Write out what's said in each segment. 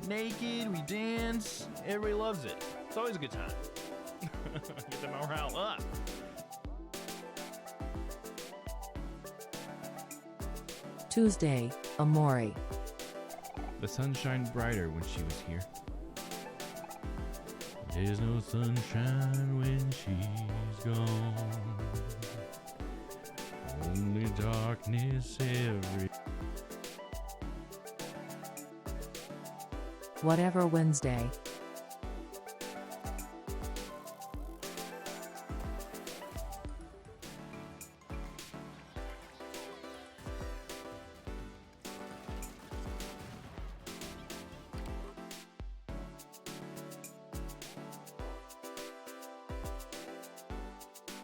get naked, we dance, everybody loves it. It's always a good time. Get the morale up. Tuesday, Amori. The sun shined brighter when she was here. There's no sunshine when she's gone. Only darkness every. Whatever Wednesday.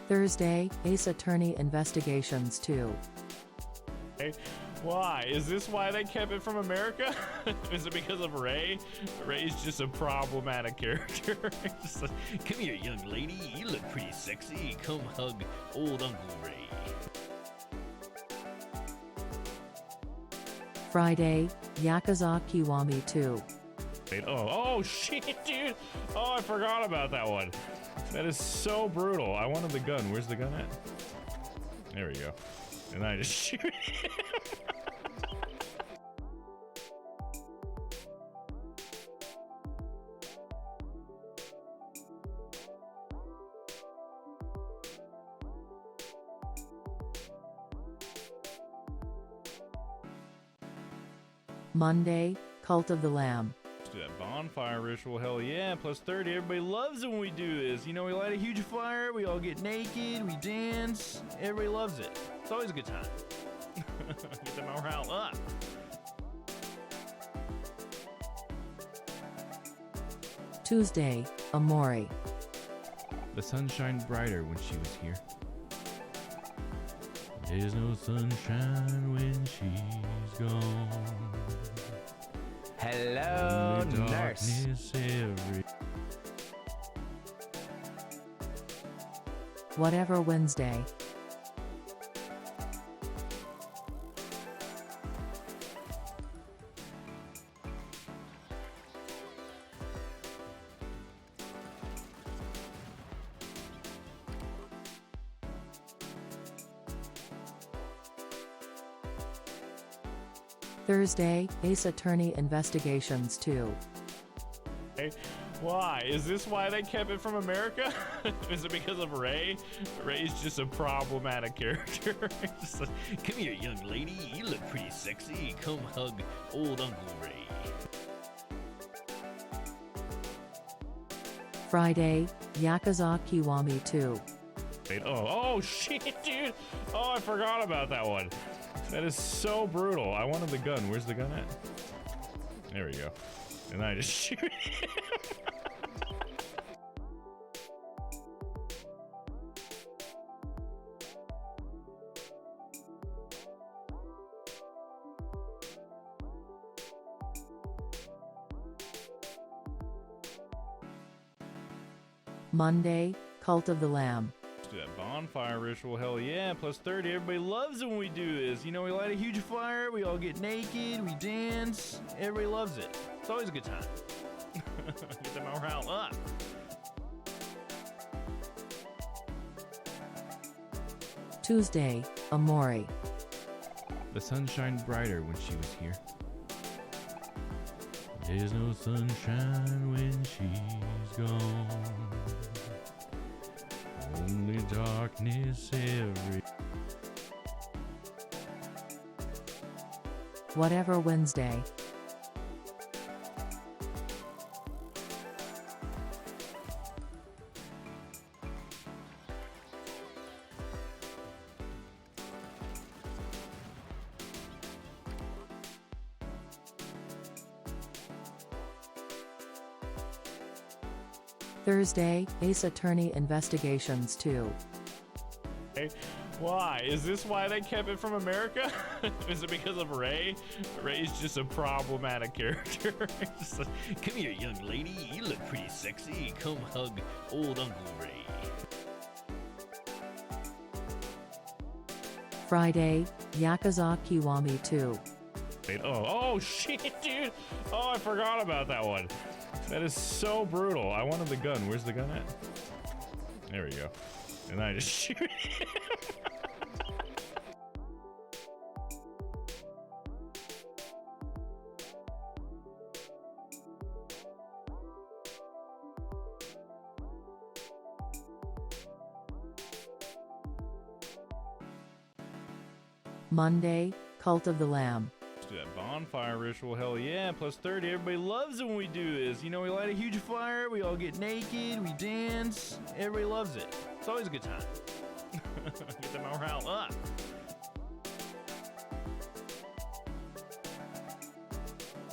Thursday, Ace Attorney Investigations 2. Hey, why? Is this why they kept it from America? Is it because of Ray? Ray's just a problematic character. Just like, come here, young lady. You look pretty sexy. Come hug old Uncle Ray. Friday, Yakuza Kiwami 2. Oh shit, dude. Oh, I forgot about that one. That is so brutal. I wanted the gun. Where's the gun at? There we go. And I just shoot him. Monday, Cult of the Lamb. Do that bonfire ritual, hell yeah, plus 30. Everybody loves it when we do this. You know, we light a huge fire, we all get naked, we dance, everybody loves it. It's always a good time. Get the morale up. Tuesday, Amori. The sun shined brighter when she was here. There's no sunshine when she's gone. Hello, Only nurse. darkness every. Whatever Wednesday. Thursday, Ace Attorney Investigations 2. Hey, why? Is this why they kept it from America? Is it because of Ray? Ray's just a problematic character. Just like, come here, young lady. You look pretty sexy. Come hug old Uncle Ray. Friday, Yakuza Kiwami 2. Oh shit, dude. Oh, I forgot about that one. That is so brutal. I wanted the gun. Where's the gun at? There we go. And I just shoot him. Monday, Cult of the Lamb. Do that bonfire ritual, hell yeah, plus 30. Everybody loves it when we do this. You know, we light a huge fire, we all get naked, we dance, everybody loves it. It's always a good time. Get the morale up. Tuesday, Amori. The sun shined brighter when she was here. There's no sunshine when she's gone. Only darkness every. Whatever Wednesday. Thursday, Ace Attorney Investigations 2. Hey, why? Is this why they kept it from America? Is it because of Ray? Ray's just a problematic character. Just like, come here, young lady. You look pretty sexy. Come hug old Uncle Ray. Friday, Yakuza Kiwami 2. Oh shit, dude. Oh, I forgot about that one. That is so brutal. I wanted the gun. Where's the gun at? There we go. And I just shoot him. Monday, Cult of the Lamb. Let's do that bonfire ritual. Hell yeah. Plus 30. Everybody loves it when we do this. You know, we light a huge fire. We all get naked. We dance. Everybody loves it. It's always a good time. Get the morale up.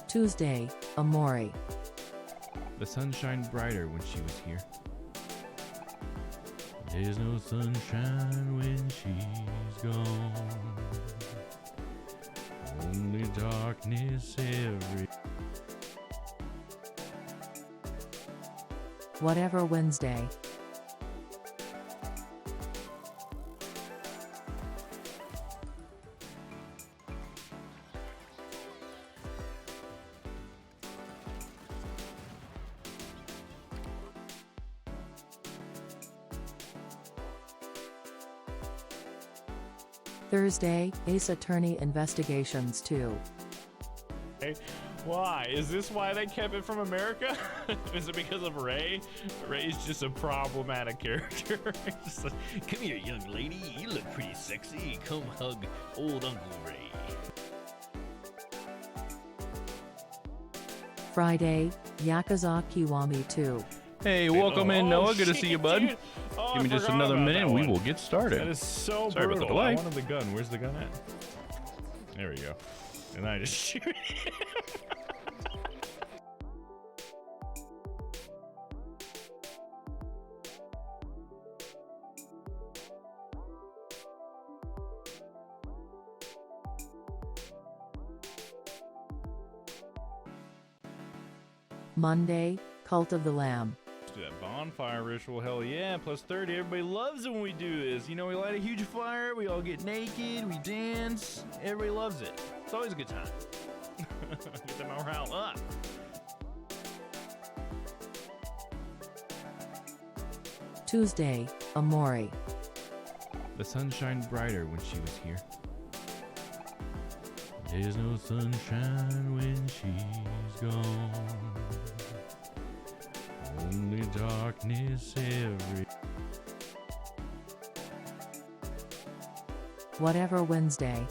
Tuesday, Amori. The sun shined brighter when she was here. There's no sunshine when she's gone. Only darkness every. Whatever Wednesday. Thursday, Ace Attorney Investigations 2. Hey, why? Is this why they kept it from America? Is it because of Ray? Ray's just a problematic character. Just like, come here, young lady. You look pretty sexy. Come hug old Uncle Ray. Friday, Yakuza Kiwami 2. Hey, welcome in, Noah. Good to see you, bud. Dude. Oh, Give me I just forgot another about minute that and we one. will get started. That is so Sorry about brutal. the delay. I wanted the gun. Where's the gun at? There we go. And I just shoot him. Monday, Cult of the Lamb. Let's do that bonfire ritual. Hell yeah. Plus 30. Everybody loves it when we do this. You know, we light a huge fire. We all get naked. We dance. Everybody loves it. It's always a good time. Get the morale up. Tuesday, Amori. The sun shined brighter when she was here. There's no sunshine when she's gone. Only darkness every. Whatever Wednesday.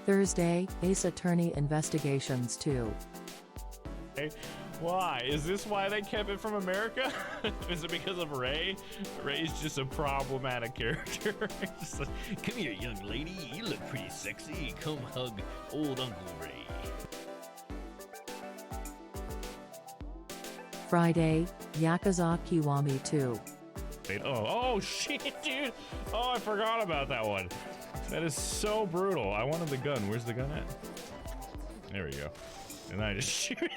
Thursday, Ace Attorney Investigations 2. Hey, why? Is this why they kept it from America? Is it because of Ray? Ray's just a problematic character. Just like, come here, young lady. You look pretty sexy. Come hug old Uncle Ray. Friday, Yakuza Kiwami 2. Oh shit, dude. Oh, I forgot about that one. That is so brutal. I wanted the gun. Where's the gun at? There we go. And I just shoot him.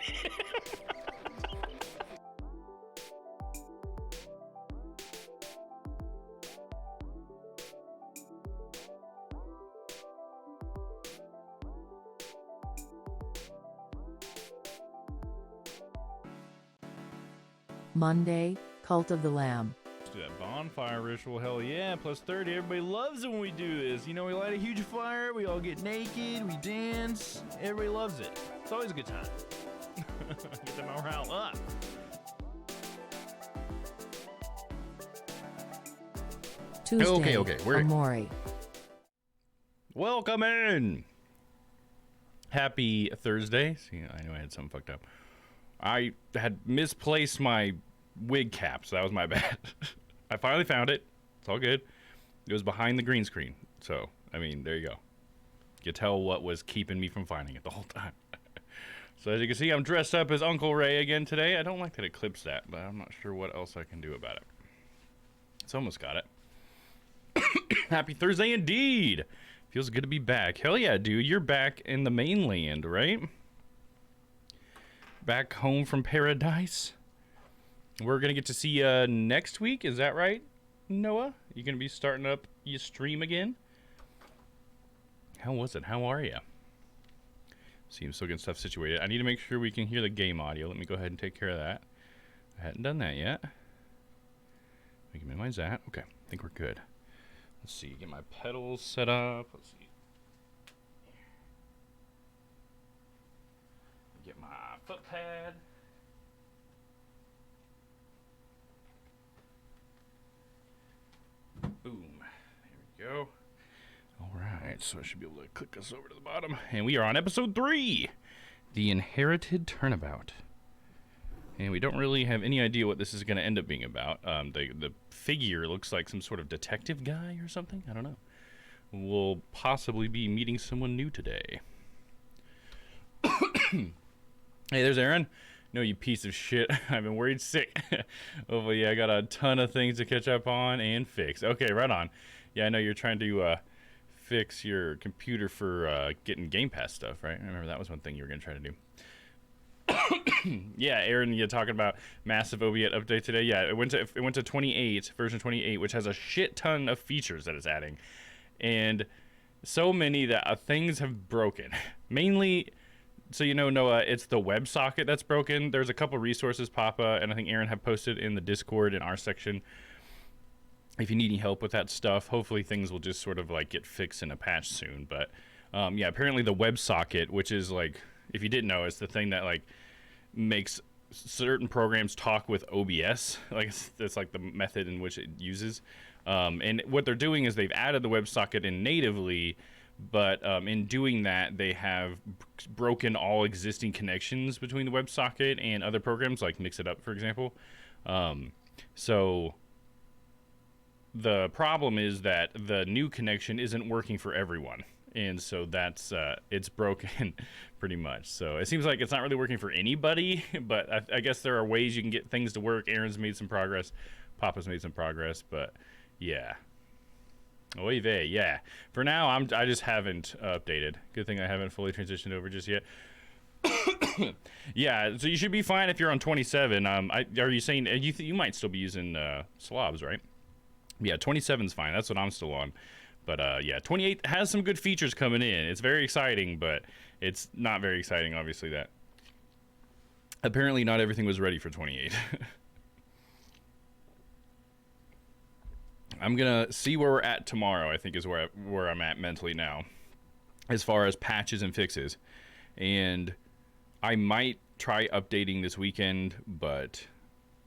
Monday, Cult of the Lamb. Let's do that bonfire ritual. Hell yeah. Plus 30. Everybody loves it when we do this. You know, we light a huge fire. We all get naked. We dance. Everybody loves it. It's always a good time. Get the morale up. Tuesday, Okay, we're- Amori. Welcome in. Happy Thursday. See, I knew I had something fucked up. I had misplaced my wig cap, so that was my bad. I finally found it. It's all good. It was behind the green screen. So, I mean, there you go. You can tell what was keeping me from finding it the whole time. So as you can see, I'm dressed up as Uncle Ray again today. I don't like that it clips that, but I'm not sure what else I can do about it. It's almost got it. Happy Thursday indeed. Feels good to be back. Hell yeah, dude. You're back in the mainland, right? Back home from paradise. We're going to get to see you next week. Is that right, Noah? You going to be starting up your stream again? How was it? How are you? Seems still getting stuff situated. I need to make sure we can hear the game audio. Let me go ahead and take care of that. I hadn't done that yet. We can minimize that. Okay, I think we're good. Let's see. Get my pedals set up. Let's see. Get my foot pad. Boom. There we go. All right, so I should be able to click us over to the bottom. And we are on episode 3, The Inherited Turnabout. And we don't really have any idea what this is going to end up being about. The figure looks like some sort of detective guy or something. I don't know. We'll possibly be meeting someone new today. Hey, there's Aaron. No, you piece of shit. I've been worried sick. Oh, well, yeah, I got a ton of things to catch up on and fix. Okay, right on. Yeah, I know you're trying to fix your computer for getting Game Pass stuff, right? I remember that was one thing you were going to try to do. Yeah, Aaron, you're talking about massive OBS update today. Yeah, it went to 28, version 28, which has a shit ton of features that it's adding. And so many that things have broken. Mainly, so you know, Noah, it's the WebSocket that's broken. There's a couple resources, Papa, and I think Aaron have posted in the Discord in our section. If you need any help with that stuff, hopefully things will just sort of like get fixed in a patch soon. But yeah, apparently the WebSocket, which is like, if you didn't know, it's the thing that like makes certain programs talk with OBS. Like it's like the method in which it uses. And what they're doing is they've added the WebSocket in natively, but in doing that, they have broken all existing connections between the WebSocket and other programs like Mix It Up, for example. So the problem is that the new connection isn't working for everyone. And so that's, it's broken pretty much. So it seems like it's not really working for anybody, but I guess there are ways you can get things to work. Aaron's made some progress. Papa's made some progress, but yeah. Oy vey, yeah. For now, I just haven't updated. Good thing I haven't fully transitioned over just yet. Yeah, so you should be fine if you're on 27. Are you saying, you might still be using slobs, right? Yeah, 27's fine. That's what I'm still on. But yeah, 28 has some good features coming in. It's very exciting, but it's not very exciting, obviously, that apparently not everything was ready for 28. I'm going to see where we're at tomorrow, I think is where I'm at mentally now, as far as patches and fixes. And I might try updating this weekend, but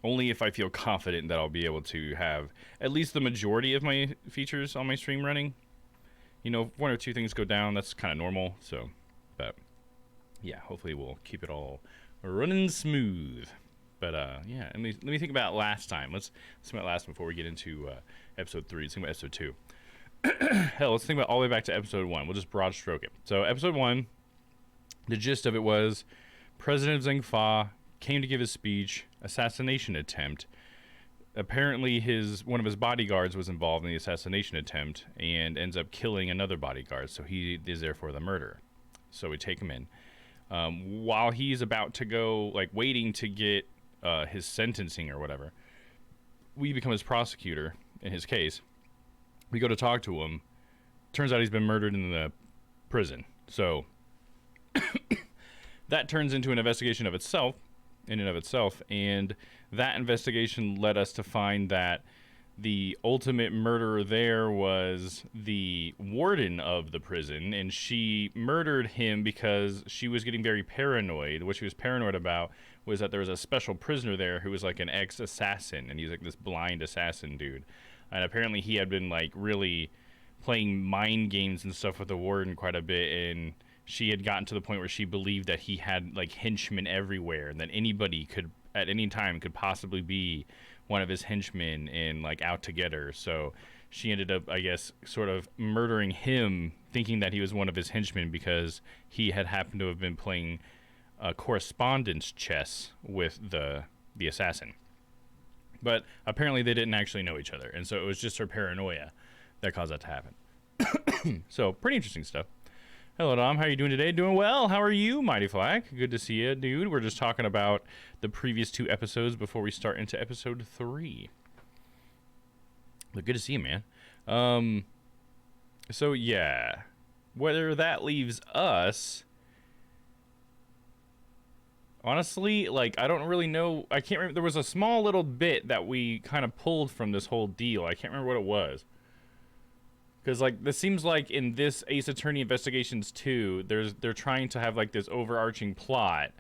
only if I feel confident that I'll be able to have at least the majority of my features on my stream running. You know, if one or two things go down, that's kind of normal. So, but yeah, hopefully we'll keep it all running smooth. But yeah, let me think about last time. Let's think about last before we get into episode 3. Let's think about episode 2. Hell, let's think about all the way back to episode 1. We'll just broad stroke it. So episode 1, the gist of it was President Zheng Fa came to give his speech, assassination attempt. Apparently one of his bodyguards was involved in the assassination attempt and ends up killing another bodyguard, so he is therefore the murderer. So we take him in. While he's about to go, like waiting to get his sentencing or whatever, we become his prosecutor in his case. We go to talk to him. Turns out he's been murdered in the prison. So that turns into an investigation of itself, in and of itself, and that investigation led us to find that the ultimate murderer there was the warden of the prison, and she murdered him because she was getting very paranoid. What she was paranoid about was that there was a special prisoner there who was like an ex-assassin, and he's like this blind assassin dude. And apparently he had been like really playing mind games and stuff with the warden quite a bit, and she had gotten to the point where she believed that he had like henchmen everywhere, and that anybody could at any time could possibly be one of his henchmen and like out to get her. So she ended up, I guess, sort of murdering him, thinking that he was one of his henchmen because he had happened to have been playing correspondence chess with the assassin. But apparently they didn't actually know each other, and so it was just her paranoia that caused that to happen. So, pretty interesting stuff. Hello, Dom. How are you doing today? Doing well. How are you, Mighty Flag? Good to see you, dude. We're just talking about the previous 2 episodes before we start into episode 3. But good to see you, man. So, yeah. Whether that leaves us... Honestly, like, I don't really know. I can't remember. There was a small little bit that we kind of pulled from this whole deal. I can't remember what it was. Because, like, this seems like in this Ace Attorney Investigations 2, they're trying to have, like, this overarching plot.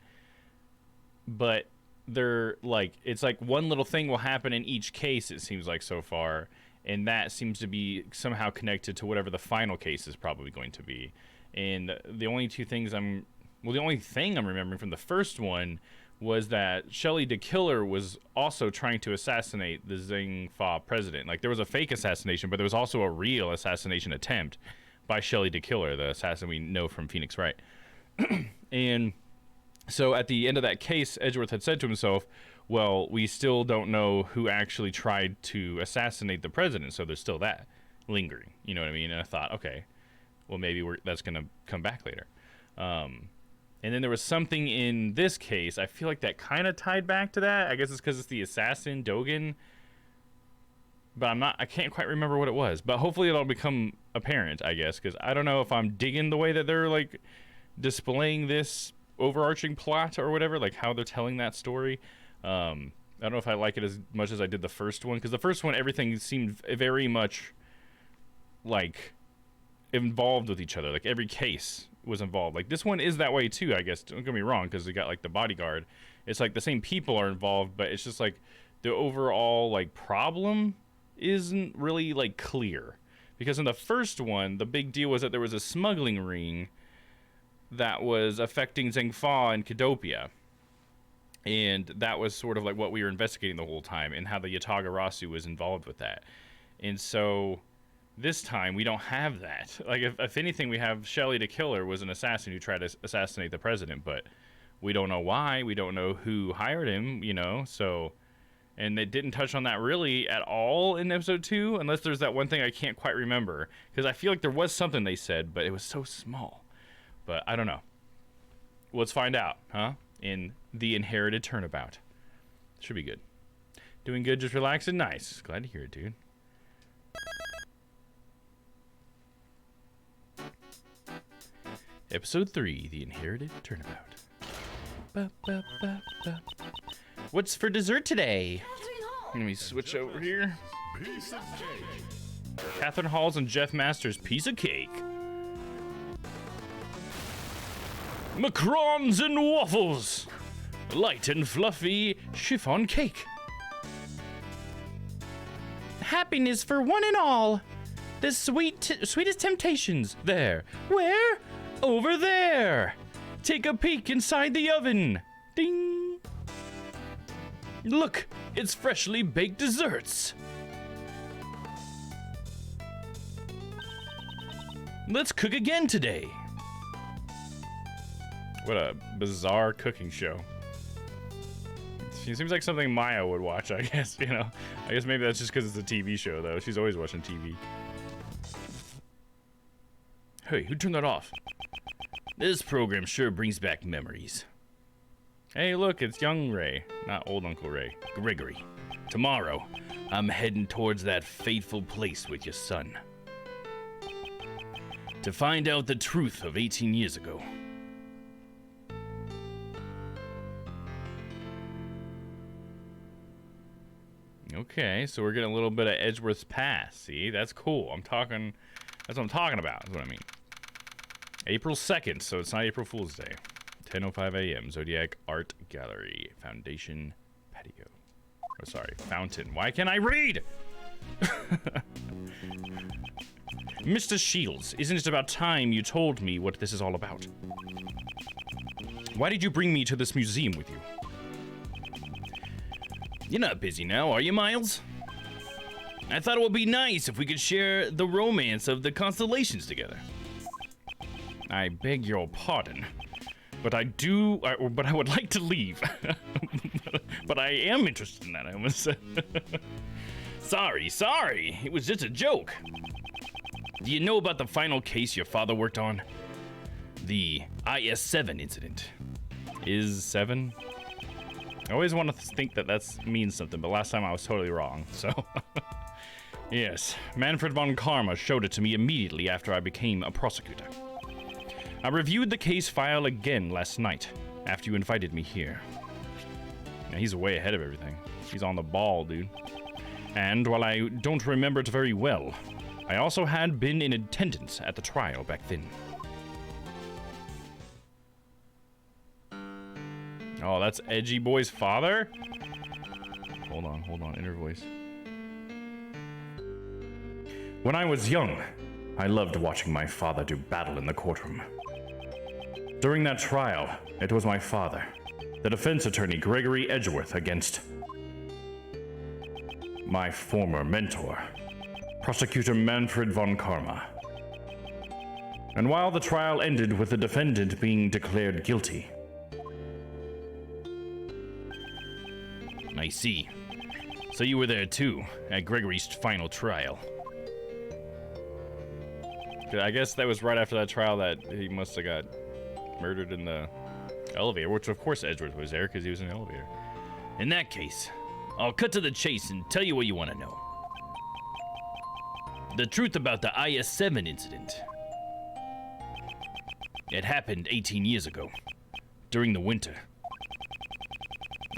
But they're, like, it's like one little thing will happen in each case, it seems like so far. And that seems to be somehow connected to whatever the final case is probably going to be. And the only 2 things the only thing I'm remembering from the first one was that Shelley the Killer was also trying to assassinate the Zhang Fa president. Like, there was a fake assassination, but there was also a real assassination attempt by Shelley the Killer, the assassin we know from Phoenix Wright. And so at the end of that case, Edgeworth had said to himself, well, we still don't know who actually tried to assassinate the president, so there's still that lingering. You know what I mean? And I thought, okay, well, maybe that's going to come back later. And then there was something in this case, I feel like that kind of tied back to that. I guess it's because it's the assassin, Dogan. But I can't quite remember what it was. But hopefully it'll become apparent, I guess. Because I don't know if I'm digging the way that they're, like, displaying this overarching plot or whatever. Like, how they're telling that story. I don't know if I like it as much as I did the first one. Because the first one, everything seemed very much, like, involved with each other. Like, every case was involved. Like, this one is that way too, I guess. Don't get me wrong, because they got, like, the bodyguard. It's like the same people are involved, but it's just like the overall, like, problem isn't really, like, clear. Because in the first one, the big deal was that there was a smuggling ring that was affecting Zhang Fa and Kadopia. And that was sort of like what we were investigating the whole time, and how the Yataga Rasu was involved with that. And so this time, we don't have that. Like, if anything, we have Shelley the Killer was an assassin who tried to assassinate the president, but we don't know why. We don't know who hired him, you know, so... And they didn't touch on that really at all in episode 2, unless there's that one thing I can't quite remember. Because I feel like there was something they said, but it was so small. But I don't know. Let's find out, huh? In The Inherited Turnabout. Should be good. Doing good, just relaxing? Nice. Glad to hear it, dude. Episode 3, The Inherited Turnabout. Ba, ba, ba, ba. What's for dessert today? Let me switch over here. Piece of cake. Catherine Halls and Jeff Masters' piece of cake. Macarons and waffles. Light and fluffy chiffon cake. Happiness for one and all. The sweetest temptations. There. Where? Over there. Take a peek inside the oven. Ding. Look, it's freshly baked desserts. Let's cook again today. What a bizarre cooking show. She seems like something Maya would watch, I guess, you know. I guess maybe that's just because it's a TV show, though. She's always watching TV. Hey, who turned that off? This program sure brings back memories. Hey, look, it's young Ray, not old Uncle Ray. Gregory. Tomorrow, I'm heading towards that fateful place with your son. To find out the truth of 18 years ago. Okay, so we're getting a little bit of Edgeworth's past. See, that's cool. That's what I'm talking about, is what I mean. April 2nd, so it's not April Fool's Day. 10:05 a.m. Zodiac Art Gallery. Foundation Patio. Oh, sorry, Fountain. Why can't I read? Mr. Shields, isn't it about time you told me what this is all about? Why did you bring me to this museum with you? You're not busy now, are you, Miles? I thought it would be nice if we could share the romance of the constellations together. I beg your pardon, but I would like to leave. But I am interested in that, I almost said. Sorry, it was just a joke. Do you know about the final case your father worked on? The IS-7 incident. Is 7? I always want to think that means something, but last time I was totally wrong, so... Yes, Manfred von Karma showed it to me immediately after I became a prosecutor. I reviewed the case file again last night, after you invited me here. Now, he's way ahead of everything. He's on the ball, dude. And while I don't remember it very well, I also had been in attendance at the trial back then. Oh, that's Edgy Boy's father? Hold on, inner voice. When I was young, I loved watching my father do battle in the courtroom. During that trial, it was my father, the defense attorney Gregory Edgeworth, against my former mentor, prosecutor Manfred von Karma. And while the trial ended with the defendant being declared guilty, I see. So you were there too, at Gregory's final trial. I guess that was right after that trial that he must have got murdered in the elevator, which of course Edgeworth was there because he was in the elevator. In that case, I'll cut to the chase and tell you what you want to know. The truth about the IS-7 incident. It happened 18 years ago, during the winter.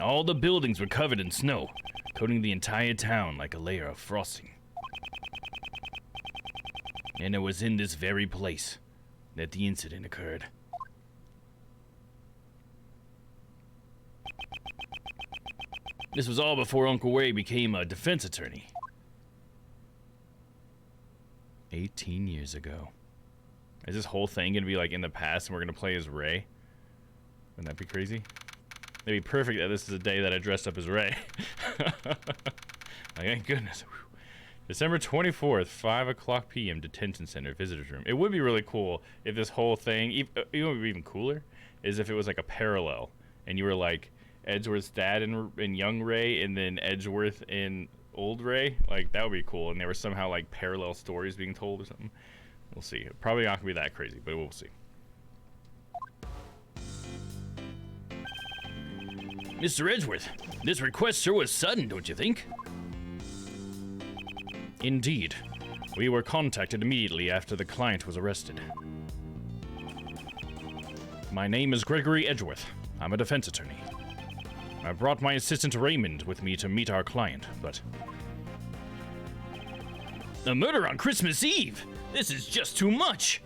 All the buildings were covered in snow, coating the entire town like a layer of frosting. And it was in this very place that the incident occurred. This was all before Uncle Ray became a defense attorney. 18 years ago. Is this whole thing gonna be like in the past and we're gonna play as Ray? Wouldn't that be crazy? It'd be perfect that this is a day that I dressed up as Ray. Like, thank goodness. Whew. December 24th, 5 o'clock p.m. Detention Center, Visitor's Room. It would be really cool if this whole thing, you know what would be even cooler? Is if it was like a parallel, and you were like Edgeworth's dad in young Ray, and then Edgeworth in old Ray. Like, that would be cool, and there were somehow like parallel stories being told or something. We'll see. Probably not gonna be that crazy, but we'll see. Mr. Edgeworth, this request sure was sudden, don't you think? Indeed. We were contacted immediately after the client was arrested. My name is Gregory Edgeworth. I'm a defense attorney. I brought my assistant Raymond with me to meet our client, but... A murder on Christmas Eve! This is just too much!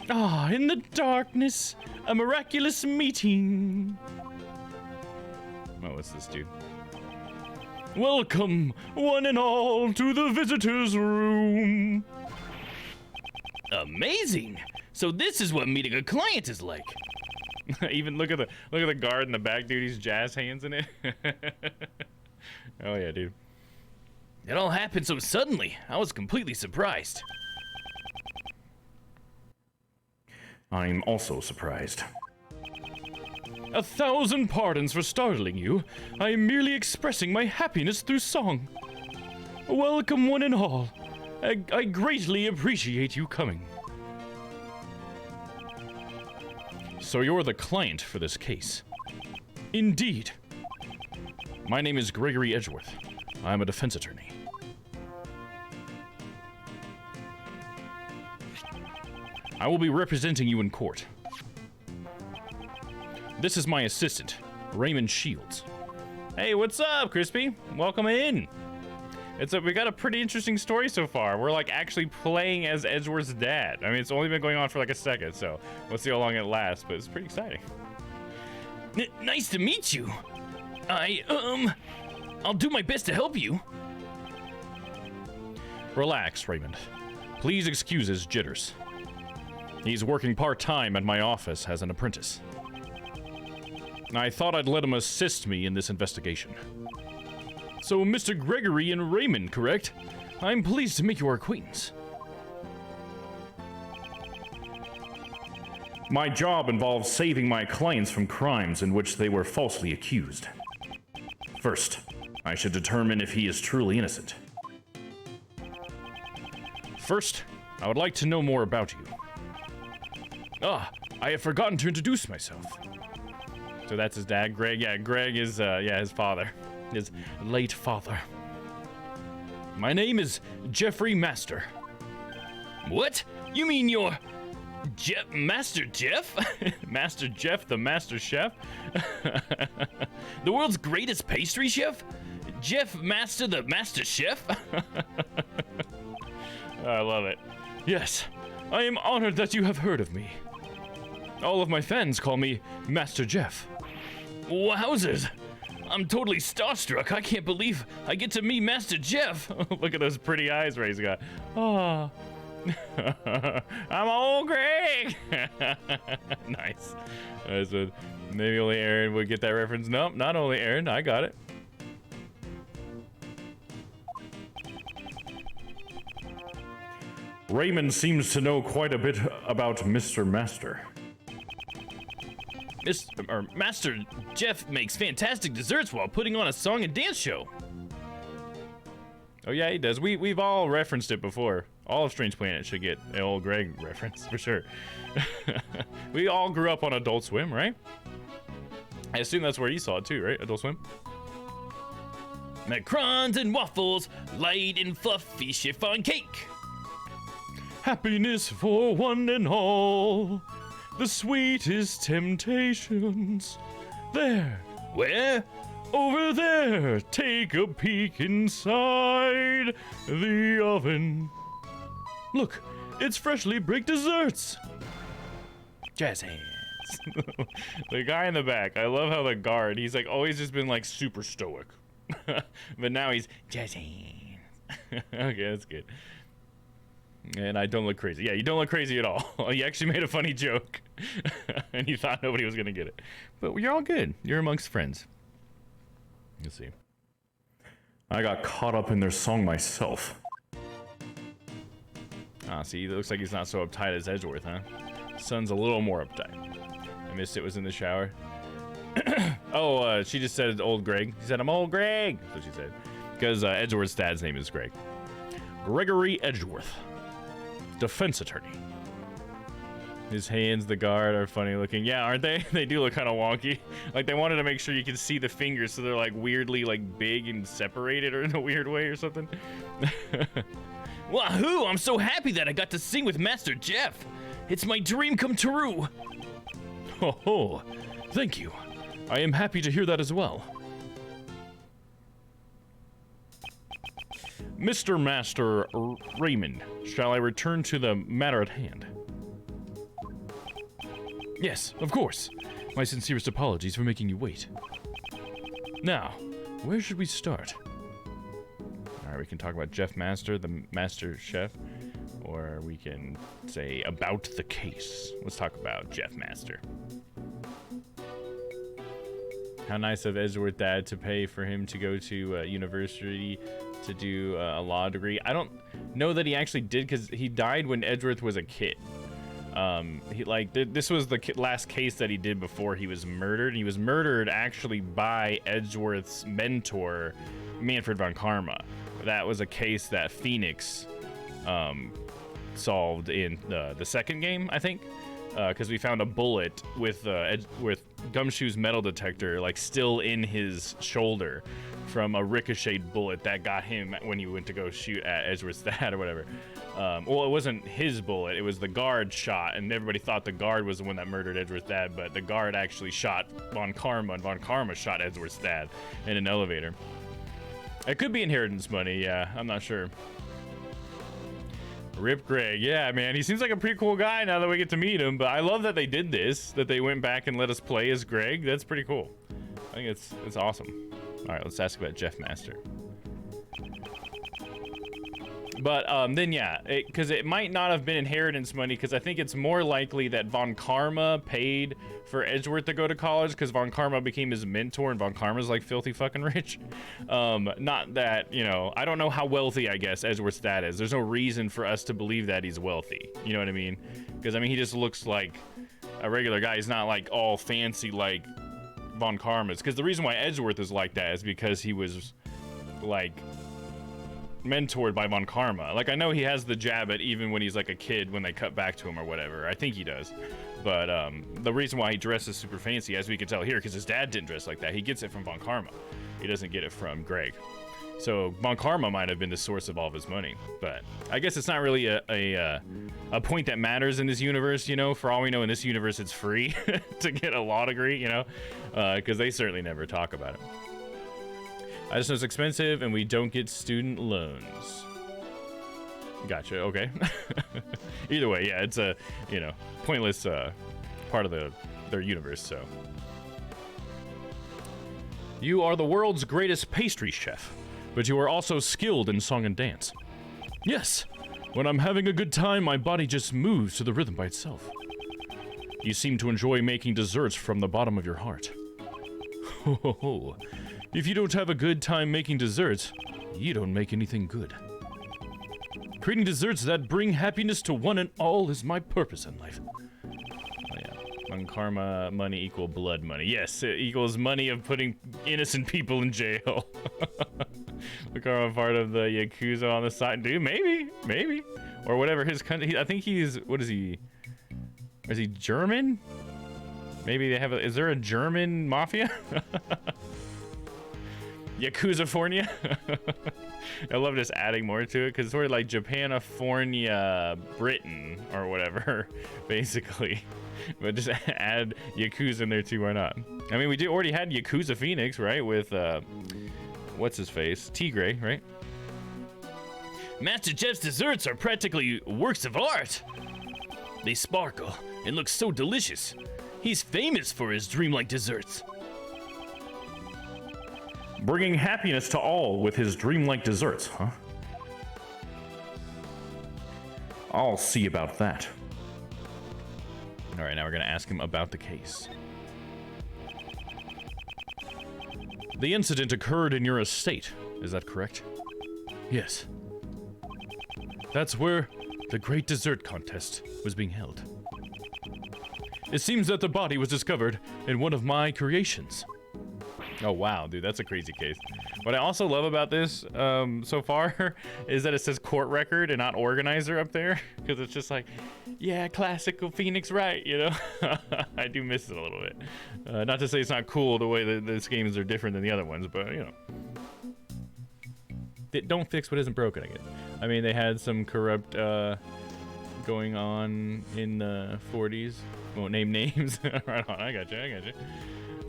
Ah, in the darkness, a miraculous meeting. Oh, what's this dude? Welcome, one and all, to the visitor's room. Amazing! So this is what meeting a client is like. Even look at the guard in the back, dude. He's jazz hands in it. Oh yeah, dude. It all happened so suddenly. I was completely surprised. I'm also surprised. 1,000 pardons for startling you. I am merely expressing my happiness through song. Welcome, one and all. I greatly appreciate you coming. So you're the client for this case? Indeed. My name is Gregory Edgeworth. I'm a defense attorney. I will be representing you in court. This is my assistant, Raymond Shields. Hey, what's up, Crispy? Welcome in. We got a pretty interesting story so far. We're like actually playing as Edgeworth's dad. I mean, it's only been going on for like a second, so we'll see how long it lasts, but it's pretty exciting. Nice to meet you. I'll do my best to help you. Relax, Raymond. Please excuse his jitters. He's working part-time at my office as an apprentice. I thought I'd let him assist me in this investigation. So, Mr. Gregory and Raymond, correct? I'm pleased to make your acquaintance. My job involves saving my clients from crimes in which they were falsely accused. First, I should determine if he is truly innocent. First, I would like to know more about you. Ah, I have forgotten to introduce myself. So that's his dad, Greg. Yeah, Greg is, his father. His late father. My name is Jeffrey Master. What? You mean you're Master Jeff? Master Jeff, the master chef? The world's greatest pastry chef? Jeff Master, the master chef? I love it. Yes, I am honored that you have heard of me. All of my fans call me Master Jeff. Wowzers! I'm totally starstruck. I can't believe I get to meet Master Jeff. Look at those pretty eyes Ray's got. Oh. I'm old Greg. Nice. So maybe only Aaron would get that reference. Nope, not only Aaron. I got it. Raymond seems to know quite a bit about Mr. Master. Master Jeff makes fantastic desserts while putting on a song and dance show. Oh yeah, he does. We've all referenced it before. All of Strange Planet should get an old Greg reference for sure. We all grew up on Adult Swim, right? I assume that's where you saw it too, right? Adult Swim. Macarons and waffles, light and fluffy chiffon cake. Happiness for one and all. The sweetest temptations. There. Where? Over there. Take a peek inside the oven. Look, it's freshly baked desserts. Jazz hands. The guy in the back. I love how the guard, he's like always just been like super stoic. But now he's jazz hands. Okay, that's good. And I don't look crazy. Yeah, you don't look crazy at all. You actually made a funny joke. And you thought nobody was going to get it. But you're all good. You're amongst friends. Let's see. I got caught up in their song myself. Ah, see, it looks like he's not so uptight as Edgeworth, huh? Son's a little more uptight. I missed it was in the shower. She just said old Greg. She said, I'm old Greg. That's what she said. Because Edgeworth's dad's name is Greg. Gregory Edgeworth. Defense attorney. His hands, the guard, are funny looking. Yeah, aren't they? They do look kind of wonky. Like they wanted to make sure you can see the fingers, so they're like weirdly like big and separated, or in a weird way or something. Wahoo! I'm so happy that I got to sing with Master Jeff. It's my dream come true. Oh, thank you. I am happy to hear that as well. Mr. Master Raymond, shall I return to the matter at hand? Yes, of course. My sincerest apologies for making you wait. Now, where should we start? Alright, we can talk about Jeff Master, the master chef, or we can say about the case. Let's talk about Jeff Master. How nice of Edgeworth dad to pay for him to go to university to do a law degree. I don't know that he actually did, because he died when Edgeworth was a kid. This was the last case that he did before he was murdered. He was murdered actually by Edgeworth's mentor, Manfred von Karma. That was a case that Phoenix solved in the second game, I think, because we found a bullet with Gumshoe's metal detector like still in his shoulder from a ricocheted bullet that got him when he went to go shoot at Edgeworth's dad or whatever. Well, it wasn't his bullet, it was the guard shot, and everybody thought the guard was the one that murdered Edgeworth's dad, but the guard actually shot Von Karma, and Von Karma shot Edgeworth's dad in an elevator. It could be inheritance money, yeah, I'm not sure. Rip Greg, yeah, man, he seems like a pretty cool guy now that we get to meet him, but I love that they did this, that they went back and let us play as Greg. That's pretty cool. I think it's awesome. All right, let's ask about Jeff Master. But then yeah, because it might not have been inheritance money, because I think it's more likely that Von Karma paid for Edgeworth to go to college, because Von Karma became his mentor, and Von Karma's like filthy fucking rich. Not that, you know, I don't know how wealthy, I guess, Edgeworth's dad is. There's no reason for us to believe that he's wealthy. You know what I mean? Because, I mean, he just looks like a regular guy. He's not like all fancy like Von Karma's. Because the reason why Edgeworth is like that is because he was like mentored by Von Karma. Like, I know he has the jab at even when he's like a kid when they cut back to him or whatever. I think he does. But the reason why he dresses super fancy, as we can tell here, because his dad didn't dress like that, he gets it from Von Karma. He doesn't get it from Greg. So Von Karma might have been the source of all of his money. But I guess it's not really a point that matters in this universe, you know? For all we know, in this universe, it's free to get a law degree, you know? Because they certainly never talk about it. I just know it's expensive and we don't get student loans. Gotcha, okay. Either way, yeah, it's a, you know, pointless part of their universe, so. You are the world's greatest pastry chef, but you are also skilled in song and dance. Yes, when I'm having a good time, my body just moves to the rhythm by itself. You seem to enjoy making desserts from the bottom of your heart. Ho ho ho. If you don't have a good time making desserts, you don't make anything good. Creating desserts that bring happiness to one and all is my purpose in life. Oh yeah, Von Karma money equal blood money. Yes, it equals money of putting innocent people in jail. Von Karma part of the Yakuza on the side. Dude, maybe. Or whatever his country, I think he's, what is he? Is he German? Maybe they have a, is there a German mafia? Yakuza-fornia. I love just adding more to it because it's sort of like Japanifornia Britain or whatever, basically. But just add Yakuza in there too, why not? I mean, we already had Yakuza Phoenix, right? With, what's his face? Tigre, right? Master Jeff's desserts are practically works of art. They sparkle and look so delicious. He's famous for his dreamlike desserts. Bringing happiness to all with his dreamlike desserts, huh? I'll see about that. All right, now we're gonna ask him about the case. The incident occurred in your estate, is that correct? Yes. That's where the Great Dessert Contest was being held. It seems that the body was discovered in one of my creations. Oh wow, dude, that's a crazy case. What I also love about this so far is that it says court record and not organizer up there, because it's just like, yeah, classical Phoenix, right? You know, I do miss it a little bit. Not to say it's not cool the way that these games are different than the other ones, but you know, they don't fix what isn't broken. I guess. I mean, they had some corrupt going on in the 40s. Won't name names. Right on, I got you.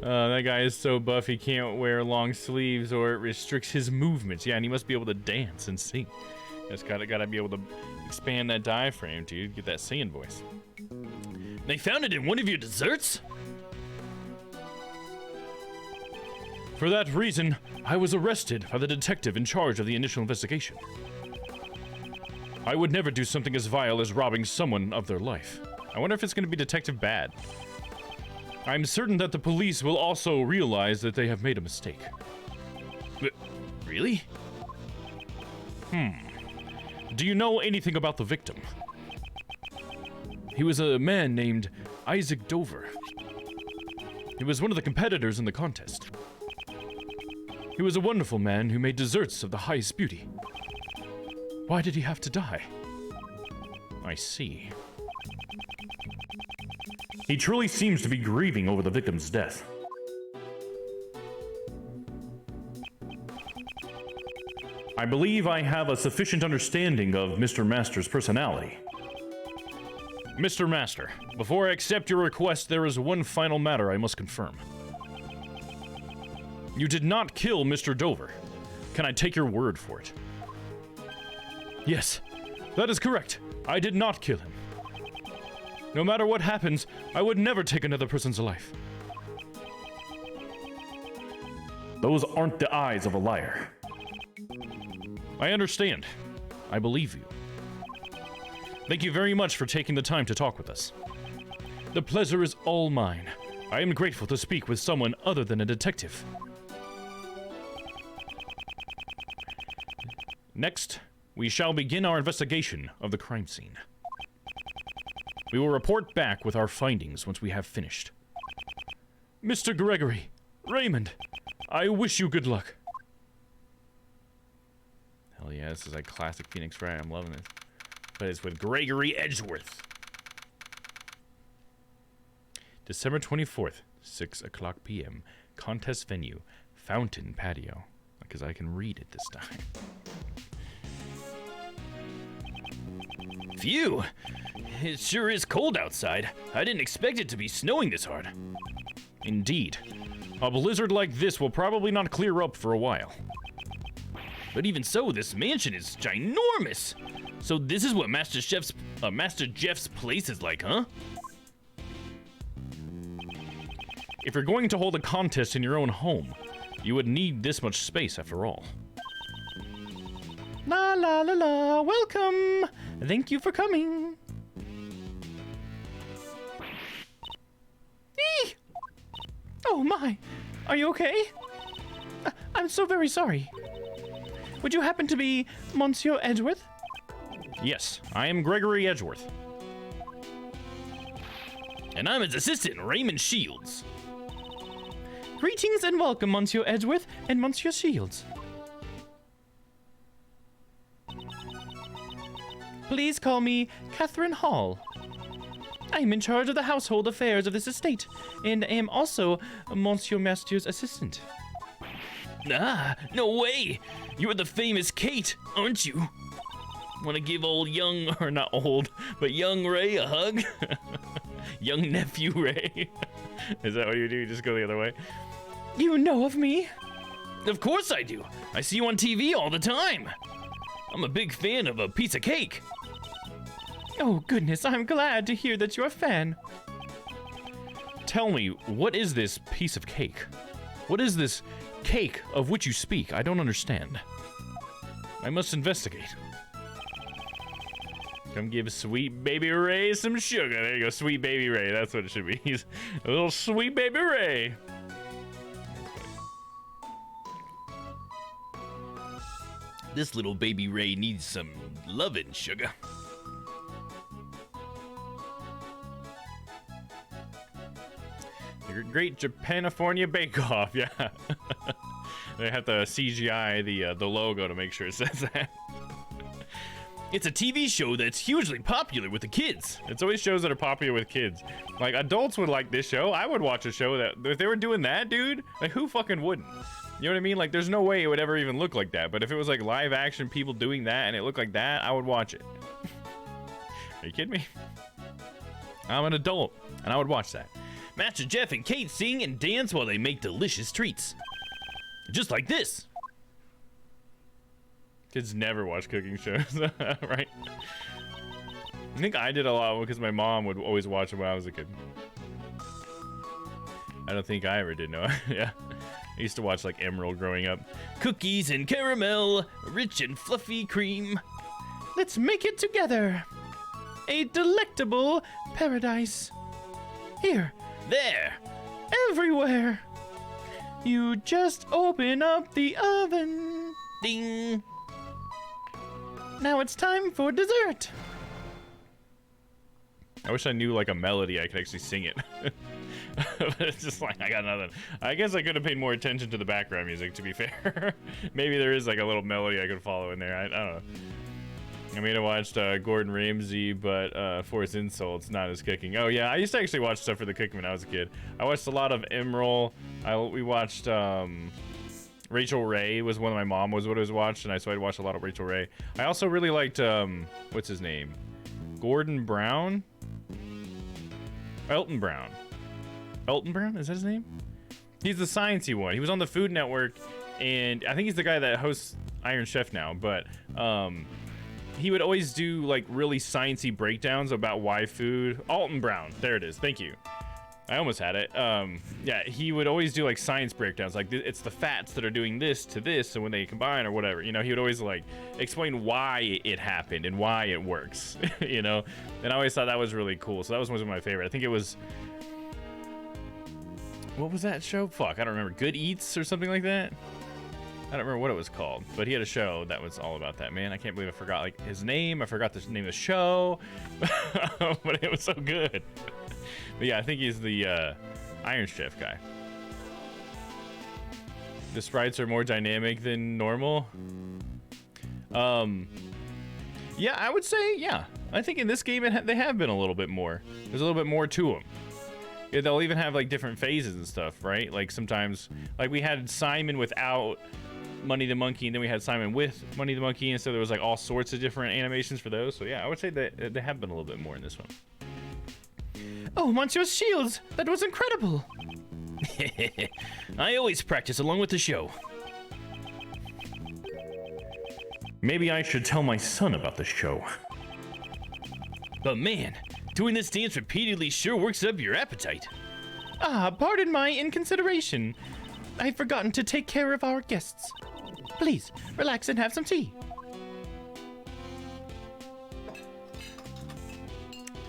That guy is so buff he can't wear long sleeves or it restricts his movements. Yeah, and he must be able to dance and sing. Just gotta be able to expand that diaphragm, dude. Get that singing voice. They found it in one of your desserts? For that reason, I was arrested by the detective in charge of the initial investigation. I would never do something as vile as robbing someone of their life. I wonder if it's gonna be Detective Bad. I'm certain that the police will also realize that they have made a mistake. Really? Do you know anything about the victim? He was a man named Isaac Dover. He was one of the competitors in the contest. He was a wonderful man who made desserts of the highest beauty. Why did he have to die? I see. He truly seems to be grieving over the victim's death. I believe I have a sufficient understanding of Mr. Master's personality. Mr. Master, before I accept your request, there is one final matter I must confirm. You did not kill Mr. Dover. Can I take your word for it? Yes, that is correct. I did not kill him. No matter what happens, I would never take another person's life. Those aren't the eyes of a liar. I understand. I believe you. Thank you very much for taking the time to talk with us. The pleasure is all mine. I am grateful to speak with someone other than a detective. Next, we shall begin our investigation of the crime scene. We will report back with our findings once we have finished. Mr. Gregory, Raymond, I wish you good luck. Hell yeah. Yeah, this is like classic Phoenix Wright. I'm loving this. But it's with Gregory Edgeworth. December 24th, 6 o'clock p.m. Contest venue, Fountain Patio. Because I can read it this time. Phew! It sure is cold outside. I didn't expect it to be snowing this hard. Indeed. A blizzard like this will probably not clear up for a while. But even so, this mansion is ginormous! So this is what Master Jeff's place is like, huh? If you're going to hold a contest in your own home, you would need this much space after all. La la la la, welcome! Thank you for coming. Eee! Oh my, are you okay? I'm so very sorry. Would you happen to be Monsieur Edgeworth? Yes, I am Gregory Edgeworth. And I'm his assistant, Raymond Shields. Greetings and welcome, Monsieur Edgeworth and Monsieur Shields. Please call me Catherine Hall. I am in charge of the household affairs of this estate, and am also Monsieur Master's assistant. Ah, no way! You're the famous Kate, aren't you? Want to give old young, or not old, but young Ray a hug? Young nephew Ray. Is that what you do? You just go the other way? You know of me? Of course I do. I see you on TV all the time. I'm a big fan of a piece of cake. Oh goodness, I'm glad to hear that you're a fan. Tell me, what is this piece of cake? What is this cake of which you speak? I don't understand. I must investigate. Come give sweet baby Ray some sugar. There you go, sweet baby Ray. That's what it should be. He's a little sweet baby Ray. This little baby Ray needs some lovin' sugar. The Great Japanifornia Bake Off, yeah. They have to CGI the logo to make sure it says that. It's a TV show that's hugely popular with the kids. It's always shows that are popular with kids. Like, adults would like this show. I would watch a show that, if they were doing that, dude, like, who fucking wouldn't? You know what I mean? Like, there's no way it would ever even look like that. But if it was like live action people doing that and it looked like that, I would watch it. Are you kidding me? I'm an adult and I would watch that. Master Jeff and Kate sing and dance while they make delicious treats. Just like this. Kids never watch cooking shows, right? I think I did a lot because my mom would always watch them when I was a kid. I don't think I ever did, no. Yeah. I used to watch like Emerald growing up. Cookies and caramel, rich and fluffy cream. Let's make it together. A delectable paradise. Here, there, everywhere. You just open up the oven. Ding. Now it's time for dessert. I wish I knew like a melody I could actually sing it. But it's just like, I got nothing. I guess I could have paid more attention to the background music, to be fair. Maybe there is like a little melody I could follow in there. I don't know. I mean, I watched Gordon Ramsay, but for his insults, not his cooking. Oh yeah, I used to actually watch stuff for the cooking when I was a kid. I watched a lot of Emerald. We watched Rachel Ray was one of my mom was what I was watched, and so I'd watch a lot of Rachel Ray. I also really liked what's his name? Gordon Brown? Elton Brown. Elton Brown? Is that his name? He's the sciencey one. He was on the Food Network, and I think he's the guy that hosts Iron Chef now, but he would always do like really sciencey breakdowns about why food. Alton Brown. There it is. Thank you. I almost had it. Yeah, he would always do like science breakdowns, like it's the fats that are doing this to this, and when they combine or whatever, you know, he would always like explain why it happened and why it works, you know. And I always thought that was really cool. So that was one of my favorite. I think it was, what was that show? Fuck, I don't remember. Good Eats or something like that. I don't remember what it was called, but he had a show that was all about that. Man, I can't believe I forgot like his name. I forgot the name of the show, but it was so good. But yeah, I think he's the Iron Chef guy. The sprites are more dynamic than normal. Yeah, I would say, yeah. I think in this game they have been a little bit more. There's a little bit more to them. Yeah, they'll even have like different phases and stuff, right? Like sometimes, like we had Simon without Money the Monkey, and then we had Simon with Money the Monkey, and so there was like all sorts of different animations for those. So yeah, I would say that they have been a little bit more in this one. Oh, Monsieur Shields, that was incredible. I always practice along with the show. Maybe I should tell my son about the show. But man, doing this dance repeatedly sure works up your appetite. Ah, pardon my inconsideration. I've forgotten to take care of our guests. Please, relax and have some tea.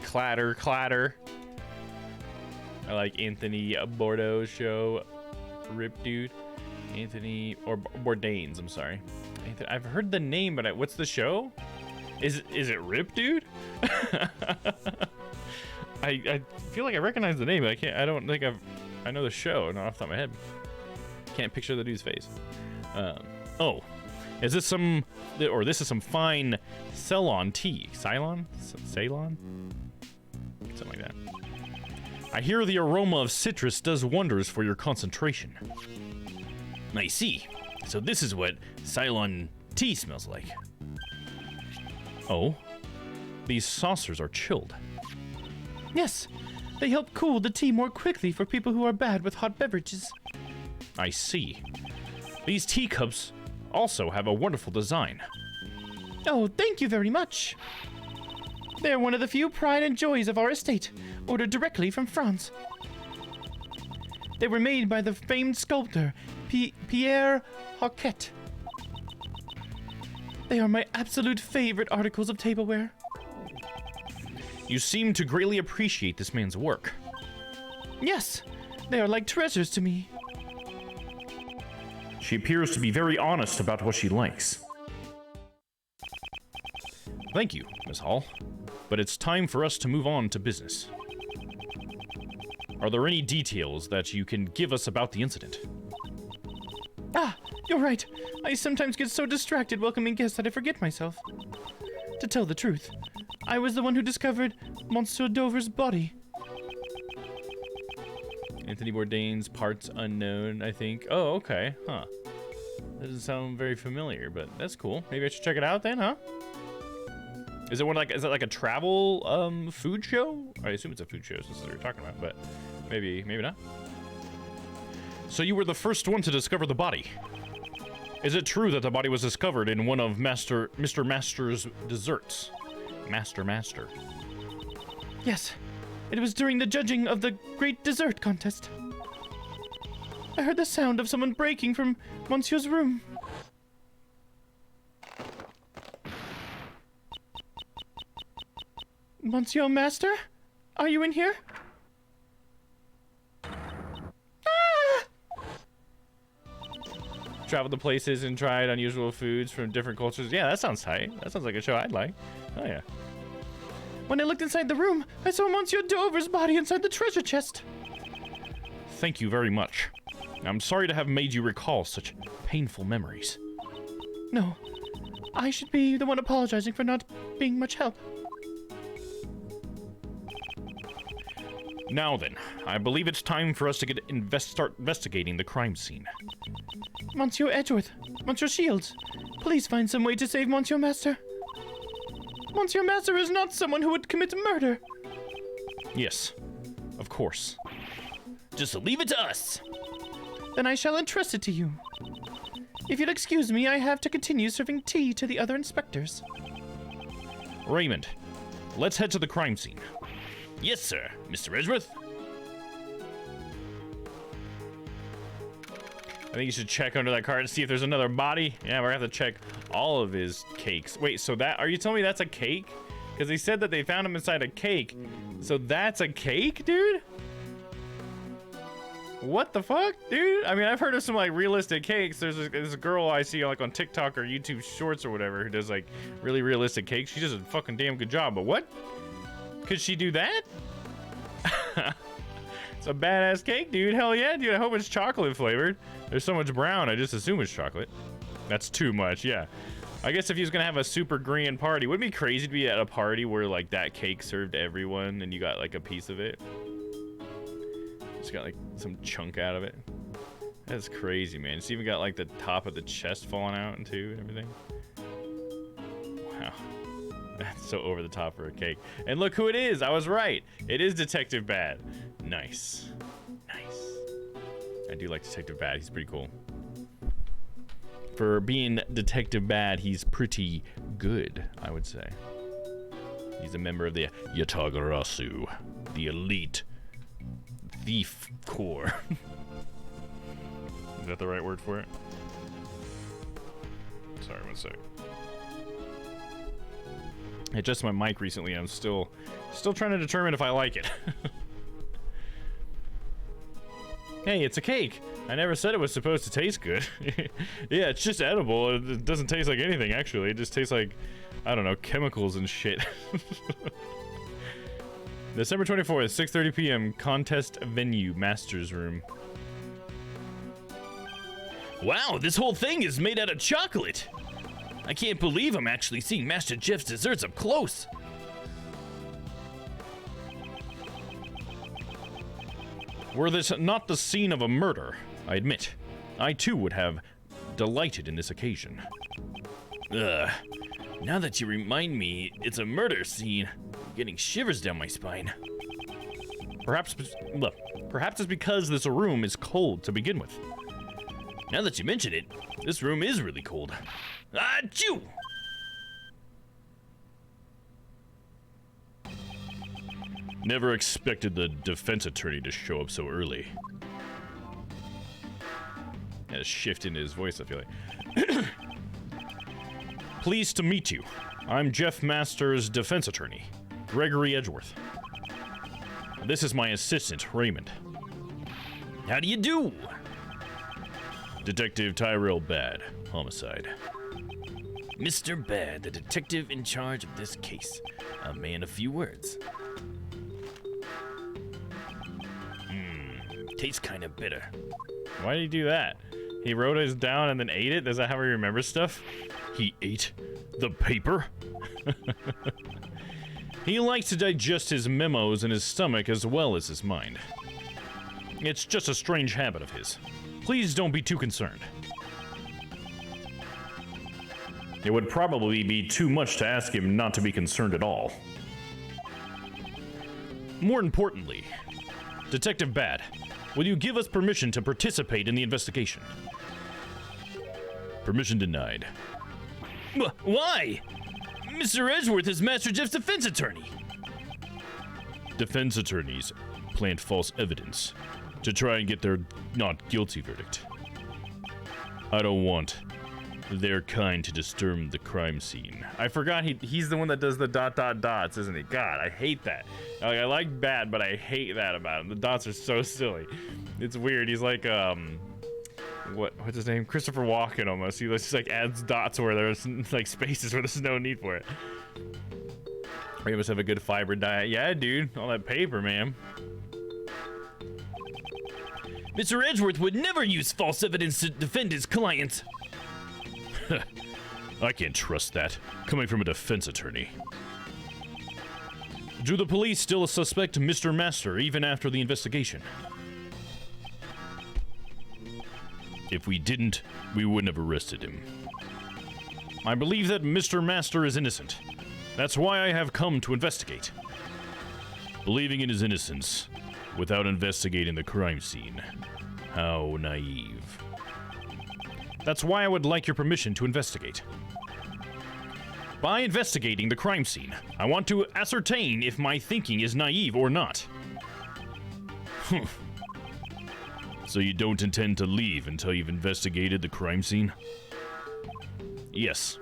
Clatter, clatter. I like Anthony Bordeaux's show. Rip Dude. Anthony, or Bourdain's, I'm sorry. Anthony, I've heard the name, but what's the show? Is it Rip Dude? I feel like I recognize the name, but I don't think I know the show, not off the top of my head. Can't picture the dude's face. Oh, is this some, or this is some fine Ceylon tea. Ceylon? Ceylon? Something like that. I hear the aroma of citrus does wonders for your concentration. I see. So this is what Ceylon tea smells like. Oh, these saucers are chilled. Yes, they help cool the tea more quickly for people who are bad with hot beverages. I see. These teacups also have a wonderful design. Oh, thank you very much. They're one of the few pride and joys of our estate, ordered directly from France. They were made by the famed sculptor, Pierre Hoquet. They are my absolute favorite articles of tableware. You seem to greatly appreciate this man's work. Yes, they are like treasures to me. She appears to be very honest about what she likes. Thank you, Miss Hall. But it's time for us to move on to business. Are there any details that you can give us about the incident? Ah, you're right. I sometimes get so distracted welcoming guests that I forget myself. To tell the truth, I was the one who discovered Monsieur Dover's body. Anthony Bourdain's Parts Unknown, I think. Oh, okay. Huh. That doesn't sound very familiar, but that's cool. Maybe I should check it out then, huh? Is it like a travel food show? I assume it's a food show since they're talking about, but maybe not. So you were the first one to discover the body. Is it true that the body was discovered in one of Mr. Master's desserts? Master. Yes, it was during the judging of the great dessert contest. I heard the sound of someone breaking from Monsieur's room. Monsieur Master? Are you in here? Ah! Travel to places and tried unusual foods from different cultures. Yeah, that sounds tight. That sounds like a show I'd like. Oh, yeah. When I looked inside the room, I saw Monsieur Dover's body inside the treasure chest. Thank you very much. I'm sorry to have made you recall such painful memories. No, I should be the one apologizing for not being much help. Now then, I believe it's time for us to start investigating the crime scene. Monsieur Edgeworth, Monsieur Shields, please find some way to save Monsieur Master. Monsieur Master is not someone who would commit murder. Yes, of course. Just leave it to us. Then I shall entrust it to you. If you'll excuse me, I have to continue serving tea to the other inspectors. Raymond, let's head to the crime scene. Yes, sir, Mr. Edgeworth. I think you should check under that cart and see if there's another body. Yeah, we're gonna have to check all of his cakes. Wait, so are you telling me that's a cake? Because they said that they found him inside a cake. So that's a cake, dude? What the fuck, dude? I mean, I've heard of some like realistic cakes. There's a girl I see like on TikTok or YouTube Shorts or whatever who does like really realistic cakes. She does a fucking damn good job. But what? Could she do that? It's a badass cake, dude. Hell yeah, dude. I hope it's chocolate flavored. There's so much brown, I just assume it's chocolate. That's too much, yeah. I guess if he was gonna have a super grand party, wouldn't it be crazy to be at a party where like that cake served everyone and you got like a piece of it? Just got like some chunk out of it. That's crazy, man. It's even got like the top of the chest falling out and too and everything. Wow. That's so over the top for a cake. And look who it is. I was right. It is Detective Bad. Nice. Nice. I do like Detective Bad. He's pretty cool. For being Detective Bad, he's pretty good, I would say. He's a member of the Yatagarasu, the elite thief corps. Is that the right word for it? Sorry, one sec. I adjusted my mic recently. I'm still trying to determine if I like it. Hey, it's a cake. I never said it was supposed to taste good. Yeah, it's just edible. It doesn't taste like anything, actually. It just tastes like, I don't know, chemicals and shit. December 24th, 6:30 p.m. Contest venue, Master's Room. Wow, this whole thing is made out of chocolate. I can't believe I'm actually seeing Master Jeff's desserts up close. Were this not the scene of a murder, I admit, I too would have delighted in this occasion. Ugh. Now that you remind me, it's a murder scene. I'm getting shivers down my spine. Perhaps it's because this room is cold to begin with. Now that you mention it, this room is really cold. Achoo! Never expected the defense attorney to show up so early. Had a shift in his voice, I feel like. Pleased to meet you. I'm Jeff Masters' defense attorney, Gregory Edgeworth. This is my assistant, Raymond. How do you do? Detective Tyrell Bad, homicide. Mr. Bad, the detective in charge of this case. A man of few words. Tastes kind of bitter. Why did he do that? He wrote it down and then ate it? Is that how he remembers stuff? He ate the paper? He likes to digest his memos in his stomach as well as his mind. It's just a strange habit of his. Please don't be too concerned. It would probably be too much to ask him not to be concerned at all. More importantly, Detective Bad, will you give us permission to participate in the investigation? Permission denied. Why? Mr. Edgeworth is Master Jeff's defense attorney. Defense attorneys plant false evidence to try and get their not guilty verdict. I don't want their kind to disturb the crime scene. I forgot he's the one that does the ... dots, isn't he? God, I hate that. Like, I like Bad, but I hate that about him. The dots are so silly. It's weird. He's like, what's his name? Christopher Walken almost. He just like adds dots where there's like spaces where there's no need for it. We must have a good fiber diet. Yeah, dude. All that paper, man. Mr. Edgeworth would never use false evidence to defend his clients. I can't trust that, coming from a defense attorney. Do the police still suspect Mr. Master even after the investigation? If we didn't, we wouldn't have arrested him. I believe that Mr. Master is innocent. That's why I have come to investigate. Believing in his innocence without investigating the crime scene. How naive. That's why I would like your permission to investigate. By investigating the crime scene, I want to ascertain if my thinking is naive or not. So you don't intend to leave until you've investigated the crime scene? Yes.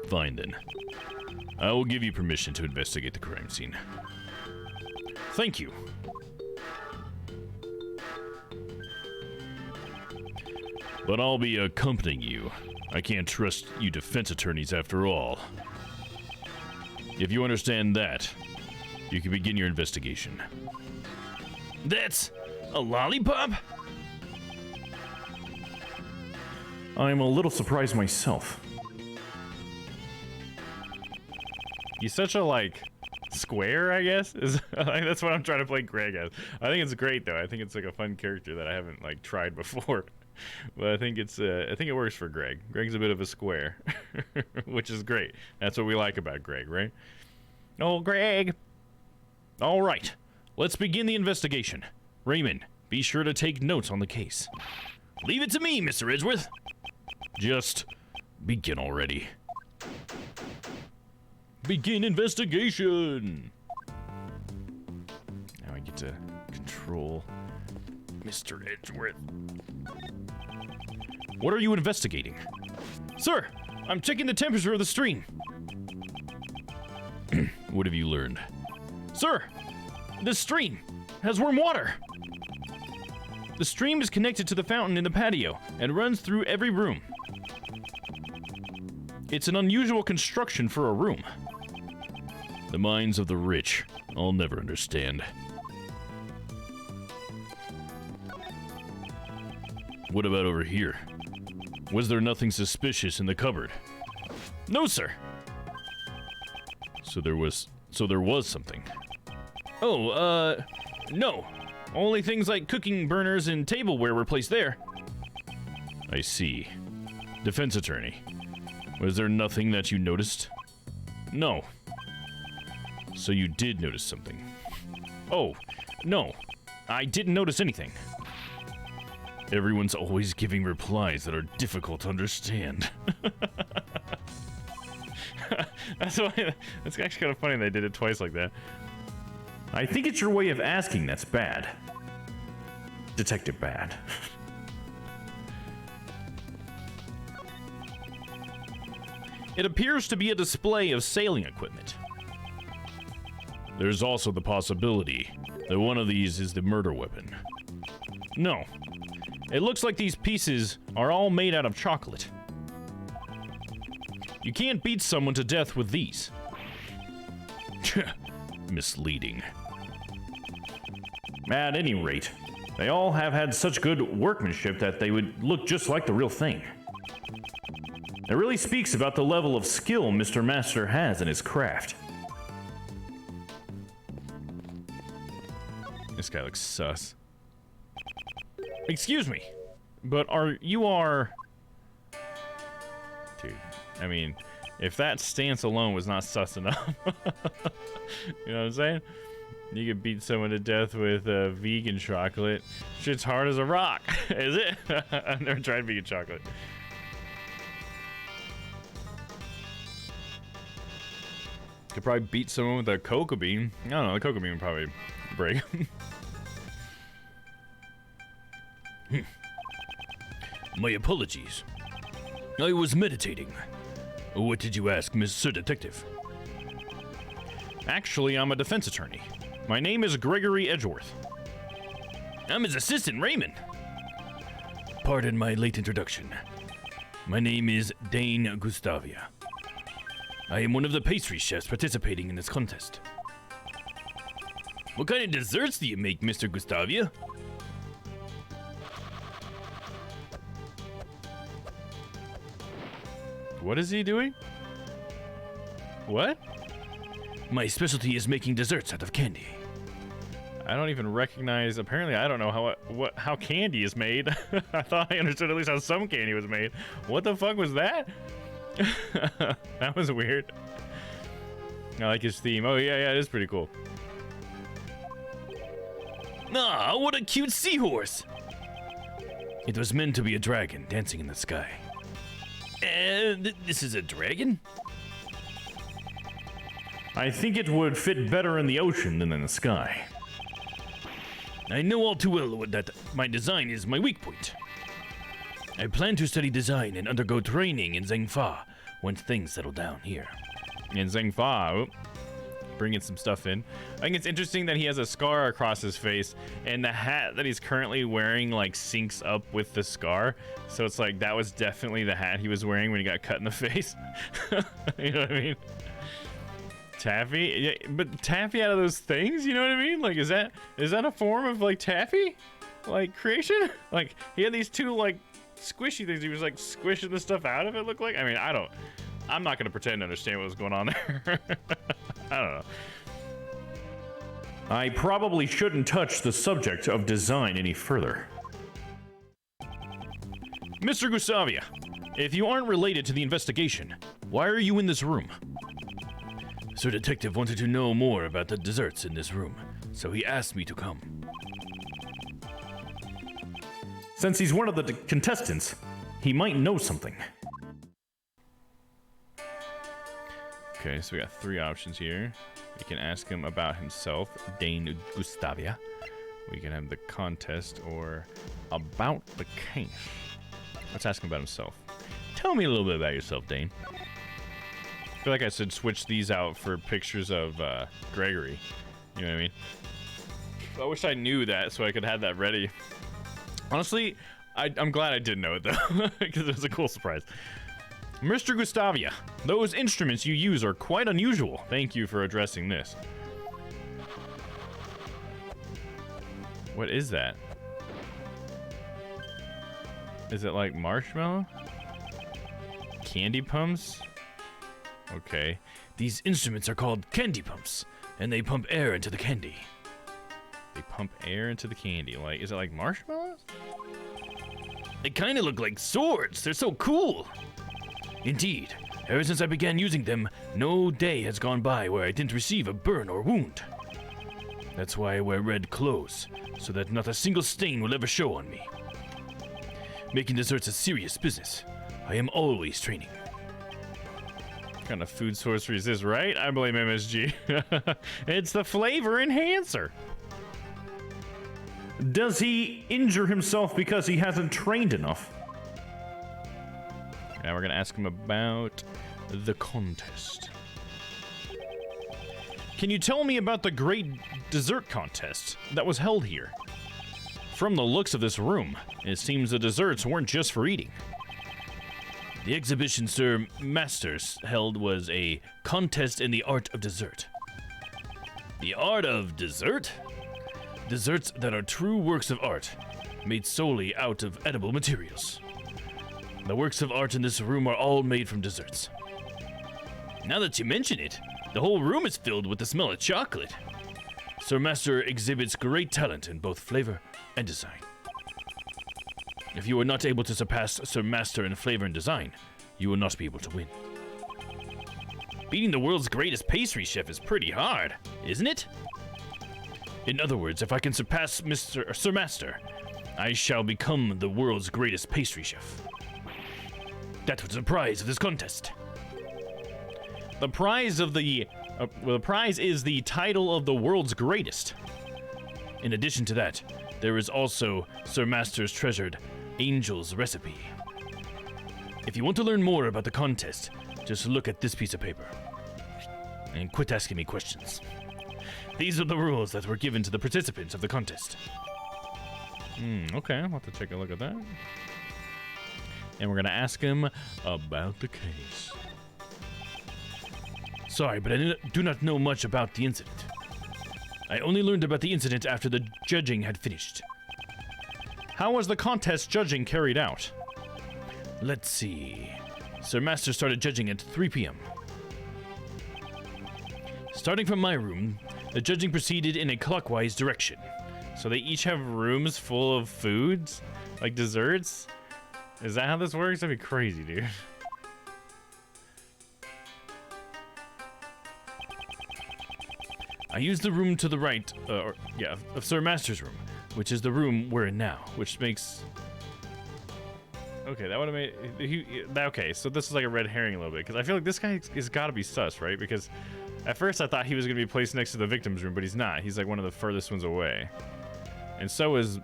Fine then. I will give you permission to investigate the crime scene. Thank you. But I'll be accompanying you. I can't trust you defense attorneys after all. If you understand that, you can begin your investigation. That's a lollipop? I'm a little surprised myself. He's such a, like, square, I guess. Like, that's what I'm trying to play Greg as. I think it's great, though. I think it's, like, a fun character that I haven't, like, tried before. But I think it works for Greg. Greg's a bit of a square, which is great. That's what we like about Greg, right? Oh, Greg. All right, let's begin the investigation. Raymond, be sure to take notes on the case. Leave it to me, Mr. Edgeworth. Just begin already. Begin investigation. Now I get to control Mr. Edgeworth. What are you investigating? Sir, I'm checking the temperature of the stream. What have you learned? Sir, this stream has warm water. The stream is connected to the fountain in the patio and runs through every room. It's an unusual construction for a room. The minds of the rich, I'll never understand. What about over here? Was there nothing suspicious in the cupboard? No, sir. So there was something. Oh, no. Only things like cooking burners and tableware were placed there. I see. Defense attorney. Was there nothing that you noticed? No. So you did notice something. Oh, no. I didn't notice anything. Everyone's always giving replies that are difficult to understand. That's actually kind of funny they did it twice like that. I think it's your way of asking that's bad. Detective Bad. It appears to be a display of sailing equipment. There's also the possibility that one of these is the murder weapon. No. It looks like these pieces are all made out of chocolate. You can't beat someone to death with these. Misleading. At any rate, they all have had such good workmanship that they would look just like the real thing. It really speaks about the level of skill Mr. Master has in his craft. This guy looks sus. Excuse me, but you Dude, I mean, if that stance alone was not sus enough. You know what I'm saying? You could beat someone to death with vegan chocolate. Shit's hard as a rock. Is it? I've never tried vegan chocolate. Could probably beat someone with a cocoa bean. I don't know, the cocoa bean would probably break. My apologies. I was meditating. What did you ask, Mr. Detective? Actually, I'm a defense attorney. My name is Gregory Edgeworth. I'm his assistant, Raymond. Pardon my late introduction. My name is Dane Gustavia. I am one of the pastry chefs participating in this contest. What kind of desserts do you make, Mr. Gustavia? What is he doing? What? My specialty is making desserts out of candy. I don't even recognize. Apparently, I don't know how candy is made. I thought I understood at least how some candy was made. What the fuck was that? That was weird. I like his theme. Oh yeah, it is pretty cool. Ah, what a cute seahorse! It was meant to be a dragon dancing in the sky. This is a dragon? I think it would fit better in the ocean than in the sky. I know all too well that my design is my weak point. I plan to study design and undergo training in Zhengfa once things settle down here. In Zhengfa, bringing some stuff in. I think it's interesting that he has a scar across his face, and the hat that he's currently wearing like syncs up with the scar. So it's like that was definitely the hat he was wearing when he got cut in the face. You know what I mean? Taffy, yeah, but taffy out of those things. You know what I mean? Like, is that a form of like taffy, like creation? Like he had these two like squishy things. He was like squishing the stuff out of it. Looked like. I mean, I'm not gonna pretend to understand what was going on there. I don't know. I probably shouldn't touch the subject of design any further. Mr. Gustavia, if you aren't related to the investigation, why are you in this room? Sir Detective wanted to know more about the desserts in this room, so he asked me to come. Since he's one of the contestants, he might know something. Okay, so we got 3 options here. We can ask him about himself, Dane Gustavia. We can have the contest or about the case. Let's ask him about himself. Tell me a little bit about yourself, Dane. I feel like I should switch these out for pictures of Gregory. You know what I mean? I wish I knew that so I could have that ready. Honestly, I'm glad I didn't know it though, because it was a cool surprise. Mr. Gustavia, those instruments you use are quite unusual. Thank you for addressing this. What is that? Is it like marshmallow? Candy pumps? Okay. These instruments are called candy pumps, and they pump air into the candy. They pump air into the candy. Like, is it like marshmallows? They kind of look like swords. They're so cool. Indeed, ever since I began using them, no day has gone by where I didn't receive a burn or wound. That's why I wear red clothes, so that not a single stain will ever show on me. Making desserts a serious business. I am always training. What kind of food sorcery is this, right? I blame MSG. It's the flavor enhancer. Does he injure himself because he hasn't trained enough? Now we're gonna ask him about the contest. Can you tell me about the great dessert contest that was held here? From the looks of this room, it seems the desserts weren't just for eating. The exhibition Sir Masters held was a contest in the art of dessert. The art of dessert? Desserts that are true works of art, made solely out of edible materials. The works of art in this room are all made from desserts. Now that you mention it, the whole room is filled with the smell of chocolate. Sir Master exhibits great talent in both flavor and design. If you are not able to surpass Sir Master in flavor and design, you will not be able to win. Beating the world's greatest pastry chef is pretty hard, isn't it? In other words, if I can surpass Sir Master, I shall become the world's greatest pastry chef. That was the prize of this contest. The prize of the the prize is the title of the world's greatest. In addition to that, there is also Sir Master's treasured Angel's recipe. If you want to learn more about the contest, just look at this piece of paper. And quit asking me questions. These are the rules that were given to the participants of the contest. Okay, I'll have to take a look at that. And we're gonna ask him about the case. Sorry, but I do not know much about the incident. I only learned about the incident after the judging had finished. How was the contest judging carried out? Let's see. Sir Master started judging at 3 p.m. Starting from my room, the judging proceeded in a clockwise direction. So they each have rooms full of foods? Like desserts? Is that how this works? That'd be crazy, dude. I used the room to the right, of Sir Master's room, which is the room we're in now, which makes... Okay, that would have made... Okay, so this is like a red herring a little bit, because I feel like this guy has got to be sus, right? Because at first I thought he was going to be placed next to the victim's room, but he's not. He's like one of the furthest ones away. And so is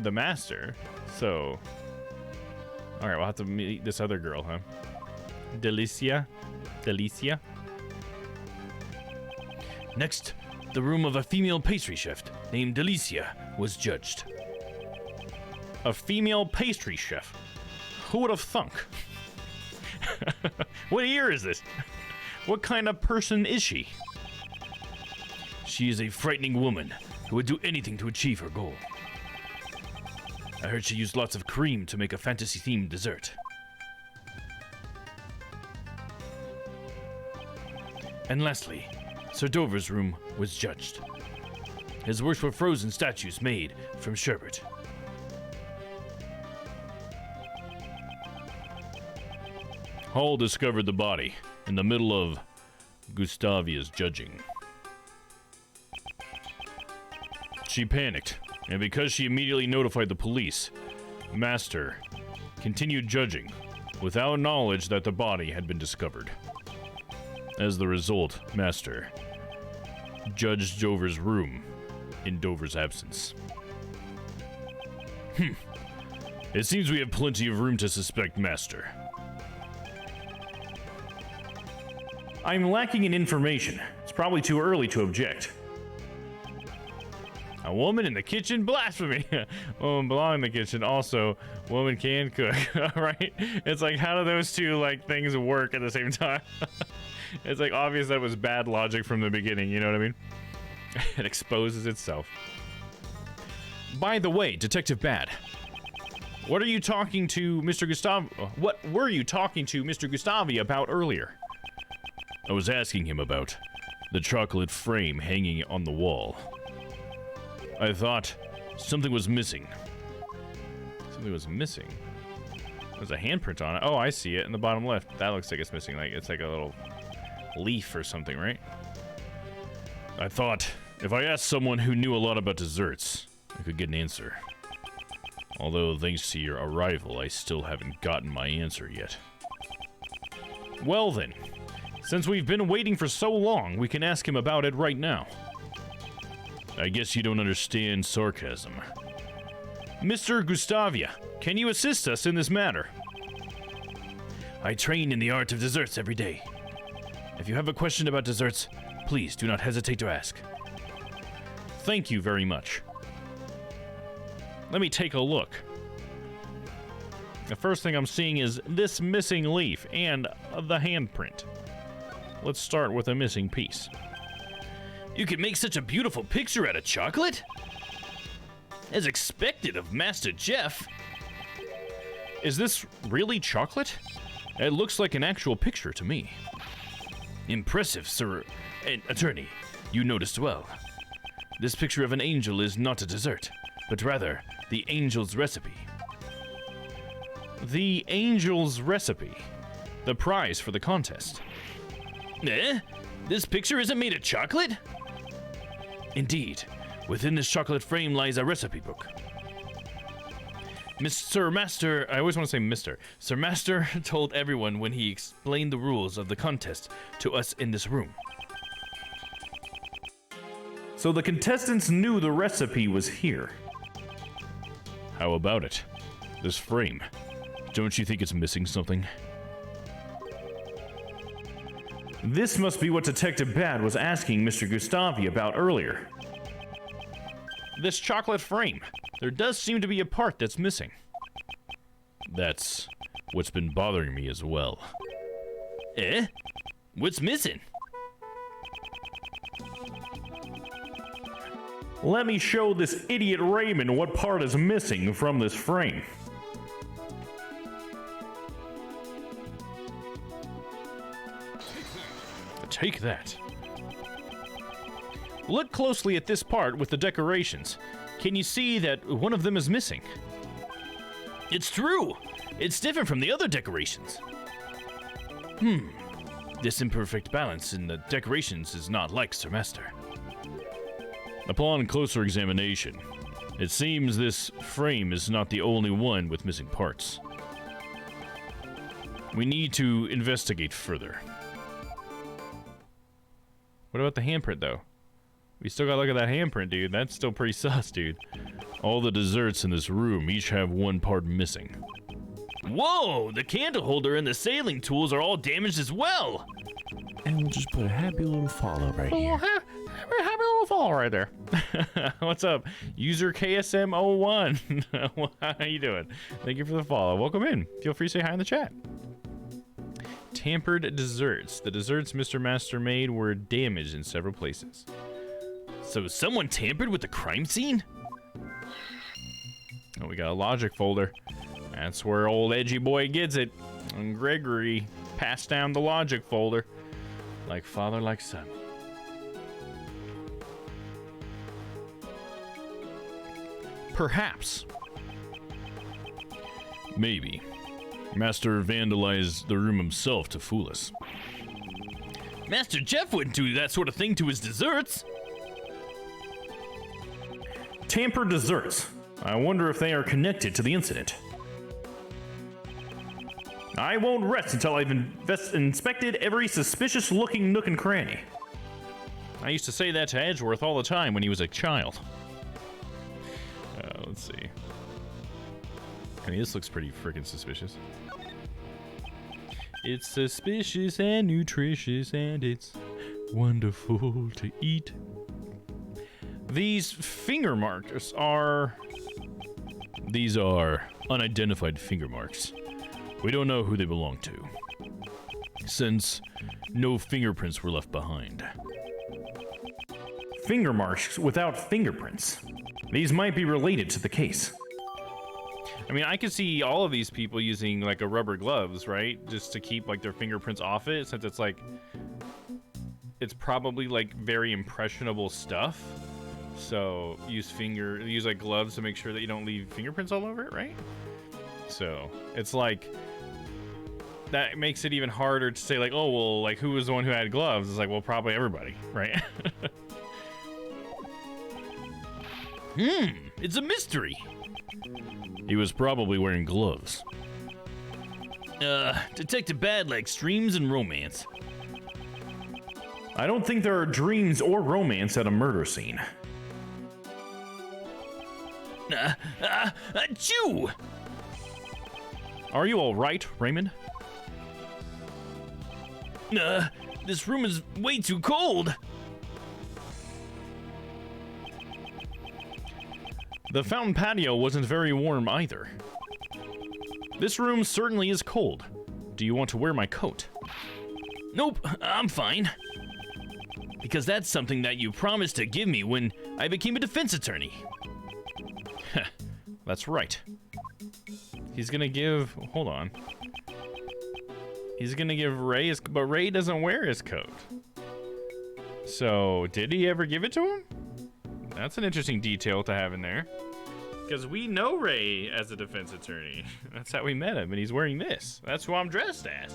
the master. So... Alright, we'll have to meet this other girl, huh? Delicia? Next, the room of a female pastry chef named Delicia was judged. A female pastry chef? Who would have thunk? What year is this? What kind of person is she? She is a frightening woman who would do anything to achieve her goal. I heard she used lots of cream to make a fantasy-themed dessert. And lastly, Sir Dover's room was judged. His works were frozen statues made from sherbet. Hall discovered the body in the middle of Gustavia's judging. She panicked, and because she immediately notified the police, Master continued judging without knowledge that the body had been discovered. As the result, Master judged Dover's room in Dover's absence. It seems we have plenty of room to suspect Master. I'm lacking in information. It's probably too early to object. A woman in the kitchen? Blasphemy! Woman belong in the kitchen. Also, woman can cook. Right? It's like, how do those two like things work at the same time? It's like obvious that was bad logic from the beginning. You know what I mean? It exposes itself. By the way, Detective Bad, what are you talking to Mr. Gustav? What were you talking to Mr. Gustavi about earlier? I was asking him about the chocolate frame hanging on the wall. I thought something was missing. Something was missing. There's a handprint on it. Oh, I see it in the bottom left. That looks like it's missing. Like it's like a little leaf or something, right? I thought if I asked someone who knew a lot about desserts, I could get an answer. Although, thanks to your arrival, I still haven't gotten my answer yet. Well then, since we've been waiting for so long, we can ask him about it right now. I guess you don't understand sarcasm. Mr. Gustavia, can you assist us in this matter? I train in the art of desserts every day. If you have a question about desserts, please do not hesitate to ask. Thank you very much. Let me take a look. The first thing I'm seeing is this missing leaf and the handprint. Let's start with a missing piece. You can make such a beautiful picture out of chocolate? As expected of Master Jeff. Is this really chocolate? It looks like an actual picture to me. Impressive, sir. Attorney, you noticed well. This picture of an angel is not a dessert, but rather the angel's recipe. The angel's recipe. The prize for the contest. Eh? This picture isn't made of chocolate? Indeed. Within this chocolate frame lies a recipe book. Sir Master, I always want to say Mr. Sir Master told everyone when he explained the rules of the contest to us in this room. So the contestants knew the recipe was here. How about it? This frame. Don't you think it's missing something? This must be what Detective Bad was asking Mr. Gustavi about earlier. This chocolate frame. There does seem to be a part that's missing. That's what's been bothering me as well. Eh? What's missing? Let me show this idiot Raymond what part is missing from this frame. Take that. Look closely at this part with the decorations. Can you see that one of them is missing? It's true. It's different from the other decorations. This imperfect balance in the decorations is not like Sir Master. Upon closer examination, it seems this frame is not the only one with missing parts. We need to investigate further. What about the handprint, though? We still gotta look at that handprint, dude. That's still pretty sus, dude. All the desserts in this room each have one part missing. Whoa! The candle holder and the sailing tools are all damaged as well! And we'll just put a happy little follow right here. Happy little fall right there. What's up? User KSM01. How you doing? Thank you for the follow. Welcome in. Feel free to say hi in the chat. Tampered desserts. The desserts Mr. Master made were damaged in several places. So someone tampered with the crime scene? Oh, we got a logic folder. That's where old edgy boy gets it. And Gregory passed down the logic folder. Like father, like son. Perhaps. Maybe. Master vandalized the room himself to fool us. Master Jeff wouldn't do that sort of thing to his desserts. Tampered desserts. I wonder if they are connected to the incident. I won't rest until I've inspected every suspicious-looking nook and cranny. I used to say that to Edgeworth all the time when he was a child. Let's see. I mean, this looks pretty freaking suspicious. It's suspicious and nutritious, and it's wonderful to eat. These finger marks are... These are unidentified finger marks. We don't know who they belong to, since no fingerprints were left behind. Finger marks without fingerprints. These might be related to the case. I mean, I could see all of these people using like a rubber gloves, right? Just to keep like their fingerprints off it, since it's like, it's probably like very impressionable stuff. So use like gloves to make sure that you don't leave fingerprints all over it, right? So it's like, that makes it even harder to say like, oh, well, like who was the one who had gloves? It's like, well, probably everybody, right? It's a mystery. He was probably wearing gloves. Detective Bad likes dreams and romance. I don't think there are dreams or romance at a murder scene. Achoo! Are you all right, Raymond? This room is way too cold. The fountain patio wasn't very warm either. This room certainly is cold. Do you want to wear my coat? Nope, I'm fine. Because that's something that you promised to give me when I became a defense attorney. That's right. He's gonna give... Hold on. He's gonna give Ray his... But Ray doesn't wear his coat. So, did he ever give it to him? That's an interesting detail to have in there. Because we know Ray as a defense attorney. That's how we met him, and he's wearing this. That's who I'm dressed as.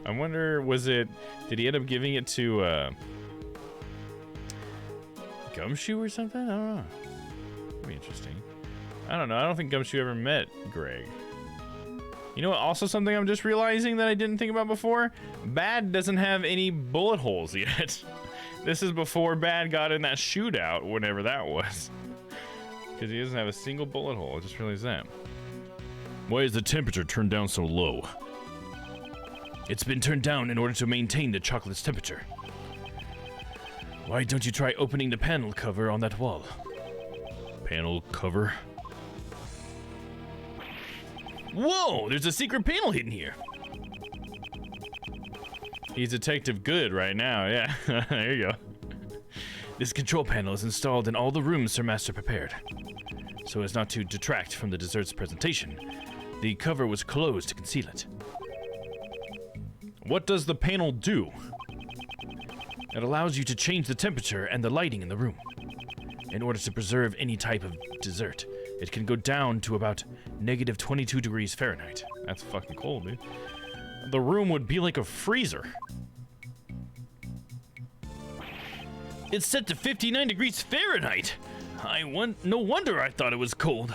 I wonder, did he end up giving it to, Gumshoe or something? I don't know. That'd be interesting. I don't know. I don't think Gumshoe ever met Greg. You know what? Also something I'm just realizing that I didn't think about before? Bad doesn't have any bullet holes yet. This is before Bad got in that shootout, whenever that was. Because he doesn't have a single bullet hole. I just realized that. Why is the temperature turned down so low? It's been turned down in order to maintain the chocolate's temperature. Why don't you try opening the panel cover on that wall? Panel cover? Whoa, there's a secret panel hidden here. He's Detective Good right now, yeah. There you go. This control panel is installed in all the rooms Sir Master prepared. So as not to detract from the dessert's presentation, the cover was closed to conceal it. What does the panel do? It allows you to change the temperature and the lighting in the room. In order to preserve any type of dessert, it can go down to about negative 22 degrees Fahrenheit. That's fucking cold, dude. The room would be like a freezer. It's set to 59 degrees Fahrenheit. No wonder I thought it was cold.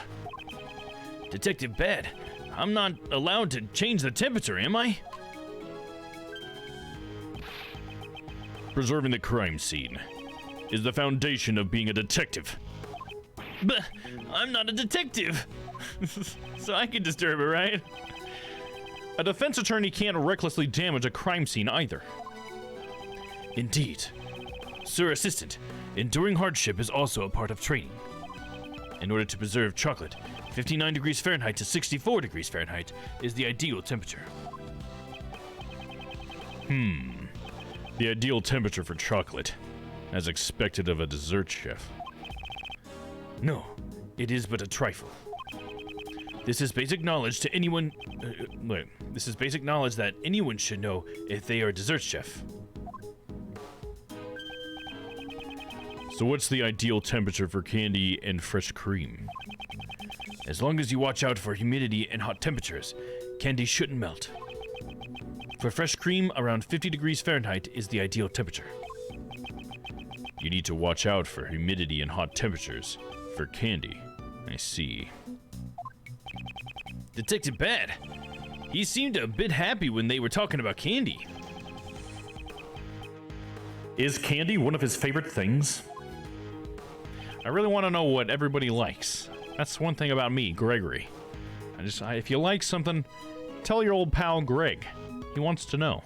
Detective Bad, I'm not allowed to change the temperature, am I? Preserving the crime scene is the foundation of being a detective. But I'm not a detective. So I can disturb it, right? A defense attorney can't recklessly damage a crime scene either. Indeed. Sir Assistant, enduring hardship is also a part of training. In order to preserve chocolate, 59 degrees Fahrenheit to 64 degrees Fahrenheit is the ideal temperature. The ideal temperature for chocolate as expected of a dessert chef. No, it is but a trifle. This is basic knowledge to anyone. This is basic knowledge that anyone should know if they are a dessert chef. So what's the ideal temperature for candy and fresh cream? As long as you watch out for humidity and hot temperatures, candy shouldn't melt. For fresh cream, around 50 degrees Fahrenheit is the ideal temperature. You need to watch out for humidity and hot temperatures for candy. I see. Detective Bad. He seemed a bit happy when they were talking about candy. Is candy one of his favorite things? I really want to know what everybody likes. That's one thing about me, Gregory. If you like something, tell your old pal Greg. He wants to know.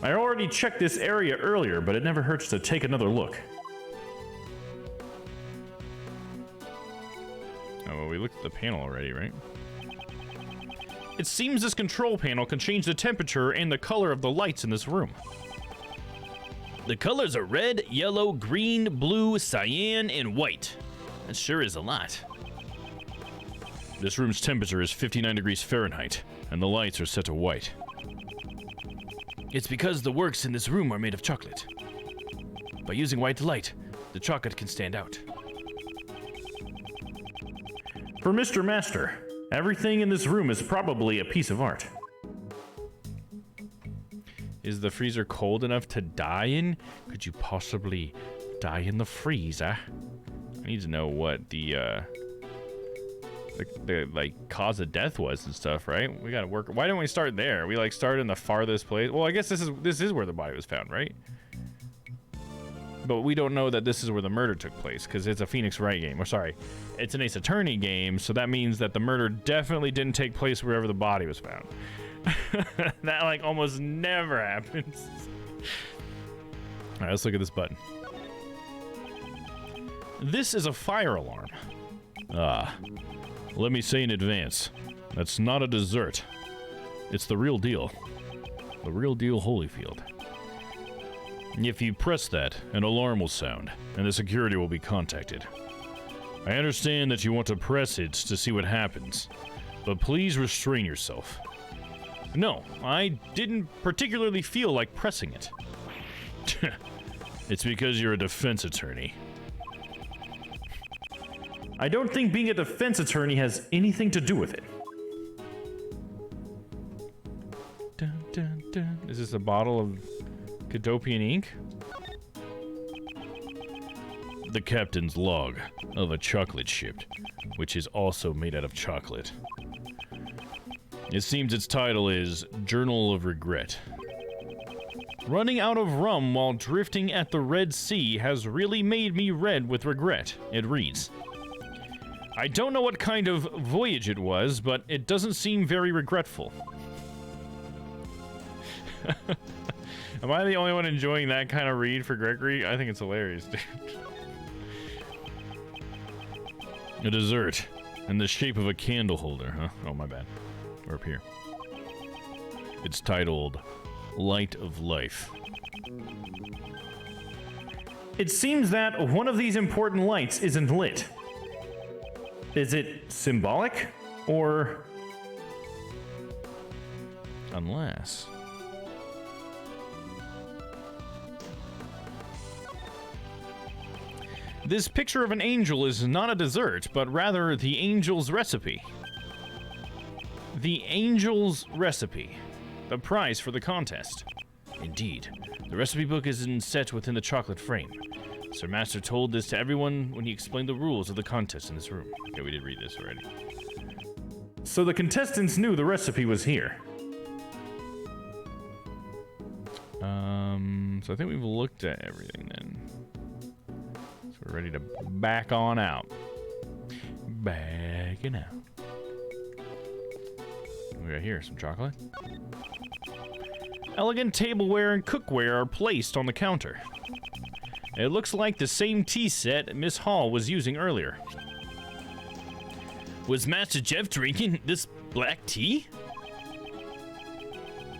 I already checked this area earlier, but it never hurts to take another look. Oh, well, we looked at the panel already, right? It seems this control panel can change the temperature and the color of the lights in this room. The colors are red, yellow, green, blue, cyan, and white. That sure is a lot. This room's temperature is 59 degrees Fahrenheit, and the lights are set to white. It's because the works in this room are made of chocolate. By using white light, the chocolate can stand out. For Mr. Master, everything in this room is probably a piece of art. Is the freezer cold enough to die in? Could you possibly die in the freezer? I need to know what the like cause of death was and stuff, right? We gotta work. Why don't we start there? We like started in the farthest place. Well, I guess this is where the body was found, right? But we don't know that this is where the murder took place because it's a Phoenix Wright game. Or sorry, it's an Ace Attorney game, so that means that the murder definitely didn't take place wherever the body was found. That like almost never happens. All right, let's look at this button. This is a fire alarm. Let me say in advance, that's not a dessert. It's the real deal. The real deal Holyfield. If you press that, an alarm will sound, and the security will be contacted. I understand that you want to press it to see what happens, but please restrain yourself. No, I didn't particularly feel like pressing it. It's because you're a defense attorney. I don't think being a defense attorney has anything to do with it. Dun, dun, dun. Is this a bottle of Cadopian ink? The captain's log of a chocolate ship, which is also made out of chocolate. It seems its title is Journal of Regret. Running out of rum while drifting at the Red Sea has really made me red with regret, it reads. I don't know what kind of voyage it was, but it doesn't seem very regretful. Am I the only one enjoying that kind of read for Gregory? I think it's hilarious, dude. A dessert in the shape of a candle holder, huh? Oh, my bad. We're up here. It's titled Light of Life. It seems that one of these important lights isn't lit. Is it symbolic, or... Unless... This picture of an angel is not a dessert, but rather the angel's recipe. The angel's recipe. The prize for the contest. Indeed, the recipe book is set within the chocolate frame. Sir Master told this to everyone when he explained the rules of the contest in this room. Okay, we did read this already. So the contestants knew the recipe was here. So I think we've looked at everything then. So we're ready to back on out. Backing out. What we got here? Some chocolate? Elegant tableware and cookware are placed on the counter. It looks like the same tea set Miss Hall was using earlier. Was Master Jeff drinking this black tea?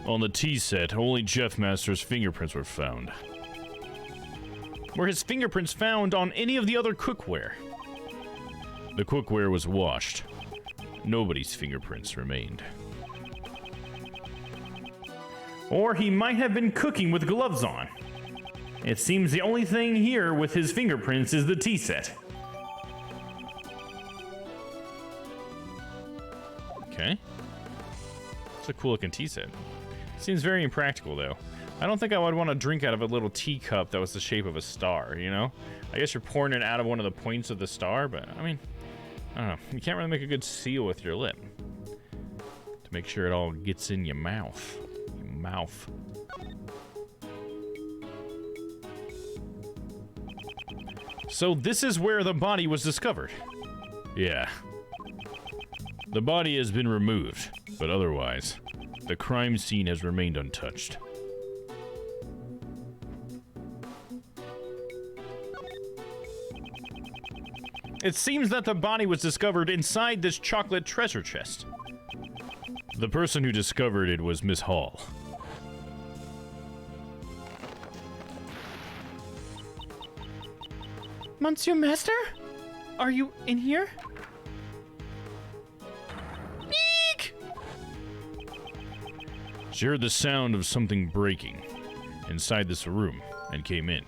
On the tea set, only Jeff Master's fingerprints were found. Were his fingerprints found on any of the other cookware? The cookware was washed. Nobody's fingerprints remained. Or he might have been cooking with gloves on. It seems the only thing here with his fingerprints is the tea set. Okay. It's a cool looking tea set. Seems very impractical though. I don't think I would want to drink out of a little teacup that was the shape of a star, you know? I guess you're pouring it out of one of the points of the star, but I mean, I don't know. You can't really make a good seal with your lip. To make sure it all gets in your mouth. Your mouth. So this is where the body was discovered. Yeah. The body has been removed, but otherwise, the crime scene has remained untouched. It seems that the body was discovered inside this chocolate treasure chest. The person who discovered it was Miss Hall. Monsieur Master? Are you in here? Eek! She heard the sound of something breaking inside this room and came in.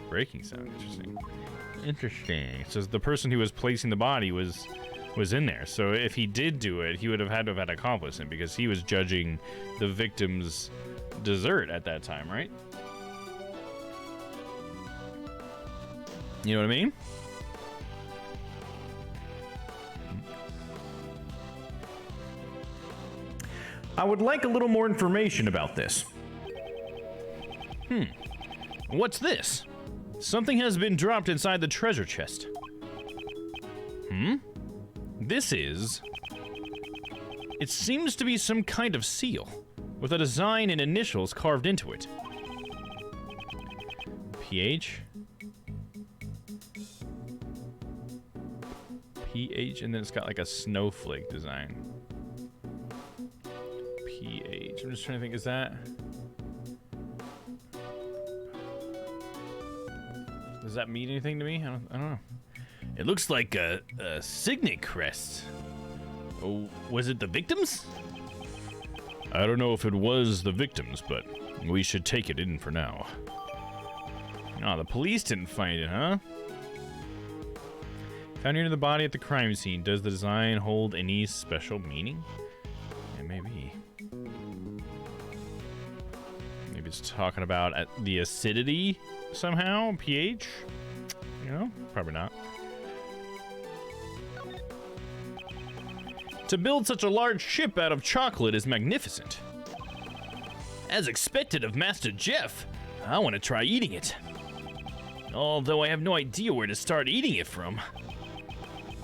Breaking sound, interesting. Interesting. So the person who was placing the body was in there. So if he did do it, he would have had to have had an accomplice in because he was judging the victim's dessert at that time, right? You know what I mean? I would like a little more information about this. What's this? Something has been dropped inside the treasure chest. This is... It seems to be some kind of seal, with a design and initials carved into it. PH? PH, and then it's got like a snowflake design. PH, I'm just trying to think, is that... Does that mean anything to me? I don't know. It looks like a signet crest. Oh, was it the victims? I don't know if it was the victims, but we should take it in for now. Oh, the police didn't find it, huh? Found near the body at the crime scene. Does the design hold any special meaning? Yeah, maybe. Maybe it's talking about the acidity somehow, pH? You know, probably not. To build such a large ship out of chocolate is magnificent. As expected of Master Jeff, I want to try eating it. Although I have no idea where to start eating it from.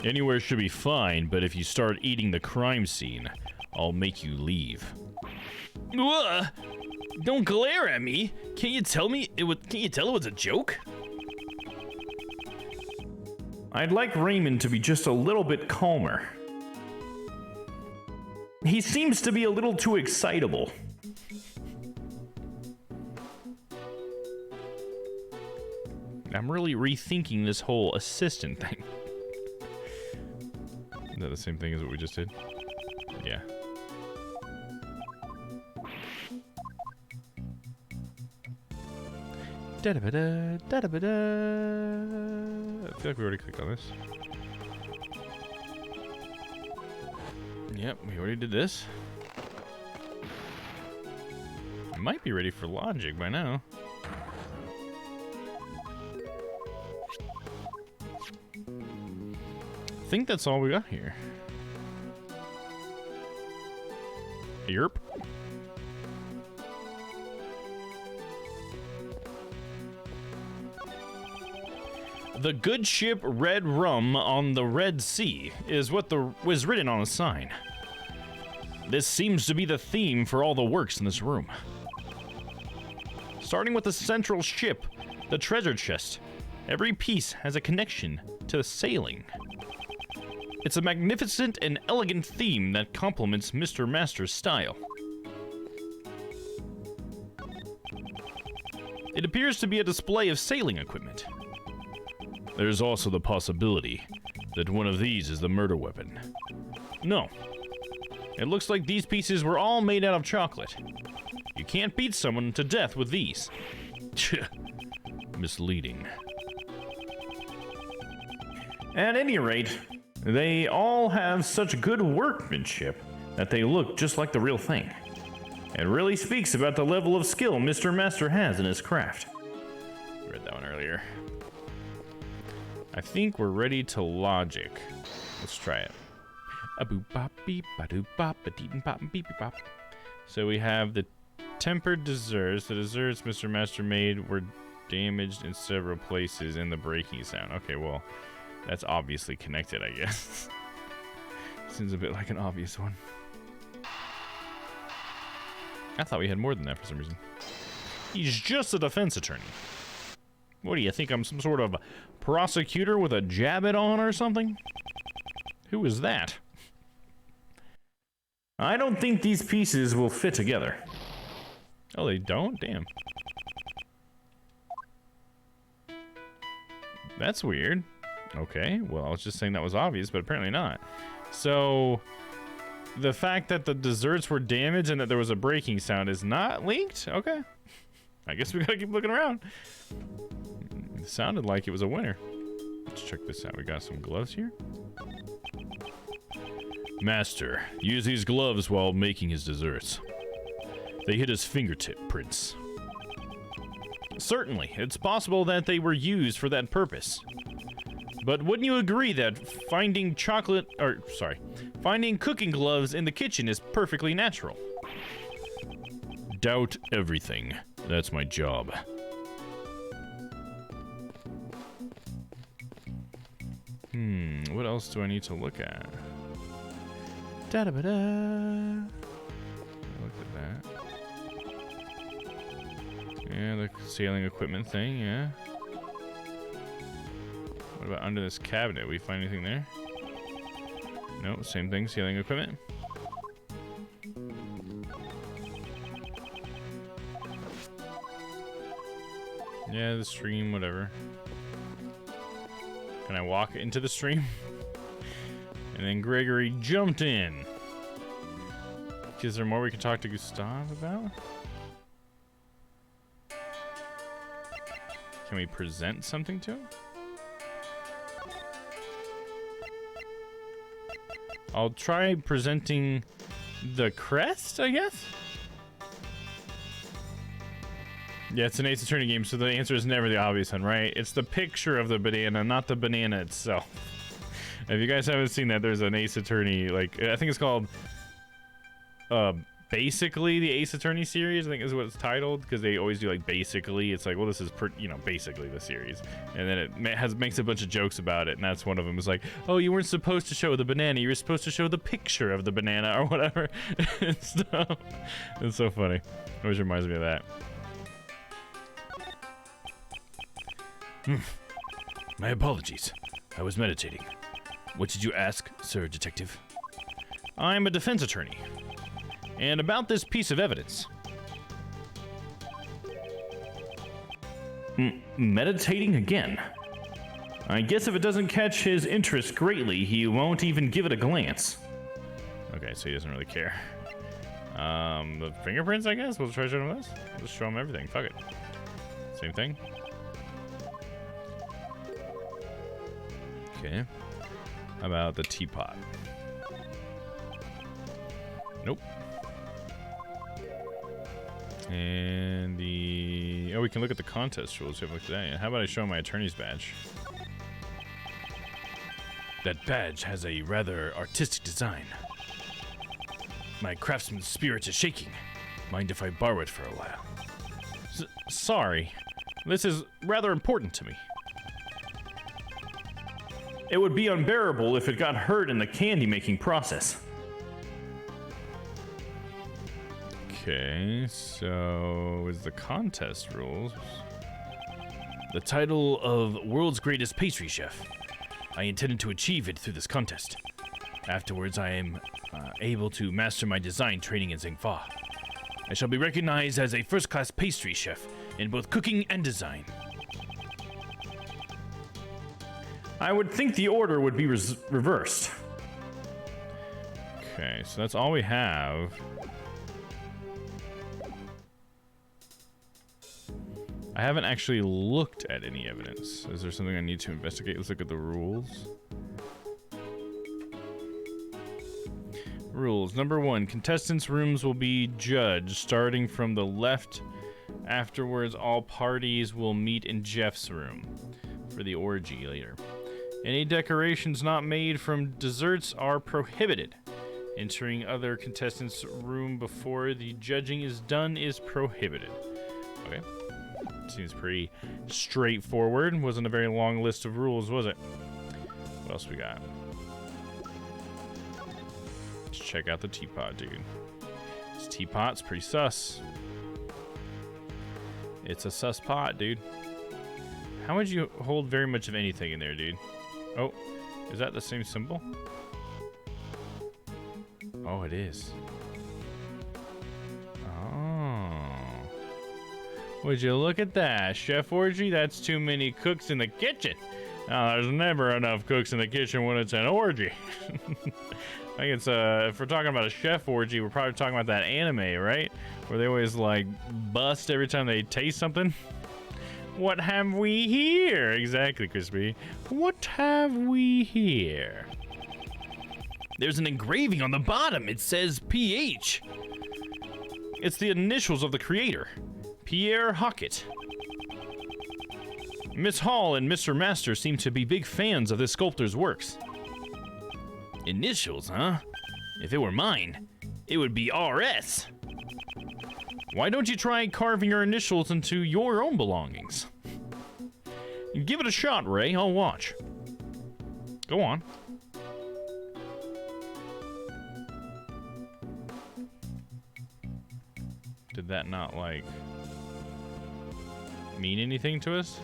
Anywhere should be fine, but if you start eating the crime scene, I'll make you leave. Ugh! Don't glare at me. Can't you tell it was a joke? I'd like Raymond to be just a little bit calmer. He seems to be a little too excitable. I'm really rethinking this whole assistant thing. Is that the same thing as what we just did? Yeah. Da-da-ba-da, da-da-ba-da. I feel like we already clicked on this. Yep, we already did this. I might be ready for logic by now. I think that's all we got here. Yerp. The good ship Red Rum on the Red Sea is what was written on a sign. This seems to be the theme for all the works in this room. Starting with the central ship, the treasure chest, every piece has a connection to the sailing. It's a magnificent and elegant theme that complements Mr. Master's style. It appears to be a display of sailing equipment. There's also the possibility that one of these is the murder weapon. No. It looks like these pieces were all made out of chocolate. You can't beat someone to death with these. Misleading. At any rate, they all have such good workmanship that they look just like the real thing. It really speaks about the level of skill Mr. Master has in his craft. Read that one earlier. I think we're ready to logic. Let's try it. So we have the tempered desserts. The desserts Mr. Master made were damaged in several places in the breaking sound. Okay, well, that's obviously connected, I guess. Seems a bit like an obvious one. I thought we had more than that for some reason. He's just a defense attorney. What do you think, I'm some sort of prosecutor with a jabbit on or something? Who is that? I don't think these pieces will fit together. Oh, they don't? Damn. That's weird. Okay, well, I was just saying that was obvious, but apparently not. So, the fact that the desserts were damaged and that there was a breaking sound is not linked? Okay. I guess we gotta keep looking around. It sounded like it was a winner. Let's check this out. We got some gloves here. Master, use these gloves while making his desserts. They hit his fingertip prints. Certainly, it's possible that they were used for that purpose. But wouldn't you agree that finding cooking gloves in the kitchen is perfectly natural? Doubt everything. That's my job. What else do I need to look at? Da-da-ba-da. Look at that. Yeah, the sailing equipment thing, yeah. What about under this cabinet? We find anything there? No, same thing, sailing equipment. Yeah, the stream, whatever. Can I walk into the stream? And then Gregory jumped in. Is there more we can talk to Gustav about? Can we present something to him? I'll try presenting the crest, I guess? Yeah, it's an Ace Attorney game, so the answer is never the obvious one, right? It's the picture of the banana, not the banana itself. If you guys haven't seen that, there's an Ace Attorney, like, I think it's called, basically the Ace Attorney series, I think is what it's titled, because they always do, like, basically. It's like, well, this is, basically the series. And then it makes a bunch of jokes about it, and that's one of them is like, oh, you weren't supposed to show the banana, you were supposed to show the picture of the banana, or whatever. And stuff. It's so funny. Always reminds me of that. My apologies. I was meditating. What did you ask, sir detective? I'm a defense attorney. And about this piece of evidence. Meditating again? I guess if it doesn't catch his interest greatly, he won't even give it a glance. Okay, so he doesn't really care. The fingerprints, I guess? We'll try to show him this. We'll just show him everything. Fuck it. Same thing. Okay. How about the teapot? Nope. And the... Oh, we can look at the contest rules. We have a look at that. Yeah. How about I show my attorney's badge? That badge has a rather artistic design. My craftsman's spirit is shaking. Mind if I borrow it for a while? Sorry. This is rather important to me. It would be unbearable if it got hurt in the candy-making process. Okay, so is the contest rules. The title of World's Greatest Pastry Chef. I intended to achieve it through this contest. Afterwards, I am able to master my design training in Zhengfa. I shall be recognized as a first-class pastry chef in both cooking and design. I would think the order would be reversed. Okay, so that's all we have. I haven't actually looked at any evidence. Is there something I need to investigate? Let's look at the rules. Rules. Number 1, contestants' rooms will be judged starting from the left. Afterwards, all parties will meet in Jeff's room for the orgy later. Any decorations not made from desserts are prohibited. Entering other contestants' room before the judging is done is prohibited. Okay. Seems pretty straightforward. Wasn't a very long list of rules, was it? What else we got? Let's check out the teapot, dude. This teapot's pretty sus. It's a sus pot, dude. How would you hold very much of anything in there, dude? Oh, is that the same symbol? Oh, it is. Oh. Would you look at that? Chef orgy? That's too many cooks in the kitchen. Now, there's never enough cooks in the kitchen when it's an orgy. I think it's, if we're talking about a chef orgy, we're probably talking about that anime, right? Where they always, like, bust every time they taste something. What have we here? Exactly, Crispy. What have we here? There's an engraving on the bottom. It says PH. It's the initials of the creator, Pierre Hockett. Miss Hall and Mr. Master seem to be big fans of this sculptor's works. Initials, huh? If it were mine, it would be RS. Why don't you try carving your initials into your own belongings? Give it a shot, Ray. I'll watch. Go on. Did that not, like, mean anything to us?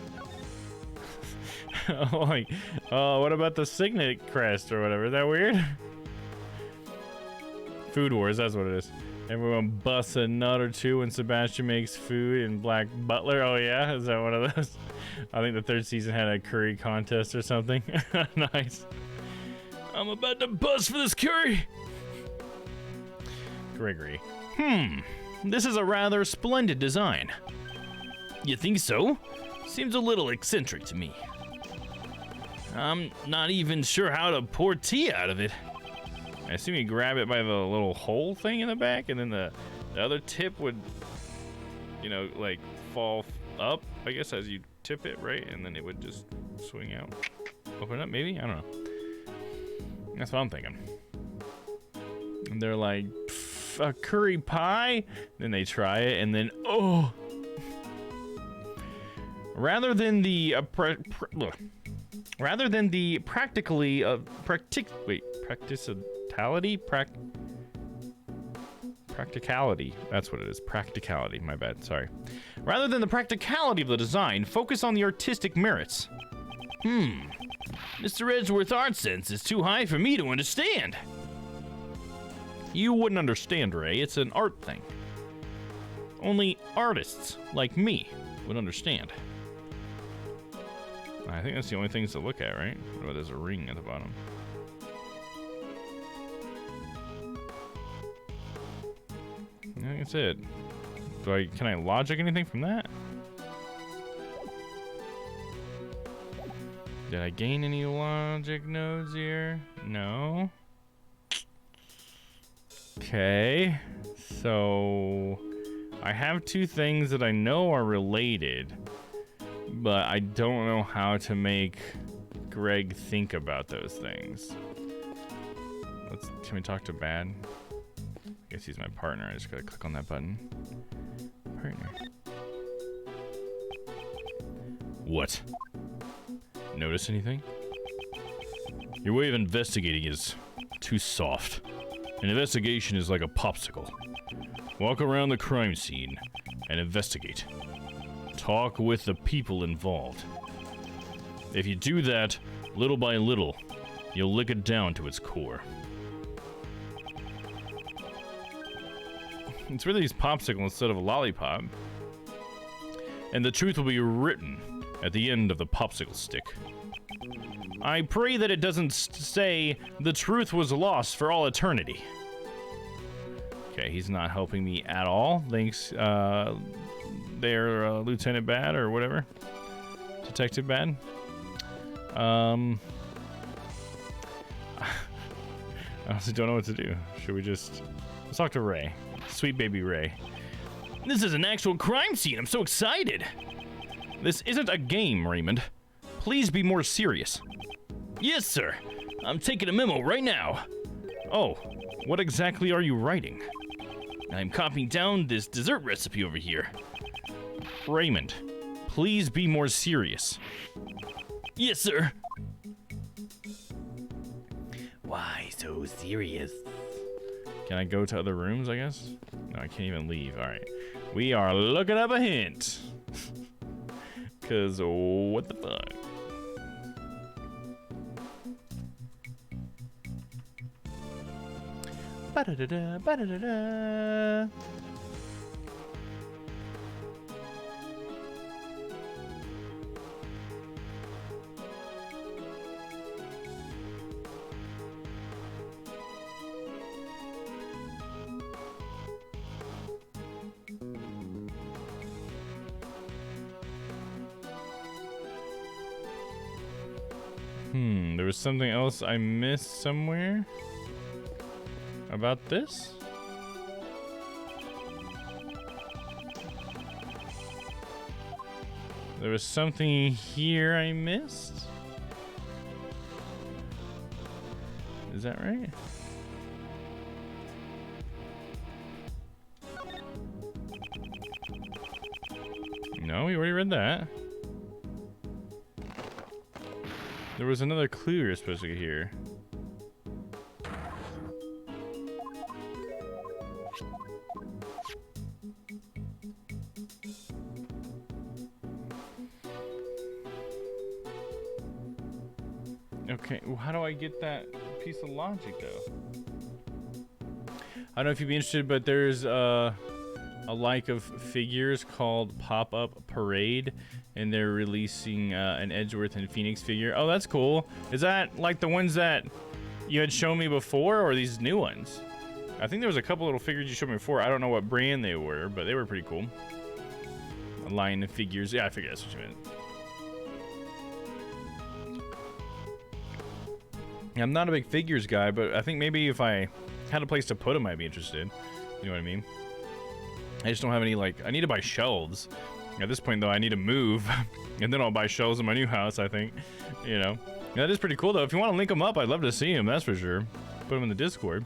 Like, oh, what about the signet crest or whatever? Is that weird? Food Wars, that's what it is. Everyone busts a nut or two when Sebastian makes food in Black Butler. Oh yeah, is that one of those? I think the 3rd season had a curry contest or something. Nice. I'm about to bust for this curry. Gregory. This is a rather splendid design. You think so? Seems a little eccentric to me. I'm not even sure how to pour tea out of it. I assume you grab it by the little hole thing in the back, and then the other tip would, you know, like fall up, I guess, as you tip it, right? And then it would just swing out. Open up, maybe? I don't know. That's what I'm thinking. And they're like, a curry pie? Then they try it, and then, oh! Rather than the practicality. That's what it is. Practicality. My bad. Sorry. Rather than the practicality of the design, focus on the artistic merits. Mr. Edgeworth's art sense is too high for me to understand. You wouldn't understand, Ray. It's an art thing. Only artists like me would understand. I think that's the only things to look at, right? Oh, there's a ring at the bottom. I think that's it. Can I logic anything from that? Did I gain any logic nodes here? No. Okay. So I have 2 things that I know are related, but I don't know how to make Greg think about those things. Can we talk to Bad? I guess he's my partner. I just gotta click on that button. Partner. What? Notice anything? Your way of investigating is too soft. An investigation is like a popsicle. Walk around the crime scene and investigate. Talk with the people involved. If you do that, little by little, you'll lick it down to its core. It's really these popsicle instead of a lollipop. and the truth will be written at the end of the popsicle stick. I pray that it doesn't say the truth was lost for all eternity. Okay, he's not helping me at all. Thanks, Lieutenant Bad or whatever. Detective Bad. I honestly don't know what to do. Should we just... Let's talk to Ray. Sweet baby Ray. This is an actual crime scene. I'm so excited. This isn't a game, Raymond. Please be more serious. Yes, sir. I'm taking a memo right now. Oh, what exactly are you writing? I'm copying down this dessert recipe over here. Raymond, please be more serious. Yes, sir. Why so serious? Can I go to other rooms, I guess? No, I can't even leave. All right. We are looking up a hint. Because what the fuck? Ba-da-da-da, ba-da-da-da. There was something else I missed somewhere about this? There was something here I missed? Is that right? No, we already read that. There was another clue you're supposed to get here. Okay, well, how do I get that piece of logic, though? I don't know if you'd be interested, but there's a like of figures called Pop-Up Parade, and they're releasing an Edgeworth and Phoenix figure. Oh, that's cool. Is that like the ones that you had shown me before, or these new ones? I think there was a couple little figures you showed me before. I don't know what brand they were, but they were pretty cool. A line of figures. Yeah, I figured that's what you meant. I'm not a big figures guy, but I think maybe if I had a place to put them, I'd be interested. You know what I mean? I just don't have any, like, I need to buy shelves. At this point, though, I need to move, and then I'll buy shelves in my new house, I think. You know? That is pretty cool, though. If you want to link them up, I'd love to see them, that's for sure. Put them in the Discord.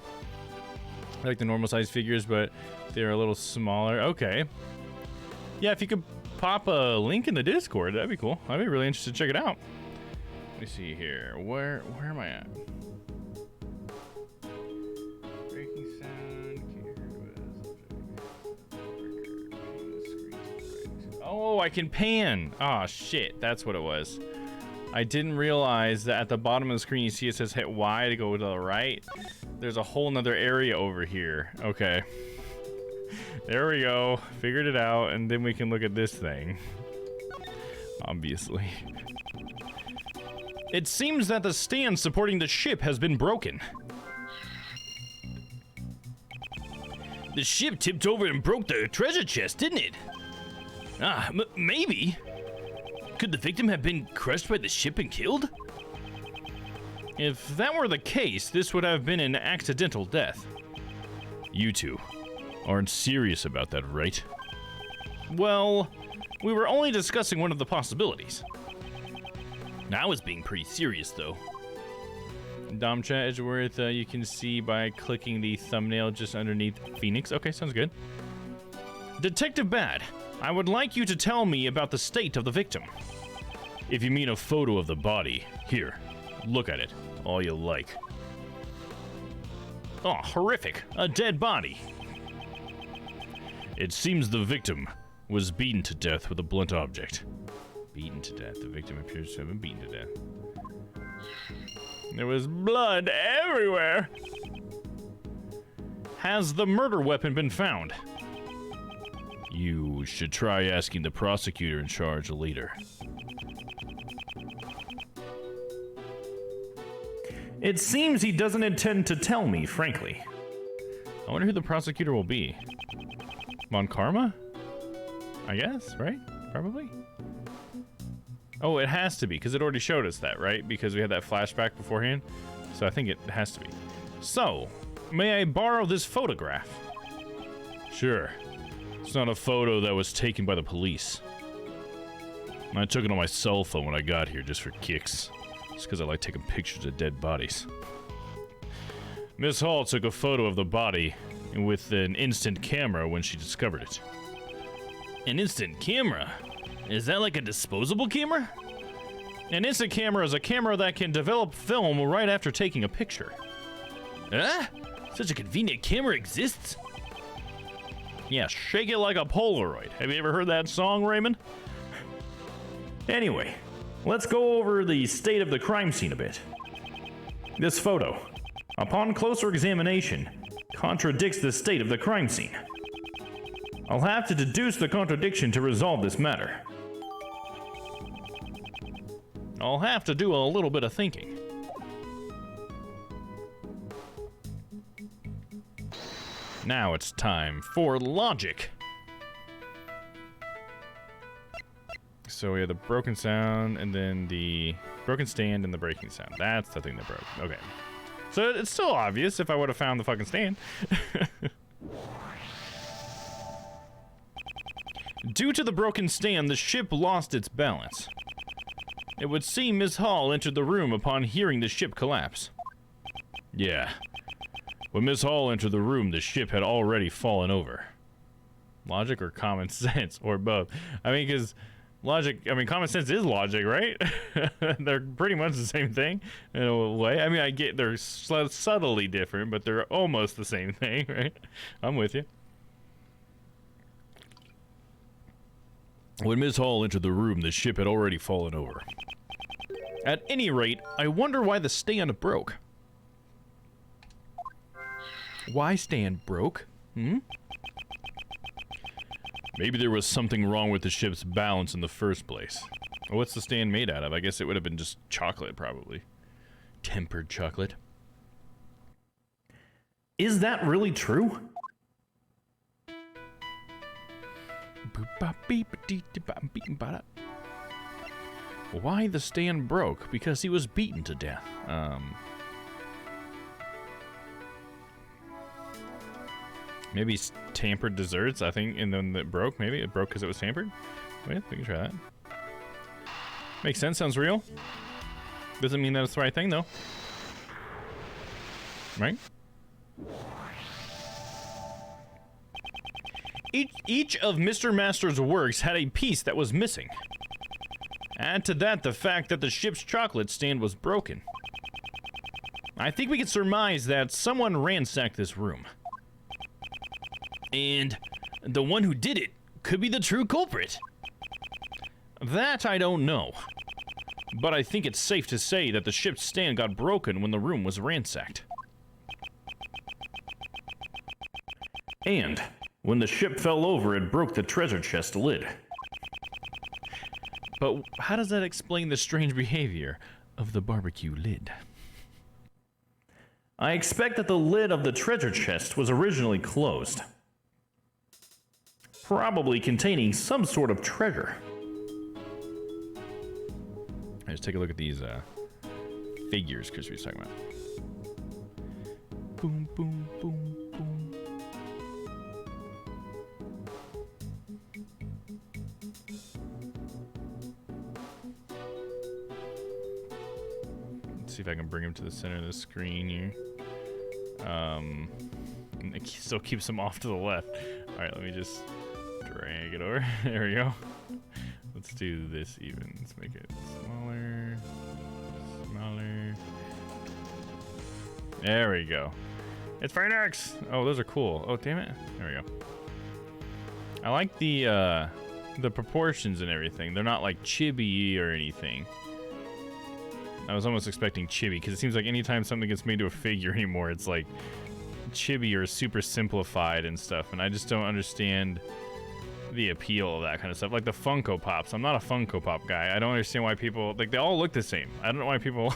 I like the normal size figures, but they're a little smaller. Okay. Yeah, if you could pop a link in the Discord, that'd be cool. I'd be really interested to check it out. Let me see here. Where am I at? Breaking sound. Oh, I can pan. Oh, shit. That's what it was. I didn't realize that at the bottom of the screen, you see it says hit Y to go to the right. There's a whole nother area over here. Okay. There we go. Figured it out, and then we can look at this thing. Obviously. It seems that the stand supporting the ship has been broken. The ship tipped over and broke the treasure chest, didn't it? Ah, maybe. Could the victim have been crushed by the ship and killed? If that were the case, this would have been an accidental death. You two aren't serious about that, right? Well, we were only discussing one of the possibilities. I was being pretty serious, though. Domm chat Edgeworth, you can see by clicking the thumbnail just underneath Phoenix. Okay, sounds good. Detective Bad, I would like you to tell me about the state of the victim. If you mean a photo of the body, here, look at it, all you like. Oh, horrific, a dead body. It seems the victim was beaten to death with a blunt object. Beaten to death. The victim appears to have been beaten to death. There was blood everywhere. Has the murder weapon been found? You should try asking the prosecutor in charge later. It seems he doesn't intend to tell me, frankly. I wonder who the prosecutor will be. Mon Karma? I guess, right? Probably. Oh, it has to be, because it already showed us that, right? Because we had that flashback beforehand. So I think it has to be. So, may I borrow this photograph? Sure. It's not a photo that was taken by the police. I took it on my cell phone when I got here, just for kicks. It's because I like taking pictures of dead bodies. Miss Hall took a photo of the body with an instant camera when she discovered it. An instant camera? Is that like a disposable camera? An instant camera is a camera that can develop film right after taking a picture. Huh? Such a convenient camera exists? Yeah, shake it like a Polaroid. Have you ever heard that song, Raymond? Anyway, let's go over the state of the crime scene a bit. This photo, upon closer examination, contradicts the state of the crime scene. I'll have to deduce the contradiction to resolve this matter. I'll have to do a little bit of thinking. Now it's time for logic. So we have the broken sound, and then the broken stand and the breaking sound. That's the thing that broke. Okay. So it's still obvious if I would have found the fucking stand. Due to the broken stand, the ship lost its balance. It would seem Miss Hall entered the room upon hearing the ship collapse. Yeah. When Miss Hall entered the room, the ship had already fallen over. Logic or common sense, or both? I mean, because logic, I mean, common sense is logic, right? They're pretty much the same thing in a way. I mean, I get they're subtly different, but they're almost the same thing, right? I'm with you. When Miss Hall entered the room, the ship had already fallen over. At any rate, I wonder why the stand broke. Why stand broke? Maybe there was something wrong with the ship's balance in the first place. What's the stand made out of? I guess it would have been just chocolate, probably. Tempered chocolate. Is that really true? Why the stand broke? Because he was beaten to death. Maybe tampered desserts, I think, and then it broke. Maybe it broke because it was tampered. Wait, we can try that. Makes sense, sounds real. Doesn't mean that it's the right thing, though. Right? Each of Mr. Master's works had a piece that was missing. Add to that the fact that the ship's chocolate stand was broken. I think we can surmise that someone ransacked this room. And the one who did it could be the true culprit. That I don't know. But I think it's safe to say that the ship's stand got broken when the room was ransacked. And when the ship fell over, it broke the treasure chest lid. But how does that explain the strange behavior of the barbecue lid? I expect that the lid of the treasure chest was originally closed. Probably containing some sort of treasure. Let's take a look at these figures Chris was talking about. Boom, boom, boom, boom. Let's see if I can bring him to the center of the screen here. And it still keeps him off to the left. All right, let me just drag it over. There we go. Let's do this even. Let's make it smaller. Smaller. There we go. It's Phoenix! Oh, those are cool. Oh, damn it. There we go. I like the proportions and everything. They're not like chibi or anything. I was almost expecting chibi, because it seems like anytime something gets made to a figure anymore, it's like chibi or super simplified and stuff, and I just don't understand the appeal of that kind of stuff. Like the Funko Pops. I'm not a Funko Pop guy. I don't understand why people, like, they all look the same. I don't know why people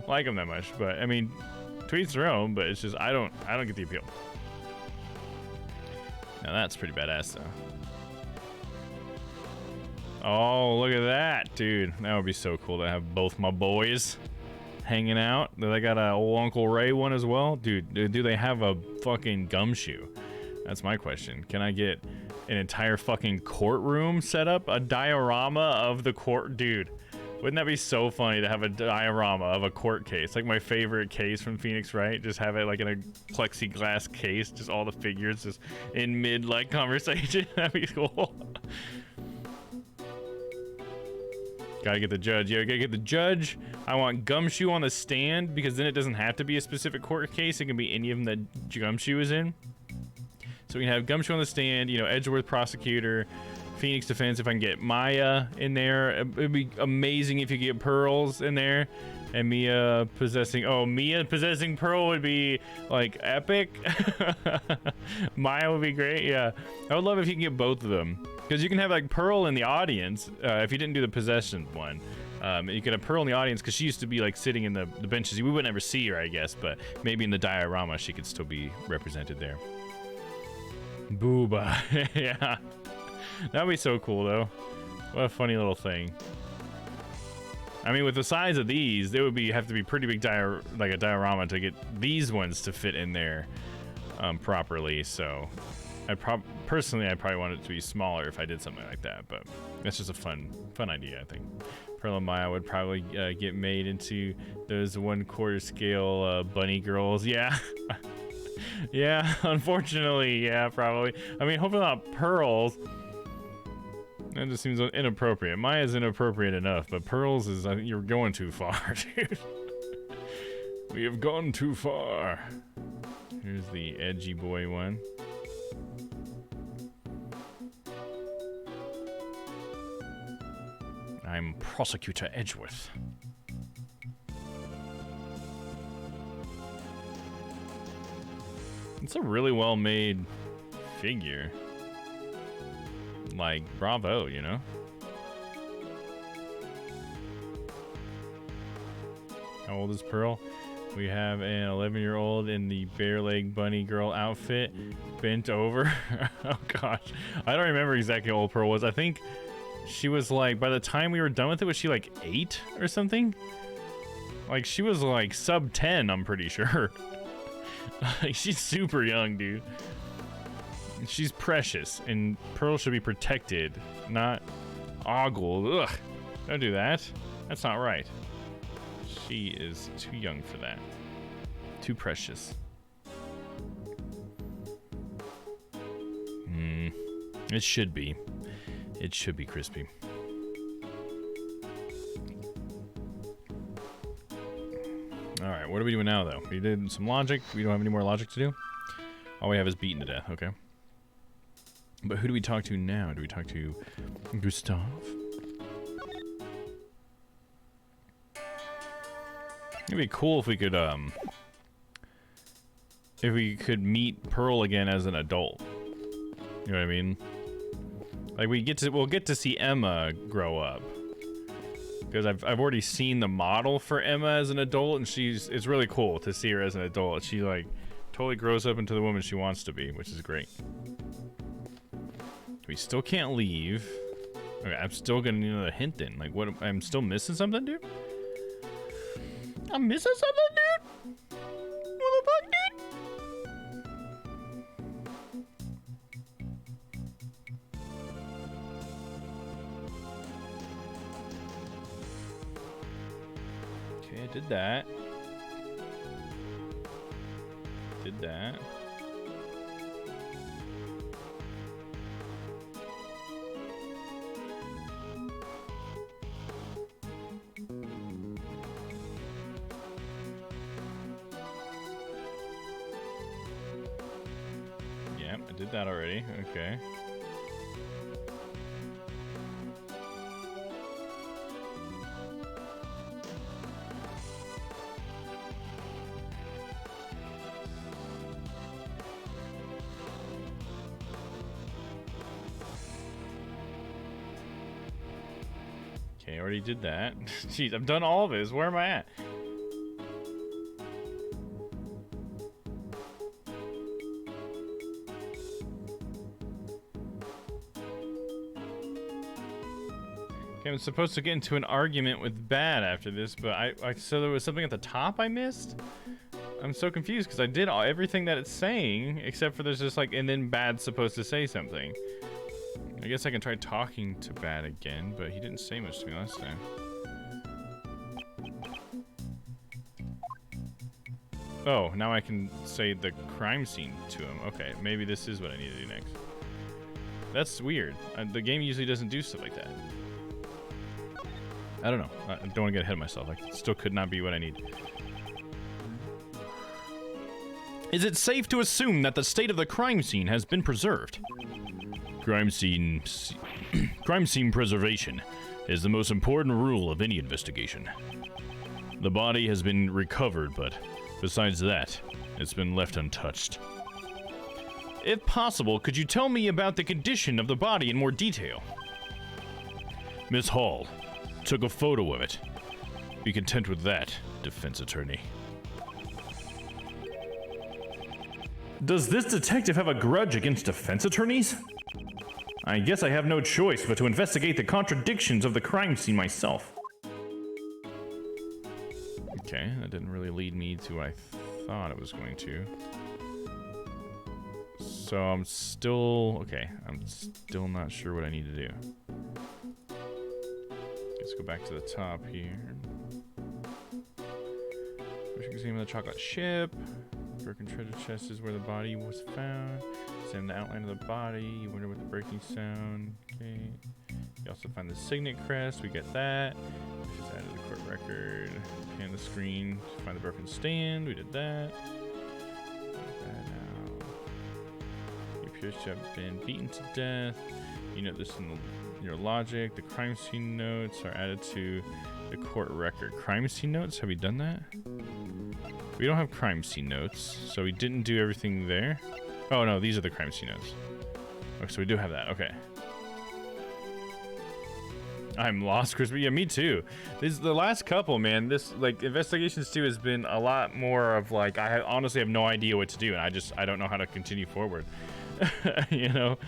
like them that much. But I mean, to each their own. But it's just I don't get the appeal. Now that's pretty badass though. Oh, look at that, dude. That would be so cool to have both my boys hanging out. They got a old Uncle Ray one as well. Dude, do they have a fucking gumshoe? That's my question. Can I get an entire fucking courtroom set up? A diorama of the court? Dude, wouldn't that be so funny to have a diorama of a court case? Like my favorite case from Phoenix Wright. Just have it like in a plexiglass case. Just all the figures just in mid like conversation. That'd be cool. Gotta get the judge. Yeah, gotta get the judge. I want Gumshoe on the stand because then it doesn't have to be a specific court case. It can be any of them that Gumshoe is in. So we can have Gumshoe on the stand, you know, Edgeworth prosecutor, Phoenix defense. If I can get Maya in there, it'd be amazing if you get Pearls in there. And Mia possessing, oh, Mia possessing Pearl would be like epic. Maya would be great. Yeah, I would love if you can get both of them. Because you can have like Pearl in the audience if you didn't do the possession one. You could have Pearl in the audience because she used to be like sitting in the benches. We would never see her, I guess, but maybe in the diorama she could still be represented there. Booba. Yeah. That would be so cool though. What a funny little thing. I mean, with the size of these, they would have to be pretty big like a diorama to get these ones to fit in there properly. So personally, I'd probably want it to be smaller if I did something like that, but that's just a fun idea, I think. Pearl and Maya would probably get made into those 1/4 scale bunny girls. Yeah. Yeah, unfortunately, yeah, probably. I mean, hopefully not Pearls. That just seems inappropriate. Maya's inappropriate enough, but Pearls is, I think you're going too far, dude. We have gone too far. Here's the edgy boy one. I'm Prosecutor Edgeworth. It's a really well-made figure. Like, bravo, you know? How old is Pearl? We have an 11-year-old in the bare leg bunny girl outfit, bent over. Oh gosh, I don't remember exactly how old Pearl was. I think she was like, by the time we were done with it, was she like 8 or something? Like she was like sub 10, I'm pretty sure. Like she's super young, dude. She's precious, and Pearl should be protected, not ogled. Ugh, don't do that. That's not right. She is too young for that. Too precious. It should be. It should be crispy. Alright, what are we doing now, though? We did some logic. We don't have any more logic to do. All we have is beaten to death, okay. But who do we talk to now? Do we talk to Gustav? It'd be cool if we could meet Pearl again as an adult. You know what I mean? Like we'll get to see Emma grow up. Because I've already seen the model for Emma as an adult, and it's really cool to see her as an adult. She like totally grows up into the woman she wants to be, which is great. We still can't leave. Okay, I'm still gonna need another hint then. Like, what? I'm still missing something, dude? I'm missing something, dude? What the fuck, dude? Okay, I did that. Did that. Did that already, okay. Okay, I already did that. Jeez, I've done all of this. Where am I at? Okay, I'm supposed to get into an argument with Bad after this, but so there was something at the top I missed? I'm so confused because I did everything that it's saying, except for there's just like, and then Bad's supposed to say something. I guess I can try talking to Bad again, but he didn't say much to me last time. Oh, now I can say the crime scene to him. Okay, maybe this is what I need to do next. That's weird. The game usually doesn't do stuff like that. I don't know. I don't want to get ahead of myself. I still could not be what I need. Is it safe to assume that the state of the crime scene has been preserved? Crime scene preservation is the most important rule of any investigation. The body has been recovered, but besides that, it's been left untouched. If possible, could you tell me about the condition of the body in more detail? Miss Hall took a photo of it. Be content with that, defense attorney. Does this detective have a grudge against defense attorneys? I guess I have no choice but to investigate the contradictions of the crime scene myself. Okay, that didn't really lead me to what I thought it was going to. So I'm still not sure what I need to do. Let's go back to the top here. Examine the chocolate ship. Broken treasure chest is where the body was found. Examine the outline of the body. You wonder what the breaking sound. Okay. You also find the signet crest. We get that. Just added the court record. Pan the screen. Find the broken stand. We did that. You appears to have been beaten to death. You note this in your logic. The crime scene notes are added to the court record. Crime scene notes? Have we done that? We don't have crime scene notes, so we didn't do everything there. Oh no, these are the crime scene notes. Okay, so we do have that. Okay. I'm lost, Chris. Yeah, me too. This the last couple, man. This like Investigations 2 has been a lot more of like I honestly have no idea what to do, and I don't know how to continue forward. You know,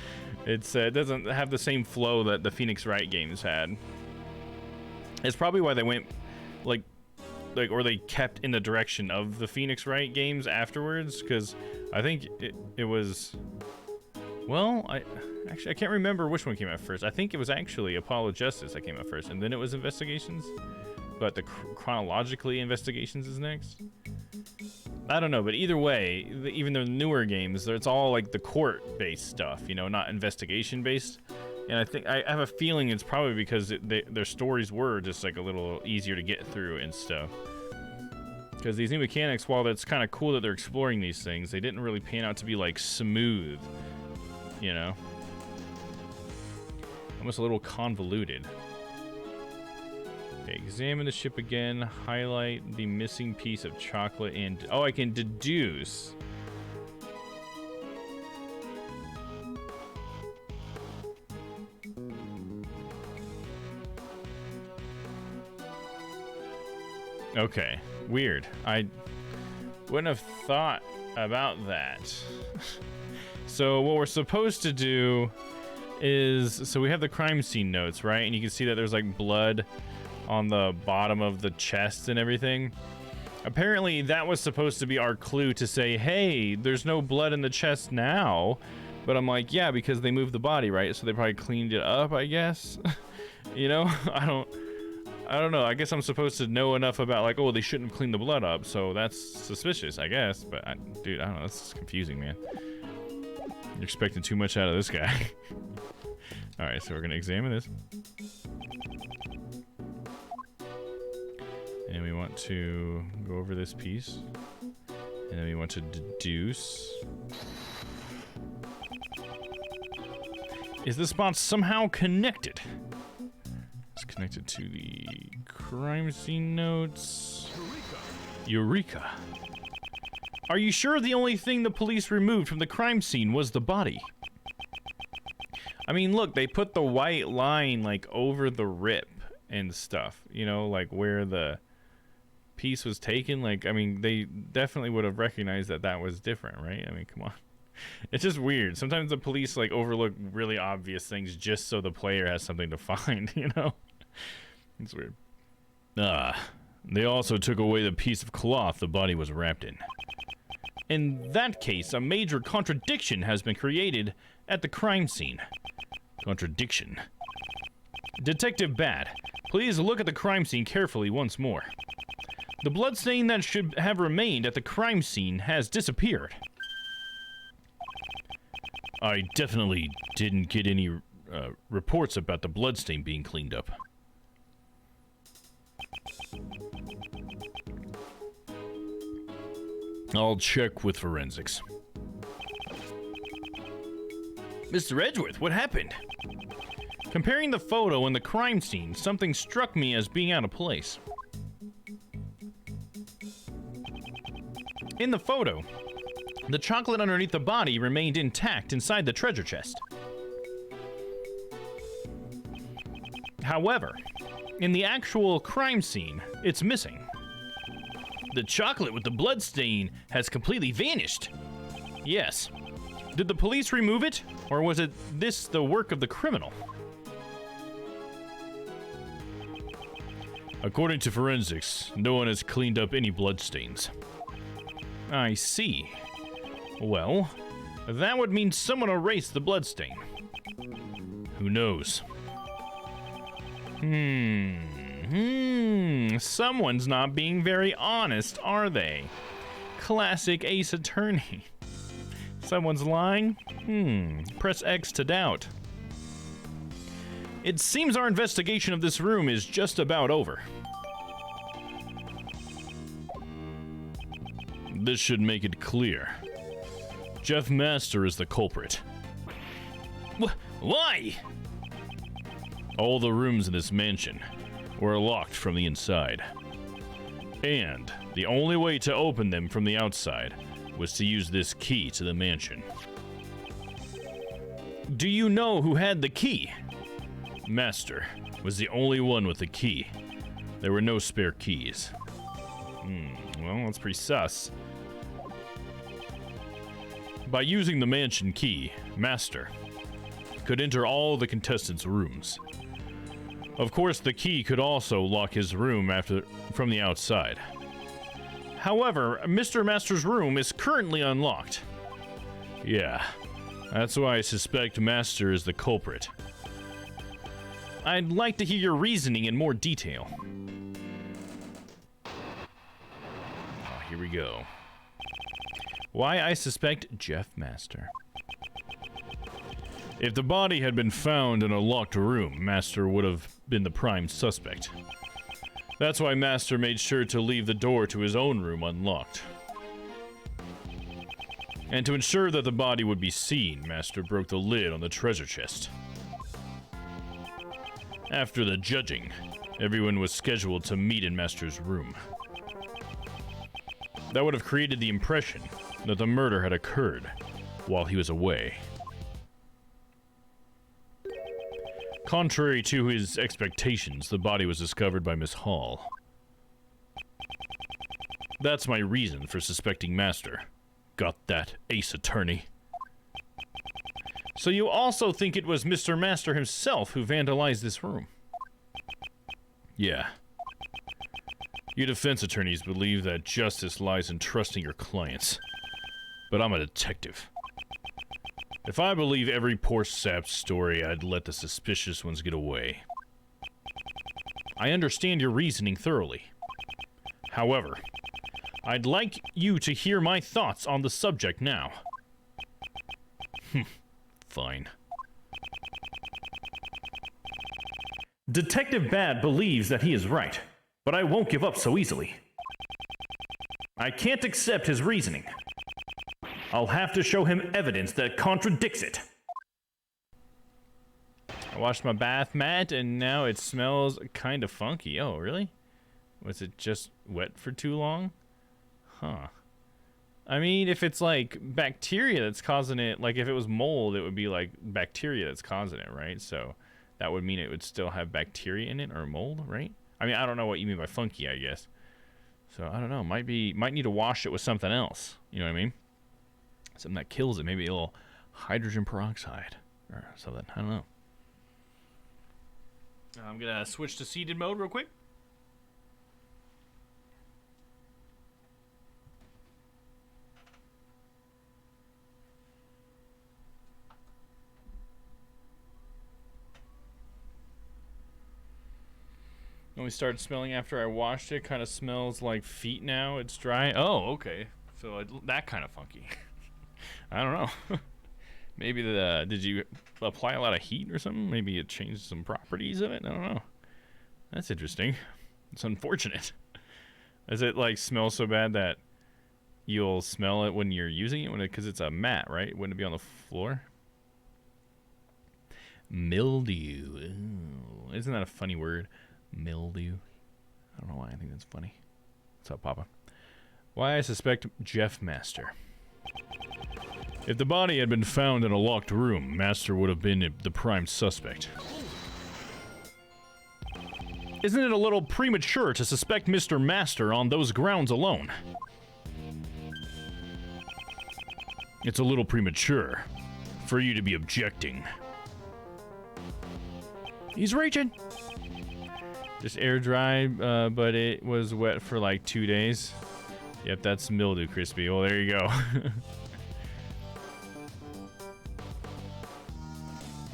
it doesn't have the same flow that the Phoenix Wright games had. It's probably why they went or they kept in the direction of the Phoenix Wright games afterwards, because I think it was, well, I can't remember which one came out first. I think it was actually Apollo Justice that came out first, and then it was Investigations, but chronologically Investigations is next. I don't know, but either way, even the newer games, it's all like the court-based stuff, you know, not investigation-based. And I think I have a feeling it's probably because their stories were just like a little easier to get through and stuff. Because these new mechanics, while it's kind of cool that they're exploring these things, they didn't really pan out to be like smooth, you know? Almost a little convoluted. Okay, examine the ship again, highlight the missing piece of chocolate, and oh, I can deduce. Okay, weird. I wouldn't have thought about that. So what we're supposed to do is, so we have the crime scene notes, right? And you can see that there's like blood on the bottom of the chest and everything. Apparently that was supposed to be our clue to say, hey, there's no blood in the chest now. But I'm like, yeah, because they moved the body, right? So they probably cleaned it up, I guess. You know, I don't know. I guess I'm supposed to know enough about like, oh, they shouldn't have cleaned the blood up, so that's suspicious, I guess. But dude, I don't know. That's confusing, man. You're expecting too much out of this guy. All right, so we're gonna examine this, and we want to go over this piece, and then we want to deduce. Is the spot somehow connected? It's connected to the crime scene notes. Eureka. Are you sure the only thing the police removed from the crime scene was the body? I mean, look, they put the white line like over the rip, and stuff, you know, like where the piece was taken. Like, I mean, they definitely would have recognized that that was different, right? I mean, come on. It's just weird. Sometimes the police like overlook really obvious things just so the player has something to find, you know? It's weird. They also took away the piece of cloth the body was wrapped in. In that case, a major contradiction has been created at the crime scene. Contradiction. Detective Bad, please look at the crime scene carefully once more. The bloodstain that should have remained at the crime scene has disappeared. I definitely didn't get any reports about the bloodstain being cleaned up. I'll check with forensics. Mr. Edgeworth, what happened? Comparing the photo and the crime scene, something struck me as being out of place. In the photo, the chocolate underneath the body remained intact inside the treasure chest. However, in the actual crime scene, it's missing. The chocolate with the blood stain has completely vanished. Yes. Did the police remove it, or was this the work of the criminal? According to forensics, no one has cleaned up any bloodstains. I see. Well, that would mean someone erased the bloodstain. Who knows? Someone's not being very honest, are they? Classic Ace Attorney. Someone's lying? Press X to doubt. It seems our investigation of this room is just about over. This should make it clear. Jeff Master is the culprit. Why? All the rooms in this mansion were locked from the inside. And the only way to open them from the outside was to use this key to the mansion. Do you know who had the key? Master was the only one with the key. There were no spare keys. Well, that's pretty sus. By using the mansion key, Master could enter all the contestants' rooms. Of course, the key could also lock his room from the outside. However, Mr. Master's room is currently unlocked. Yeah, that's why I suspect Master is the culprit. I'd like to hear your reasoning in more detail. Here we go. Why I suspect Jeff Master. If the body had been found in a locked room, Master would have been the prime suspect. That's why Master made sure to leave the door to his own room unlocked. And to ensure that the body would be seen, Master broke the lid on the treasure chest. After the judging, everyone was scheduled to meet in Master's room. That would have created the impression that the murder had occurred while he was away. Contrary to his expectations, the body was discovered by Miss Hall. That's my reason for suspecting Master. Got that, Ace Attorney? So you also think it was Mr. Master himself who vandalized this room? Yeah. You defense attorneys believe that justice lies in trusting your clients. But I'm a detective. If I believe every poor sap's story, I'd let the suspicious ones get away. I understand your reasoning thoroughly. However, I'd like you to hear my thoughts on the subject now. Fine. Detective Bad believes that he is right, but I won't give up so easily. I can't accept his reasoning. I'll have to show him evidence that contradicts it. I washed my bath mat and now it smells kind of funky. Oh, really? Was it just wet for too long? Huh. I mean, if it's like bacteria that's causing it, like if it was mold, it would be like bacteria that's causing it, right? So that would mean it would still have bacteria in it or mold, right? I mean, I don't know what you mean by funky, I guess. So I don't know. Might need to wash it with something else. You know what I mean? Something that kills it. Maybe a little hydrogen peroxide or something. I don't know. I'm gonna switch to seeded mode real quick. Only started smelling after I washed it. Kind of smells like feet now. It's dry. Oh, okay. So that kind of funky. I don't know. Maybe did you apply a lot of heat or something? Maybe it changed some properties of it. I don't know. That's interesting. It's unfortunate. Does it like smell so bad that you'll smell it when you're using it? Because it's a mat, right? Wouldn't it be on the floor? Mildew. Ooh, isn't that a funny word? Mildew. I don't know why I think that's funny. What's up, Papa? Why I suspect Jeff Master. If the body had been found in a locked room, Master would have been the prime suspect. Isn't it a little premature to suspect Mr. Master on those grounds alone? It's a little premature for you to be objecting. He's reaching. Just air dry, but it was wet for like 2 days. Yep, that's mildew, Crispy. Well, there you go.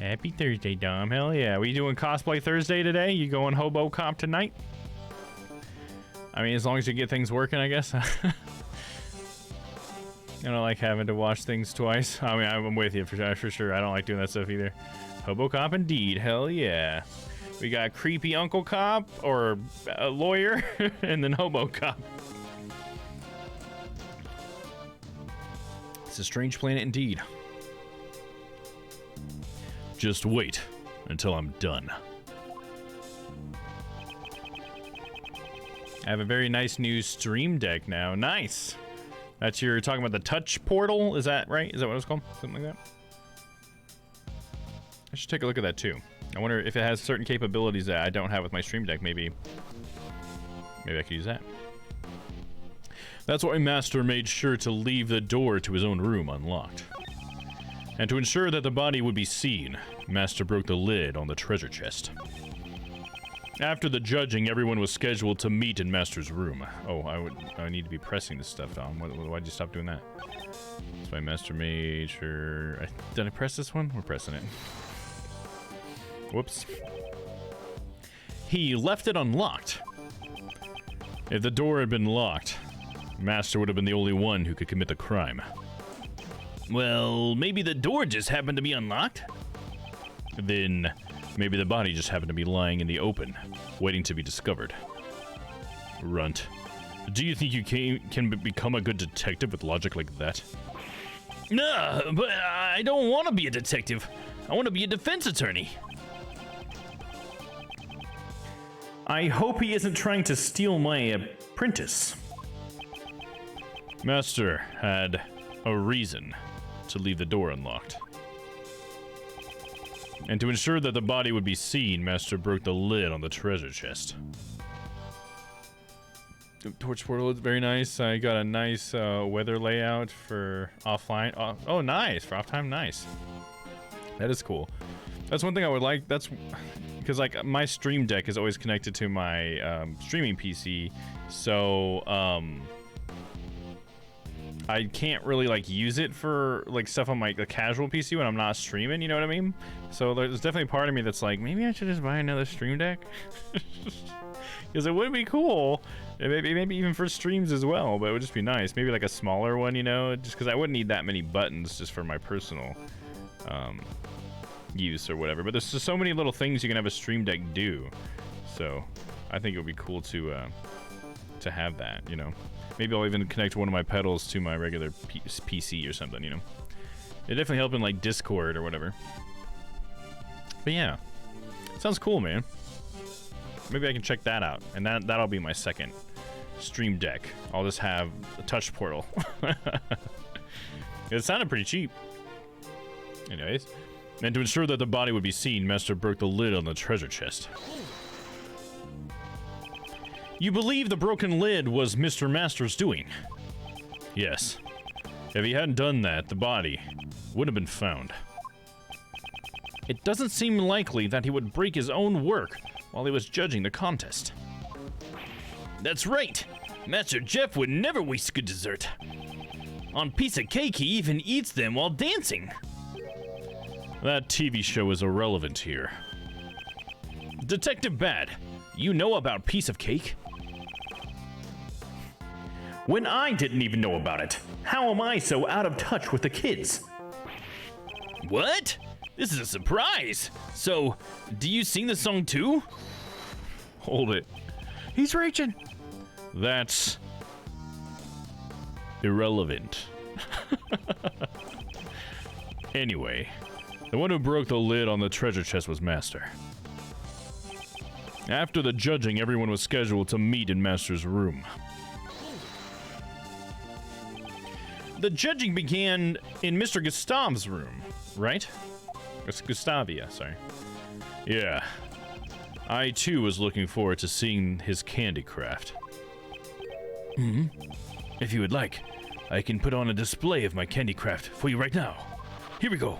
Happy Thursday, Dom. Hell yeah. We doing cosplay Thursday today? You going hobo cop tonight? I mean, as long as you get things working, I guess. I don't like having to watch things twice. I mean, I'm with you for sure. I don't like doing that stuff either. Hobo cop indeed. Hell yeah. We got creepy uncle cop or a lawyer and then hobo cop. It's a strange planet indeed. Just wait until I'm done. I have a very nice new stream deck now. Nice. That's you're talking about the touch portal, is that right? Is that what it's called? Something like that? I should take a look at that too. I wonder if it has certain capabilities that I don't have with my stream deck. Maybe I could use that. That's why Master made sure to leave the door to his own room unlocked. And to ensure that the body would be seen, Master broke the lid on the treasure chest. After the judging, everyone was scheduled to meet in Master's room. Oh, I need to be pressing this stuff down. Why'd you stop doing that? That's why Master made sure... Did I press this one? We're pressing it. Whoops. He left it unlocked. If the door had been locked, Master would have been the only one who could commit the crime. Well, maybe the door just happened to be unlocked? Then, maybe the body just happened to be lying in the open, waiting to be discovered. Runt. Do you think you can become a good detective with logic like that? No, but I don't want to be a detective. I want to be a defense attorney. I hope he isn't trying to steal my apprentice. Master had a reason to leave the door unlocked. And to ensure that the body would be seen, Master broke the lid on the treasure chest. The torch portal is very nice. I got a nice weather layout for offline. Oh, nice. For off time, nice. That is cool. That's one thing I would like. That's because like my stream deck is always connected to my streaming PC, so I can't really like use it for like stuff on my casual PC when I'm not streaming. You know what I mean? So there's definitely part of me that's like, maybe I should just buy another stream deck because it would be cool. Maybe even for streams as well, but it would just be nice. Maybe like a smaller one, you know, just because I wouldn't need that many buttons just for my personal use or whatever. But there's just so many little things you can have a stream deck do. So I think it would be cool to have that, you know. Maybe I'll even connect one of my pedals to my regular PC or something, you know. It definitely help in like Discord or whatever. But yeah, sounds cool, man. Maybe I can check that out, and that'll be my second stream deck. I'll just have a touch portal. It sounded pretty cheap. Anyways, And to ensure that the body would be seen, Master broke the lid on the treasure chest. You believe the broken lid was Mr. Master's doing? Yes. If he hadn't done that, the body would have been found. It doesn't seem likely that he would break his own work while he was judging the contest. That's right! Master Jeff would never waste good dessert. On piece of cake, he even eats them while dancing. That TV show is irrelevant here. Detective Bad, you know about piece of cake? When I didn't even know about it, how am I so out of touch with the kids? What? This is a surprise. So, do you sing the song too? Hold it. He's reaching. That's irrelevant. Anyway, the one who broke the lid on the treasure chest was Master. After the judging, everyone was scheduled to meet in Master's room. The judging began in Mr. Gustav's room, right? Gustavia, sorry. Yeah. I too was looking forward to seeing his candy craft. If you would like, I can put on a display of my candy craft for you right now. Here we go.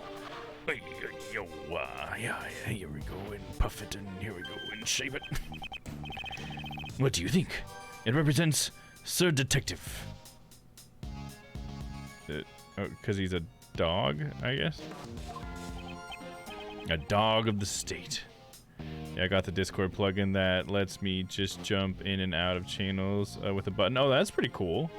Yeah, here we go, and puff it, and here we go, and shape it. What do you think? It represents Sir Detective. Because he's a dog, I guess? A dog of the state. Yeah, I got the Discord plugin that lets me just jump in and out of channels with a button. Oh, that's pretty cool.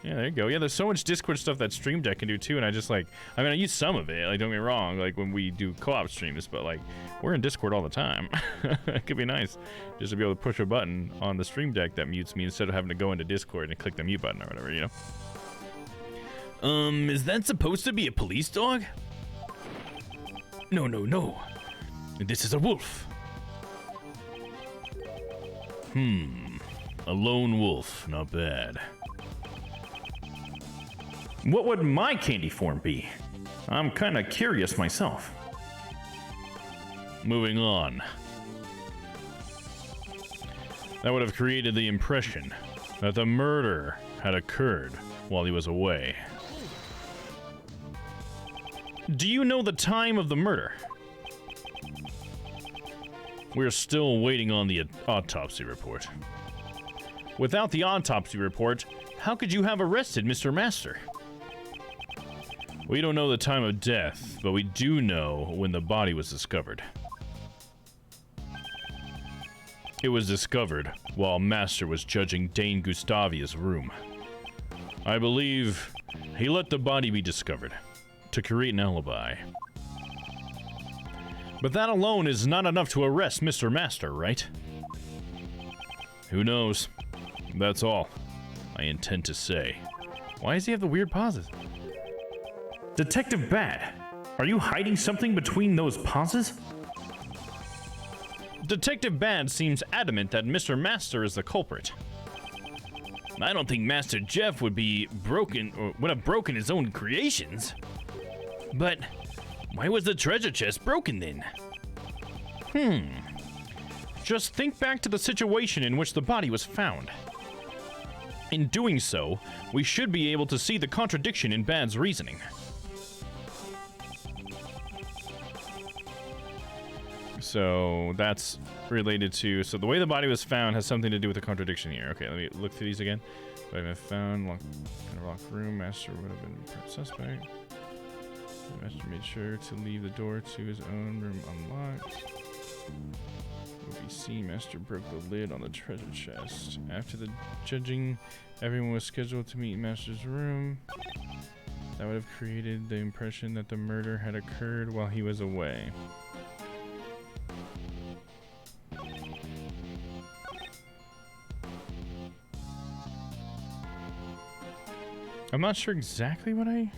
Yeah, there you go. Yeah, there's so much Discord stuff that Stream Deck can do too, and I just like, I mean, I use some of it, like, don't get me wrong, like when we do co-op streams, but like, we're in Discord all the time. It could be nice just to be able to push a button on the Stream Deck that mutes me instead of having to go into Discord and click the mute button or whatever, you know? Is that supposed to be a police dog? No. This is a wolf. A lone wolf, not bad. What would my candy form be? I'm kinda curious myself. Moving on. That would have created the impression that the murder had occurred while he was away. Do you know the time of the murder? We're still waiting on the autopsy report. Without the autopsy report, how could you have arrested Mr. Master? We don't know the time of death, but we do know when the body was discovered. It was discovered while Master was judging Dane Gustavia's room. I believe he let the body be discovered to create an alibi. But that alone is not enough to arrest Mr. Master, right? Who knows? That's all I intend to say. Why does he have the weird pauses? Detective Bad, are you hiding something between those pauses? Detective Bad seems adamant that Mr. Master is the culprit. I don't think Master Jeff would have broken his own creations. But why was the treasure chest broken then? Just think back to the situation in which the body was found. In doing so, we should be able to see the contradiction in Bad's reasoning. So that's related to, so the way the body was found has something to do with the contradiction here. Okay, let me look through these again. But I found in a locked room, Master would have been a suspect. The Master made sure to leave the door to his own room unlocked. Would be seen, Master broke the lid on the treasure chest. After the judging, everyone was scheduled to meet in Master's room. That would have created the impression that the murder had occurred while he was away. I'm not sure exactly what I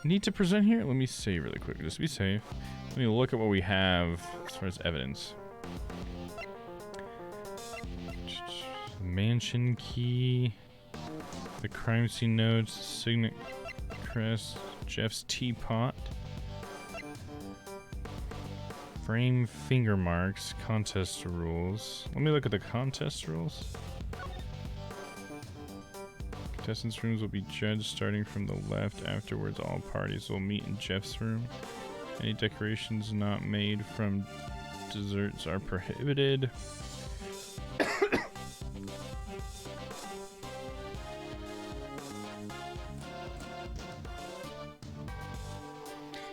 need to present here. Let me save really quick, just to be safe. Let me look at what we have as far as evidence. Mansion key, the crime scene notes, signet crest, Jeff's teapot. Frame finger marks, contest rules. Let me look at the contest rules. Contestants' rooms will be judged starting from the left. Afterwards, all parties will meet in Jeff's room. Any decorations not made from desserts are prohibited.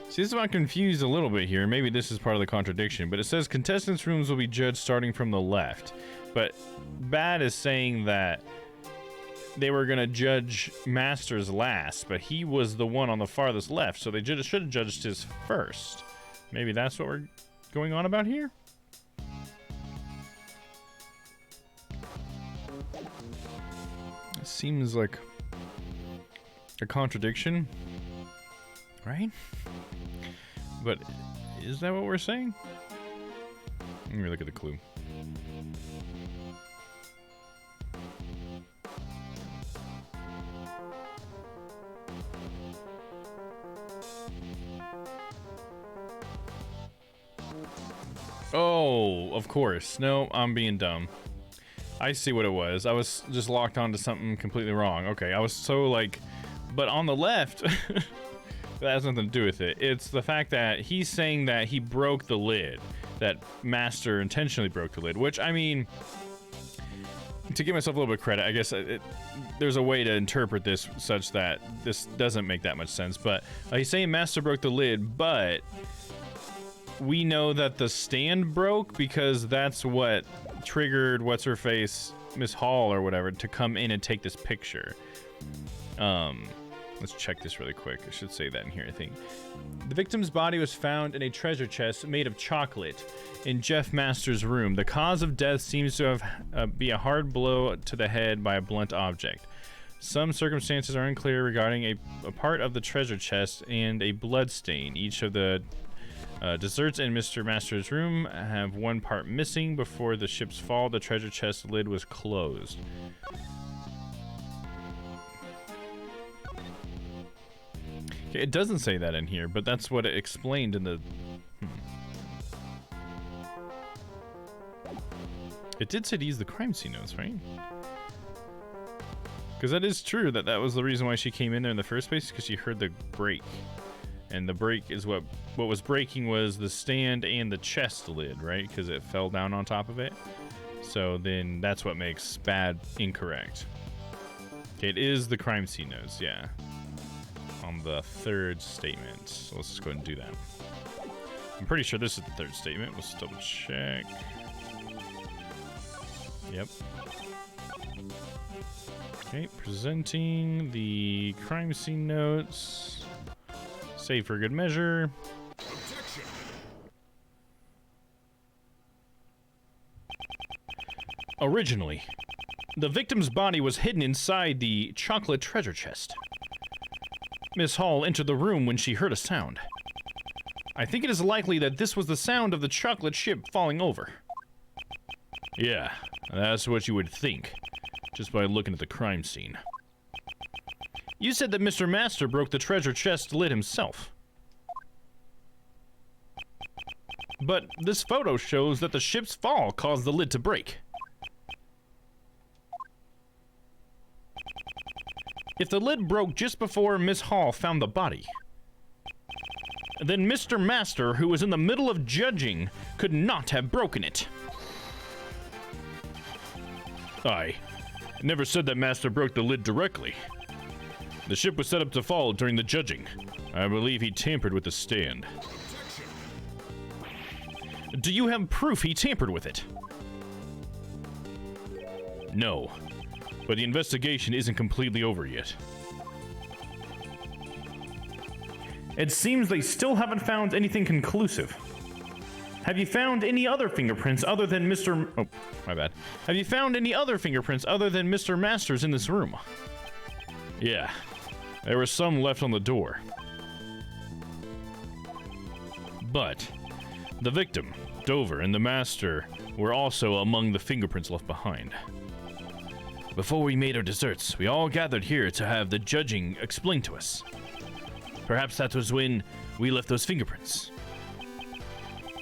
See, this is why I'm confused a little bit here. Maybe this is part of the contradiction, but it says contestants' rooms will be judged starting from the left. But Bad is saying that they were going to judge Master's last, but he was the one on the farthest left, so they should have judged his first. Maybe that's what we're going on about here? It seems like a contradiction, right? But is that what we're saying? Let me look at the clue. Oh, of course. No, I'm being dumb. I see what it was. I was just locked onto something completely wrong. Okay, I was so like... But on the left... that has nothing to do with it. It's the fact that he's saying that he broke the lid. That Master intentionally broke the lid. Which, I mean... To give myself a little bit of credit, I guess there's a way to interpret this such that this doesn't make that much sense. But he's saying Master broke the lid, but... we know that the stand broke because that's what triggered what's-her-face, Miss Hall or whatever, to come in and take this picture. Let's check this really quick. I should say that in here, I think. The victim's body was found in a treasure chest made of chocolate in Jeff Master's room. The cause of death seems to have be a hard blow to the head by a blunt object. Some circumstances are unclear regarding a part of the treasure chest and a blood stain. Each of the desserts in Mr. Master's room have one part missing. Before the ship's fall, the treasure chest lid was closed. Okay, it doesn't say that in here, but that's what it explained in the... It did say to use the crime scene notes, right? Because that is true, that was the reason why she came in there in the first place, because she heard the break. And the break is what was breaking was the stand and the chest lid, right? Because it fell down on top of it. So then that's what makes Bad incorrect. Okay, it is the crime scene notes, yeah. On the third statement. So let's just go ahead and do that. I'm pretty sure this is the third statement. Let's double check. Yep. Okay, presenting the crime scene notes. Save for good measure. Originally, the victim's body was hidden inside the chocolate treasure chest. Miss Hall entered the room when she heard a sound. I think it is likely that this was the sound of the chocolate ship falling over. Yeah, that's what you would think, just by looking at the crime scene. You said that Mr. Master broke the treasure chest lid himself. But this photo shows that the ship's fall caused the lid to break. If the lid broke just before Miss Hall found the body, then Mr. Master, who was in the middle of judging, could not have broken it. I never said that Master broke the lid directly. The ship was set up to fall during the judging. I believe he tampered with the stand. Do you have proof he tampered with it? No, but the investigation isn't completely over yet. It seems they still haven't found anything conclusive. Have you found any other fingerprints other than Mr. Oh, my bad. Have you found any other fingerprints other than Mr. Master's in this room? Yeah, there were some left on the door. But the victim, Dover, and the Master were also among the fingerprints left behind. Before we made our desserts, we all gathered here to have the judging explained to us. Perhaps that was when we left those fingerprints.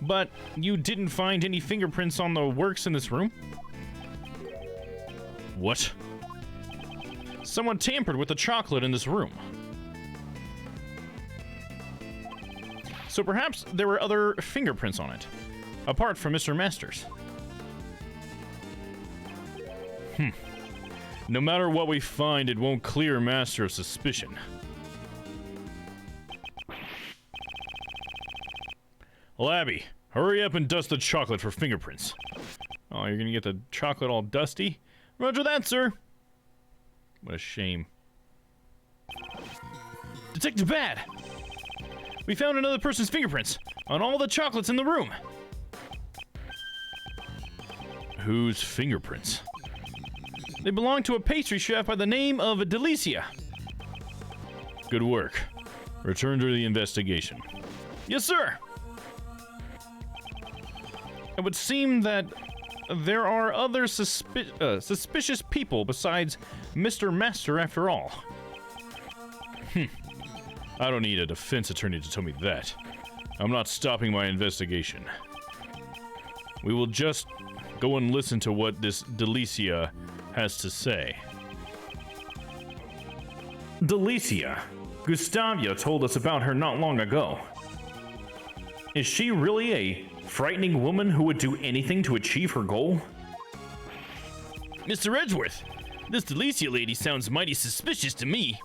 But you didn't find any fingerprints on the works in this room? What? Someone tampered with the chocolate in this room. So perhaps there were other fingerprints on it, apart from Mr. Masters. No matter what we find, it won't clear Master of suspicion. Labby, hurry up and dust the chocolate for fingerprints. Oh, you're gonna get the chocolate all dusty? Roger that, sir. What a shame. Detective Bad! We found another person's fingerprints on all the chocolates in the room. Whose fingerprints? They belong to a pastry chef by the name of Delicia. Good work. Return to the investigation. Yes, sir! It would seem that there are other suspicious people besides Mr. Master after all. I don't need a defense attorney to tell me that. I'm not stopping my investigation. We will just go and listen to what this Delicia has to say. Delicia. Gustavia told us about her not long ago. Is she really a frightening woman who would do anything to achieve her goal? Mr. Edgeworth, this Delicia lady sounds mighty suspicious to me.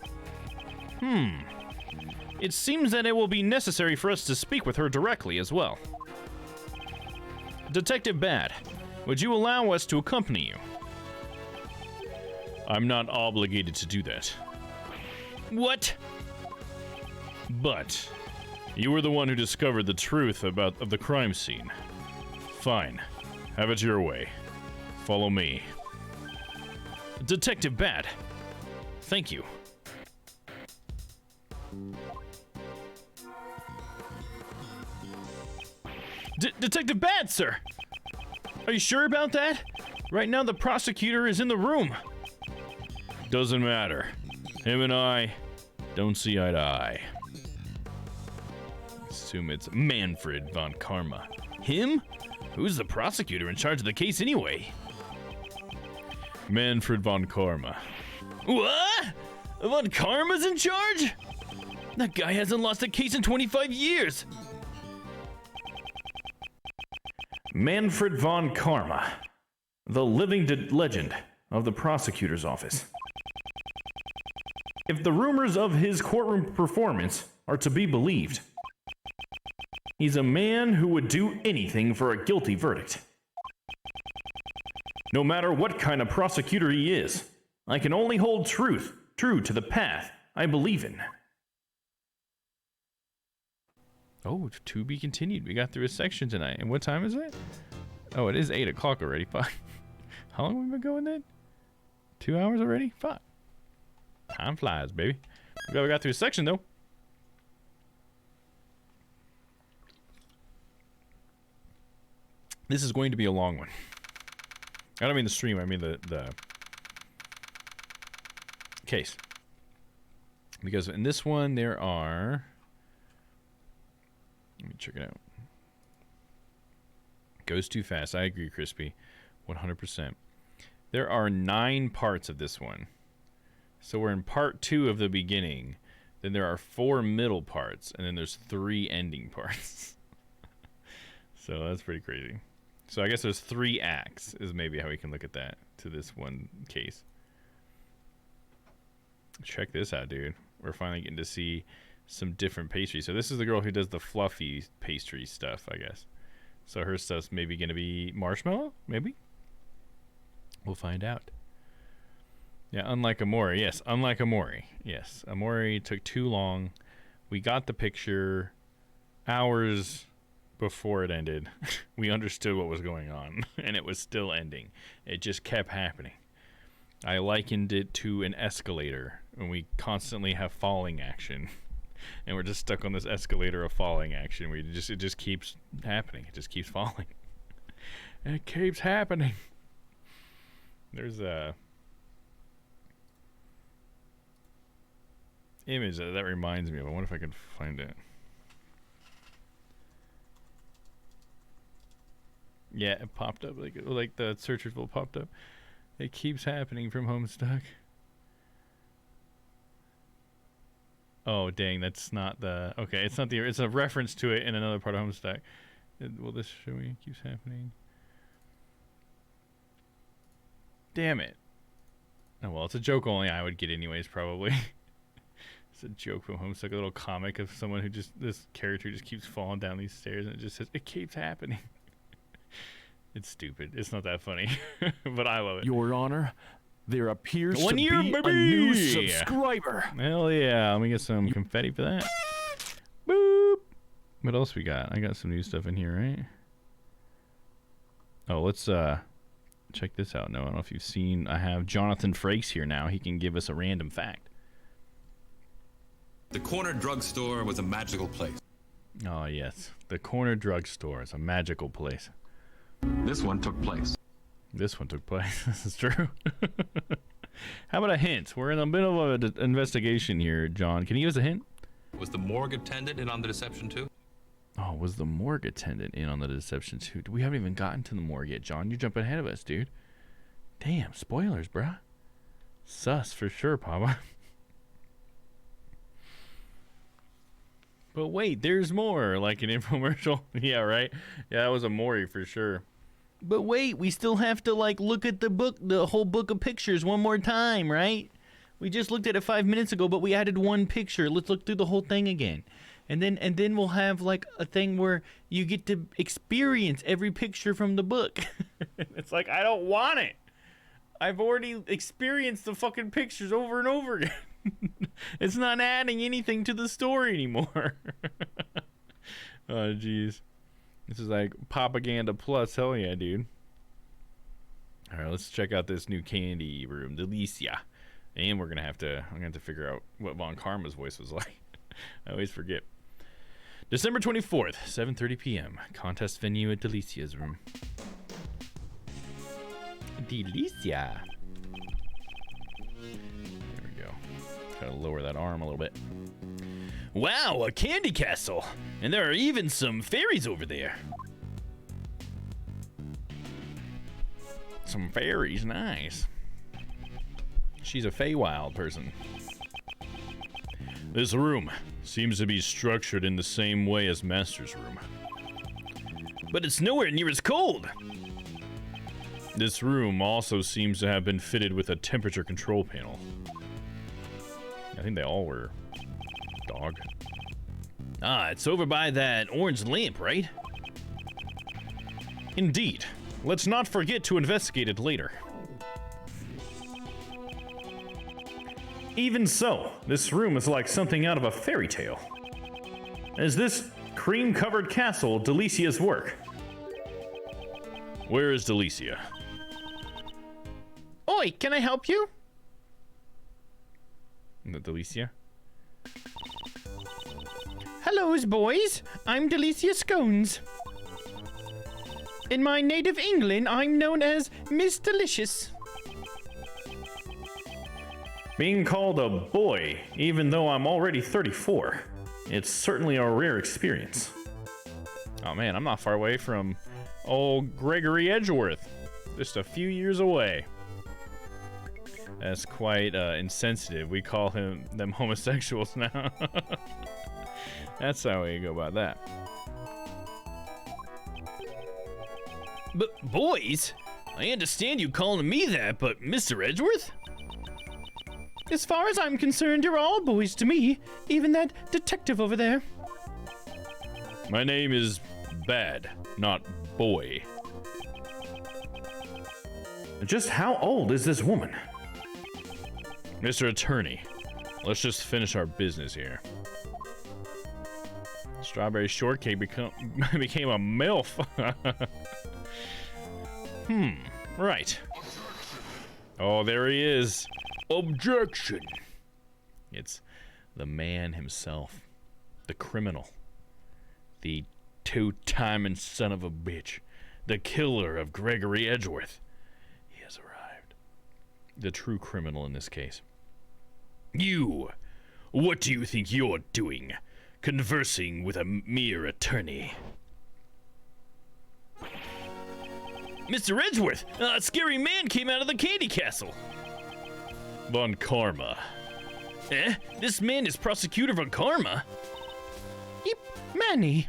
It seems that it will be necessary for us to speak with her directly as well. Detective Bad, would you allow us to accompany you? I'm not obligated to do that. What? But you were the one who discovered the truth of the crime scene. Fine. Have it your way. Follow me. Detective Bad. Thank you. Detective Bad, sir! Are you sure about that? Right now the prosecutor is in the room. Doesn't matter. Him and I don't see eye to eye. Assume it's Manfred von Karma. Him? Who's the prosecutor in charge of the case anyway? Manfred von Karma. What? Von Karma's in charge? That guy hasn't lost a case in 25 years. Manfred von Karma, the living legend of the prosecutor's office. If the rumors of his courtroom performance are to be believed, he's a man who would do anything for a guilty verdict. No matter what kind of prosecutor he is, I can only hold true to the path I believe in. Oh, to be continued. We got through a section tonight. And what time is it? Oh, it is 8 o'clock already. Fuck. How long have we been going then? 2 hours already? Fuck. Time flies, baby. I'm glad we got through a section, though. This is going to be a long one. I don't mean the stream, I mean the case. Because in this one, there are... Let me check it out. Goes too fast. I agree, Crispy. 100%. There are 9 parts of this one. So we're in part 2 of the beginning. Then there are 4 middle parts. And then there's 3 ending parts. So that's pretty crazy. So I guess there's 3 acts is maybe how we can look at that to this one case. Check this out, dude. We're finally getting to see some different pastries. So this is the girl who does the fluffy pastry stuff, I guess. So her stuff's maybe going to be marshmallow? Maybe? We'll find out. Yeah, unlike Amori. Yes, unlike Amori. Yes, Amori took too long. We got the picture hours before it ended. We understood what was going on, and it was still ending. It just kept happening. I likened it to an escalator, and we constantly have falling action. And we're just stuck on this escalator of falling action. It just keeps happening. It just keeps falling. It keeps happening. There's a image that reminds me of. I wonder if I can find it. Yeah, it popped up like the search result popped up. It keeps happening from Homestuck. Oh dang, that's not the okay. It's not the. It's a reference to it in another part of Homestuck. Will this show me? It keeps happening. Damn it. Oh well, it's a joke only I would get anyways probably. It's a joke from Homestuck, a little comic of someone who just this character just keeps falling down these stairs and it just says it keeps happening. It's stupid. It's not that funny, but I love it. Your Honor, there appears One to year, be baby! a new subscriber. Hell yeah. Let me get some confetti for that. Boop. What else we got? I got some new stuff in here, right? Oh, let's check this out. No, I don't know if you've seen. I have Jonathan Frakes here now. He can give us a random fact. The corner drugstore was a magical place. Oh, yes. The corner drugstore is a magical place. This one took place. This one took place. This is true. How about a hint? We're in a bit of an investigation here, John. Can you give us a hint? Was the morgue attendant in on the deception too? Oh, was the morgue attendant in on the deception too? We haven't even gotten to the morgue yet, John. You're jumping ahead of us, dude. Damn, spoilers, bruh. Sus for sure, Papa. But wait, there's more, like an infomercial. Yeah, right? Yeah, that was a Maury for sure. But wait, we still have to, like, look at the book, the whole book of pictures one more time, right? We just looked at it 5 minutes ago, but we added one picture. Let's look through the whole thing again. And then we'll have, like, a thing where you get to experience every picture from the book. It's like, I don't want it. I've already experienced the fucking pictures over and over again. It's not adding anything to the story anymore. Oh, jeez. This is like propaganda plus. Hell yeah, dude. All right, let's check out this new candy room, Delicia. And I'm gonna have to figure out what Von Karma's voice was like. I always forget. December 24th, 7:30 p.m. Contest venue at Delicia's room. Delicia. There we go. Try to lower that arm a little bit. Wow, a candy castle! And there are even some fairies over there. Some fairies, nice. She's a Feywild person. This room seems to be structured in the same way as Master's room. But it's nowhere near as cold! This room also seems to have been fitted with a temperature control panel. I think they all were. Dog. Ah, it's over by that orange lamp, right? Indeed. Let's not forget to investigate it later. Even so, this room is like something out of a fairy tale. Is this cream-covered castle Delicia's work? Where is Delicia? Oi, can I help you? Delicia? Hello, boys. I'm Delicia Scones. In my native England, I'm known as Miss Delicious. Being called a boy, even though I'm already 34, it's certainly a rare experience. Oh man, I'm not far away from old Gregory Edgeworth. Just a few years away. That's quite insensitive. We call them homosexuals now. That's how we go about that. But boys, I understand you calling me that, but Mr. Edgeworth? As far as I'm concerned, you're all boys to me, even that detective over there. My name is Bad, not Boy. Just how old is this woman? Mr. Attorney, let's just finish our business here. Strawberry shortcake became a MILF. Right. Oh, there he is. Objection. It's the man himself. The criminal. The two-timing son of a bitch. The killer of Gregory Edgeworth. He has arrived. The true criminal in this case. You! What do you think you're doing? Conversing with a mere attorney. Mr. Edgeworth, a scary man came out of the candy castle. Von Karma. Eh? This man is Prosecutor Von Karma? Yep, Manny.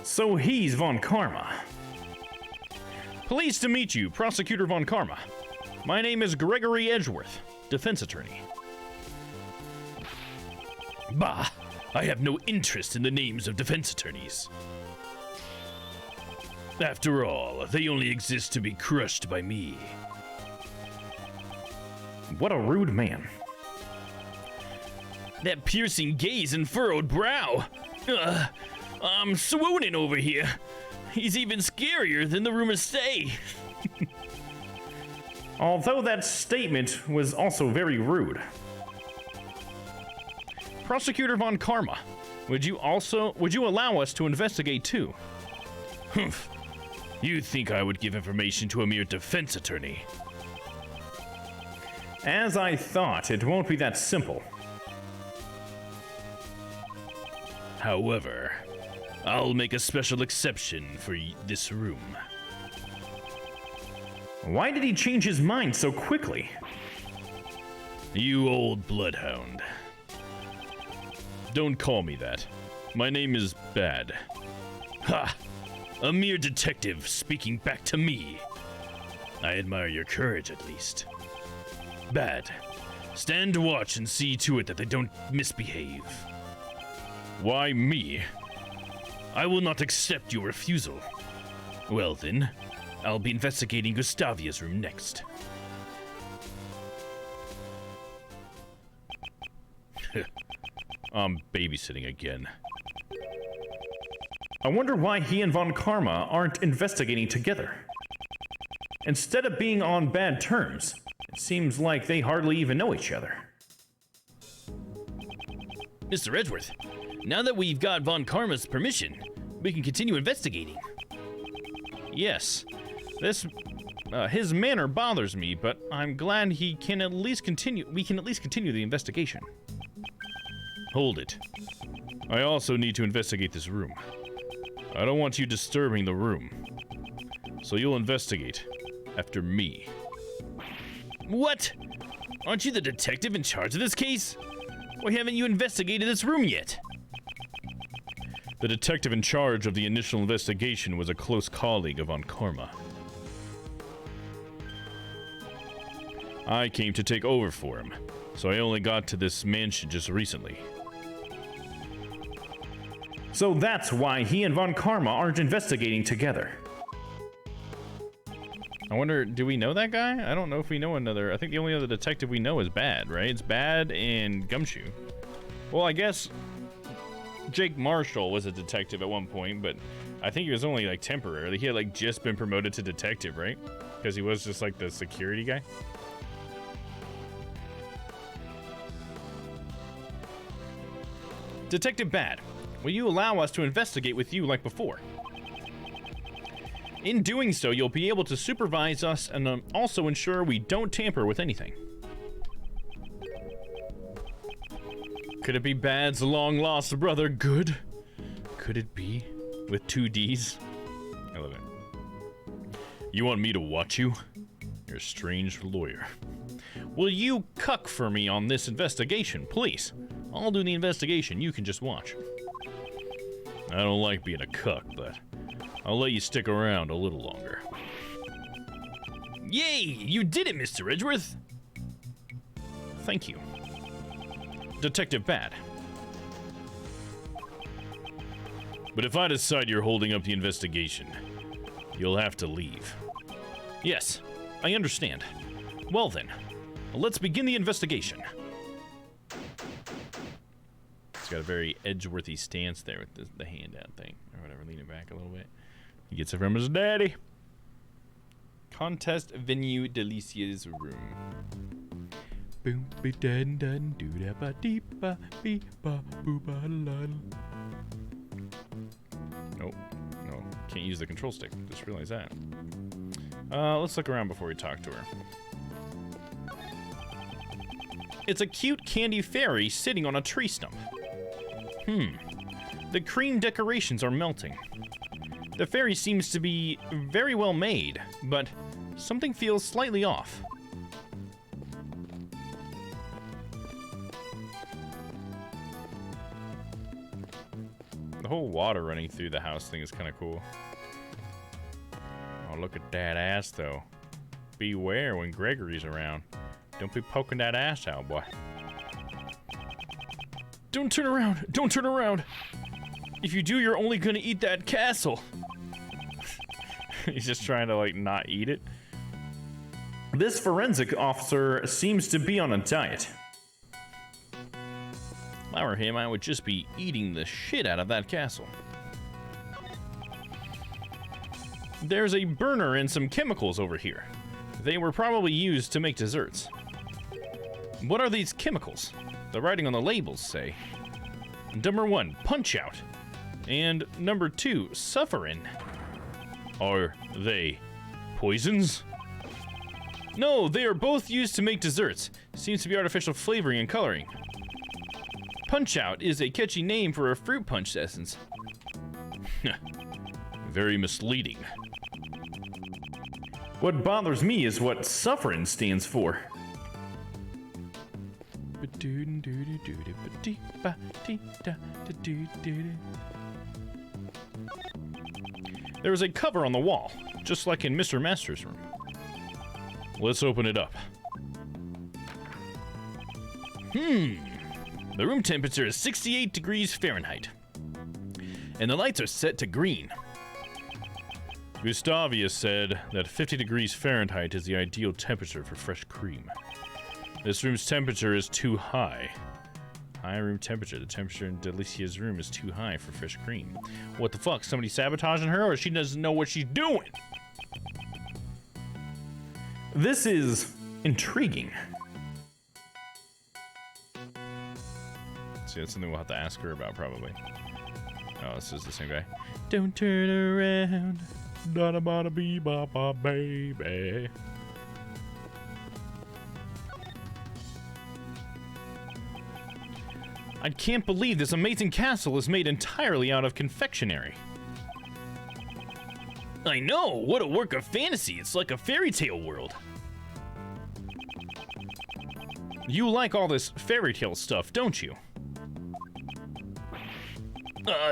So he's Von Karma. Pleased to meet you, Prosecutor Von Karma. My name is Gregory Edgeworth, defense attorney. Bah, I have no interest in the names of defense attorneys. After all, they only exist to be crushed by me. What a rude man. That piercing gaze and furrowed brow. I'm swooning over here. He's even scarier than the rumors say. Although that statement was also very rude. Prosecutor Von Karma, would you allow us to investigate too? Humph. You think I would give information to a mere defense attorney? As I thought, it won't be that simple. However, I'll make a special exception for this room. Why did he change his mind so quickly? You old bloodhound. Don't call me that. My name is Bad. Ha! A mere detective speaking back to me. I admire your courage, at least. Bad. Stand watch and see to it that they don't misbehave. Why me? I will not accept your refusal. Well then, I'll be investigating Gustavia's room next. I'm babysitting again. I wonder why he and Von Karma aren't investigating together. Instead of being on bad terms, it seems like they hardly even know each other. Mr. Edgeworth, now that we've got Von Karma's permission, we can continue investigating. Yes, his manner bothers me, but I'm glad we can at least continue the investigation. Hold it. I also need to investigate this room. I don't want you disturbing the room. So you'll investigate after me. What? Aren't you the detective in charge of this case? Why haven't you investigated this room yet? The detective in charge of the initial investigation was a close colleague of Von Karma. I came to take over for him, so I only got to this mansion just recently. So that's why he and Von Karma aren't investigating together. I wonder, do we know that guy? I don't know if we know another. I think the only other detective we know is Bad, right? It's Bad and Gumshoe. Well, I guess Jake Marshall was a detective at one point, but I think he was only like temporarily. He had like just been promoted to detective, right? Because he was just like the security guy. Detective Bad, will you allow us to investigate with you like before? In doing so, you'll be able to supervise us and also ensure we don't tamper with anything. Could it be Bad's long-lost brother, Good? Could it be? With 2 Ds? I love it. You want me to watch you? You're a strange lawyer. Will you cuck for me on this investigation, please? I'll do the investigation, you can just watch. I don't like being a cuck, but I'll let you stick around a little longer. Yay! You did it, Mr. Edgeworth! Thank you. Detective Bad. But if I decide you're holding up the investigation, you'll have to leave. Yes, I understand. Well then, let's begin the investigation. He's got a very Edgeworthy stance there with the handout thing, or whatever, leaning back a little bit. He gets it from his daddy. Contest venue Delicia's room. Boom be dun dun doo da ba dee ba bee ba boo ba la. Nope, no, can't use the control stick. Just realized that. Let's look around before we talk to her. It's a cute candy fairy sitting on a tree stump. The cream decorations are melting. The ferry seems to be very well made, but something feels slightly off. The whole water running through the house thing is kind of cool. Oh, look at that ass, though. Beware when Gregory's around. Don't be poking that ass out, boy. Don't turn around! Don't turn around! If you do, you're only gonna eat that castle. He's just trying to, like, not eat it. This forensic officer seems to be on a diet. If I were him, I would just be eating the shit out of that castle. There's a burner and some chemicals over here. They were probably used to make desserts. What are these chemicals? The writing on the labels say. Number 1, punch out. And number 2, sufferin. Are they poisons? No, they are both used to make desserts. Seems to be artificial flavoring and coloring. Punch Out is a catchy name for a fruit punch essence. Very misleading. What bothers me is what suffering stands for. There is a cover on the wall, just like in Mr. Master's room. Let's open it up. The room temperature is 68 degrees Fahrenheit. And the lights are set to green. Gustavia said that 50 degrees Fahrenheit is the ideal temperature for fresh cream. This room's temperature is too high. High room temperature. The temperature in Delicia's room is too high for fresh cream. What the fuck? Somebody sabotaging her, or she doesn't know what she's doing? This is intriguing. See, that's something we'll have to ask her about, probably. Oh, this is the same guy. Don't turn around. Da ba da bee ba ba baby. I can't believe this amazing castle is made entirely out of confectionery. I know! What a work of fantasy! It's like a fairy tale world. You like all this fairy tale stuff, don't you?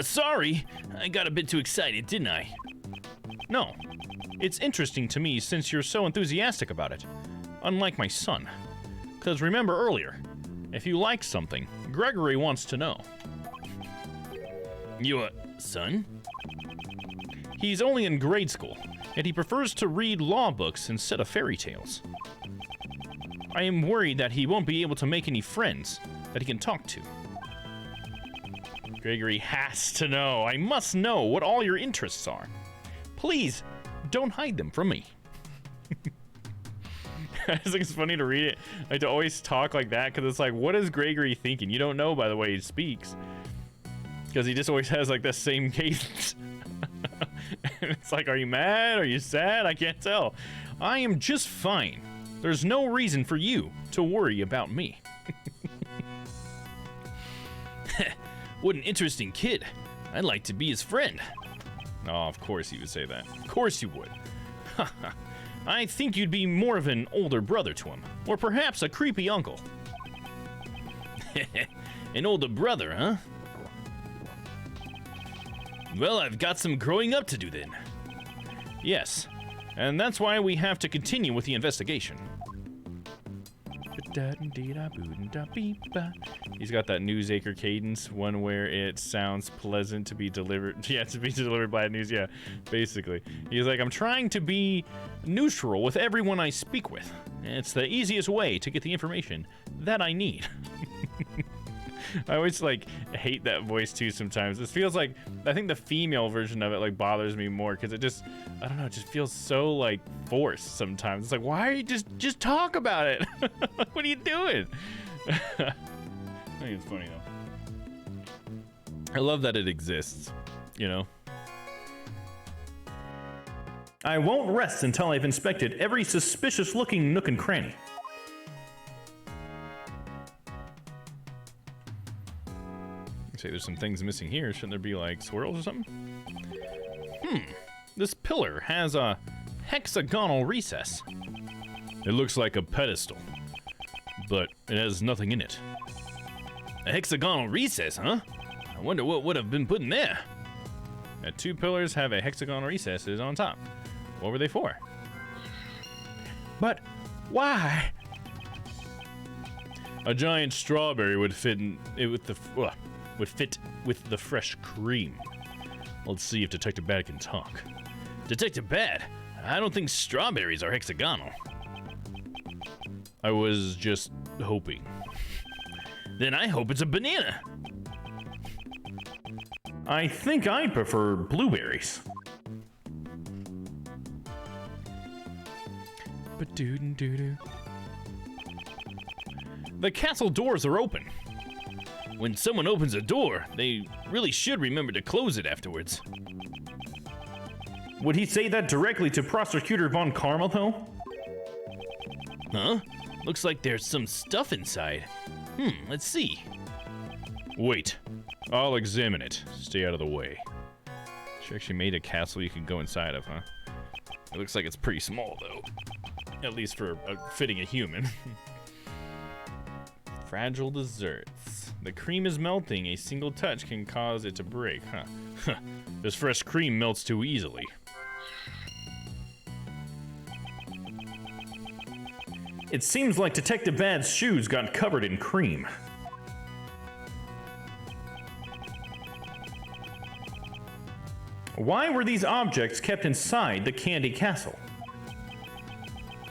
Sorry. I got a bit too excited, didn't I? No. It's interesting to me since you're so enthusiastic about it. Unlike my son. Because remember earlier, if you like something, Gregory wants to know. Your son? He's only in grade school, and he prefers to read law books instead of fairy tales. I am worried that he won't be able to make any friends that he can talk to. Gregory has to know. I must know what all your interests are. Please, don't hide them from me. I just think it's funny to read it, like to always talk like that, because it's like, what is Gregory thinking? You don't know by the way he speaks, because he just always has like the same cadence. And it's like, are you mad? Are you sad? I can't tell. I am just fine. There's no reason for you to worry about me. What an interesting kid. I'd like to be his friend. Oh, of course he would say that. Of course you would. I think you'd be more of an older brother to him, or perhaps a creepy uncle. An older brother, huh? Well, I've got some growing up to do then. Yes, and that's why we have to continue with the investigation. He's got that newsacre cadence, one where it sounds pleasant to be delivered. Yeah, to be delivered by a news. Yeah, basically. He's like, I'm trying to be neutral with everyone I speak with. It's the easiest way to get the information that I need. I always like hate that voice too sometimes. It feels like, I think the female version of it like bothers me more because it just, I don't know, it just feels so like forced sometimes. It's like, why are you just talk about it? What are you doing? I think it's funny though. I love that it exists, you know? I won't rest until I've inspected every suspicious looking nook and cranny. Say there's some things missing here. Shouldn't there be like swirls or something? This pillar has a hexagonal recess. It looks like a pedestal, but it has nothing in it. A hexagonal recess, huh? I wonder what would have been put in there. The 2 pillars have a hexagonal recesses on top. What were they for? But why? A giant strawberry would fit in it with the would fit with the fresh cream. Let's see if Detective Bad can talk. Detective Bad, I don't think strawberries are hexagonal. I was just hoping. Then I hope it's a banana. I think I'd prefer blueberries. Ba-doo-doo-doo. The castle doors are open. When someone opens a door, they really should remember to close it afterwards. Would he say that directly to Prosecutor Von Karma, though? Huh? Looks like there's some stuff inside. Let's see. Wait, I'll examine it. Stay out of the way. She actually made a castle you can go inside of, huh? It looks like it's pretty small, though. At least for fitting a human. Fragile desserts. The cream is melting. A single touch can cause it to break, huh? This fresh cream melts too easily. It seems like Detective Bad's shoes got covered in cream. Why were these objects kept inside the Candy Castle?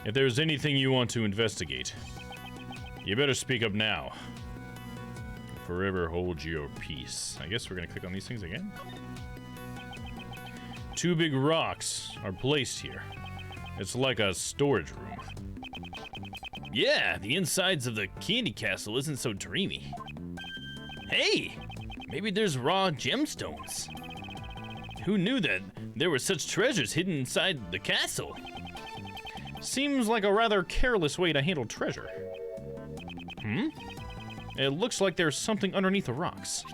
If there's anything you want to investigate, you better speak up now. Forever hold your peace. I guess we're gonna click on these things again. 2 big rocks are placed here. It's like a storage room. Yeah, the insides of the Candy Castle isn't so dreamy. Hey, maybe there's raw gemstones. Who knew that there were such treasures hidden inside the castle? Seems like a rather careless way to handle treasure. It looks like there's something underneath the rocks.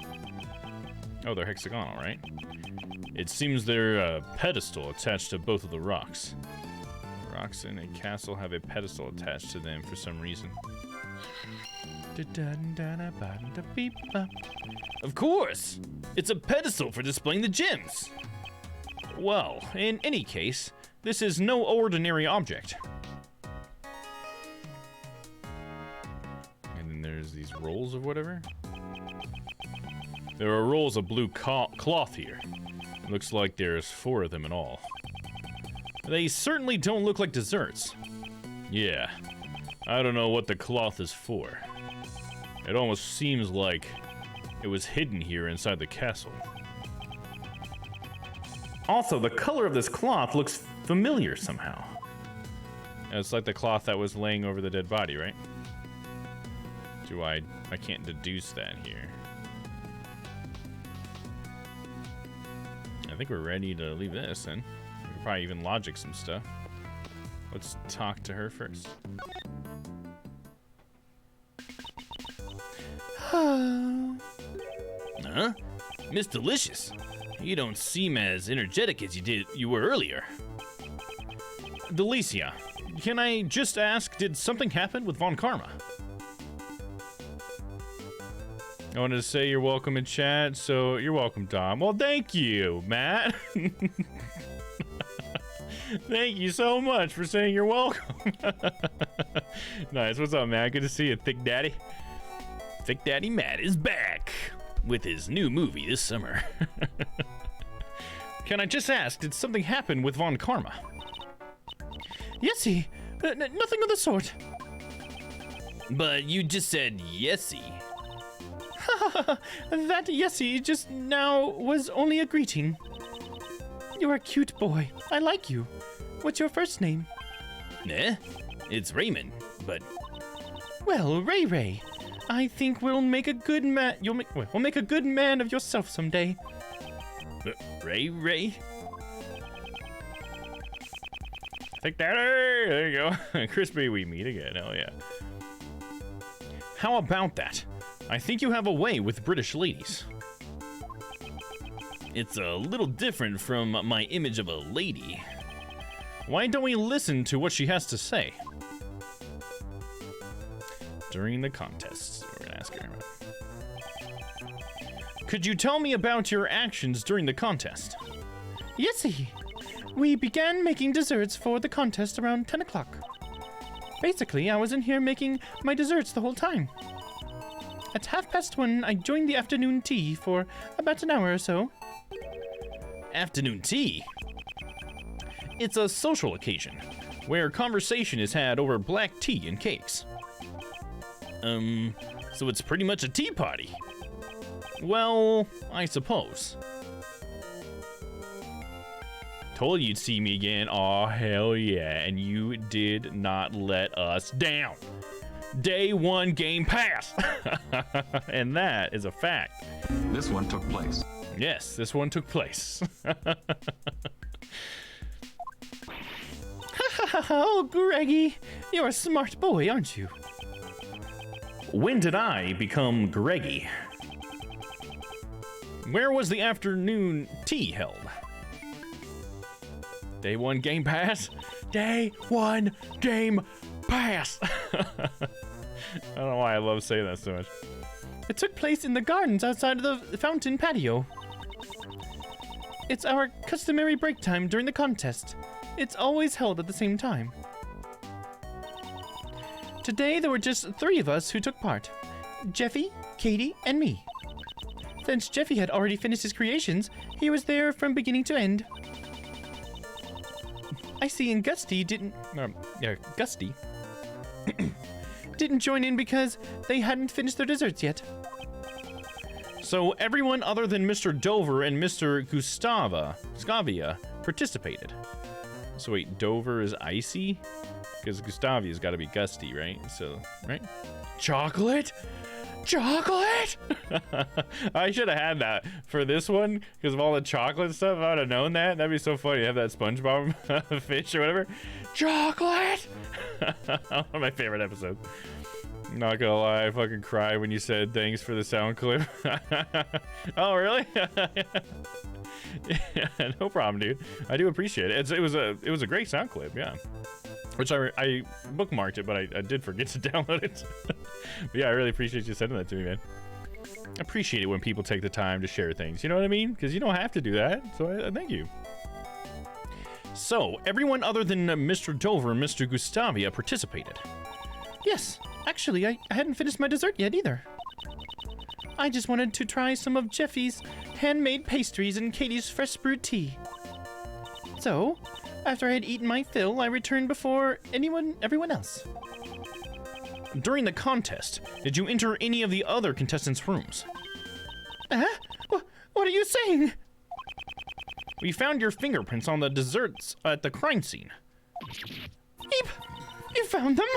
Oh, they're hexagonal, right? It seems they're a pedestal attached to both of the rocks. Rocks in a castle have a pedestal attached to them for some reason. Of course! It's a pedestal for displaying the gems! Well, in any case, this is no ordinary object. And then there's these rolls of whatever. There are rolls of blue cloth here. It looks like there's 4 of them in all. They certainly don't look like desserts. Yeah, I don't know what the cloth is for. It almost seems like it was hidden here inside the castle. Also, the color of this cloth looks familiar somehow. It's like the cloth that was laying over the dead body, right? I can't deduce that here. I think we're ready to leave this then. We could probably even logic some stuff. Let's talk to her first. Huh? Miss Delicious, you don't seem as energetic as you were earlier. Delicia, can I just ask, did something happen with Von Karma? I wanted to say you're welcome in chat, so you're welcome, Domm. Well, thank you, Matt. Thank you so much for saying you're welcome. Nice. What's up, Matt? Good to see you, Thick Daddy. Thick Daddy Matt is back with his new movie this summer. Can I just ask, did something happen with Von Karma? Yesy, nothing of the sort. But you just said yesy. That yesy just now was only a greeting. You're a cute boy. I like you. What's your first name? It's Raymond, but... Well, Ray Ray. I think we'll make a good man. We'll make a good man of yourself someday. Ray? Thick Daddy! There you go. Crispy, we meet again. Hell yeah. How about that? I think you have a way with British ladies. It's a little different from my image of a lady. Why don't we listen to what she has to say? During the contest, we're gonna ask her about. Could you tell me about your actions during the contest? Yesy. We began making desserts for the contest around 10 o'clock. Basically, I was in here making my desserts the whole time. At 1:30, I joined the afternoon tea for about an hour or so. Afternoon tea? It's a social occasion where conversation is had over black tea and cakes. So it's pretty much a tea party. Well, I suppose. Told you'd see me again. Aw, hell yeah. And you did not let us down. Day 1 game pass. And that is a fact. This one took place. Yes, this one took place. Oh, Greggy, you're a smart boy, aren't you? When did I become Greggy? Where was the afternoon tea held? Day 1 game pass? Day 1 game pass. I don't know why I love saying that so much. It took place in the gardens outside of the fountain patio. It's our customary break time during the contest. It's always held at the same time. Today there were just 3 of us who took part. Jeffy, Katie, and me. Since Jeffy had already finished his creations, he was there from beginning to end. I see, and Gusty didn't didn't join in because they hadn't finished their desserts yet. So everyone other than Mr. Dover and Mr. Gustavia participated. So wait, Dover is icy? Because Gustavia's got to be gusty, right? So, right? Chocolate? Chocolate? I should have had that for this one because of all the chocolate stuff. If I would have known that, that'd be so funny. Have that SpongeBob fish or whatever. Chocolate! One of my favorite episodes. Not gonna lie, I fucking cried when you said thanks for the sound clip. Oh, really? Yeah, no problem, dude. I do appreciate it. It was a great sound clip, yeah. Which I bookmarked it, but I did forget to download it. But yeah, I really appreciate you sending that to me, man. I appreciate it when people take the time to share things. You know what I mean? Because you don't have to do that. So I thank you. So everyone other than Mr. Dover and Mr. Gustavia participated. Yes, actually, I hadn't finished my dessert yet either. I just wanted to try some of Jeffy's handmade pastries and Katie's fresh brewed tea. So, after I had eaten my fill, I returned before everyone else. During the contest, did you enter any of the other contestants' rooms? What are you saying? We found your fingerprints on the desserts at the crime scene. You found them?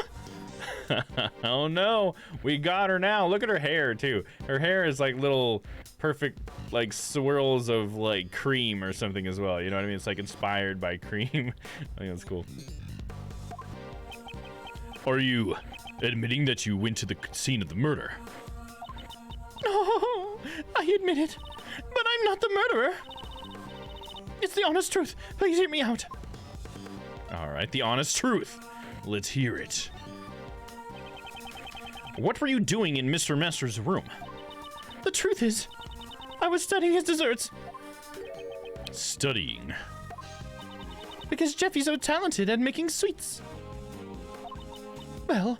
Oh no, we got her now. Look at her hair too. Her hair is like little perfect like swirls of like cream or something as well. You know what I mean? It's like inspired by cream. I think that's cool. Are you admitting that you went to the scene of the murder? No, I admit it, but I'm not the murderer. It's the honest truth. Please hear me out. All right, the honest truth. Let's hear it. What were you doing in Mr. Master's room? The truth is, I was studying his desserts. Studying? Because Jeffy's so talented at making sweets. Well,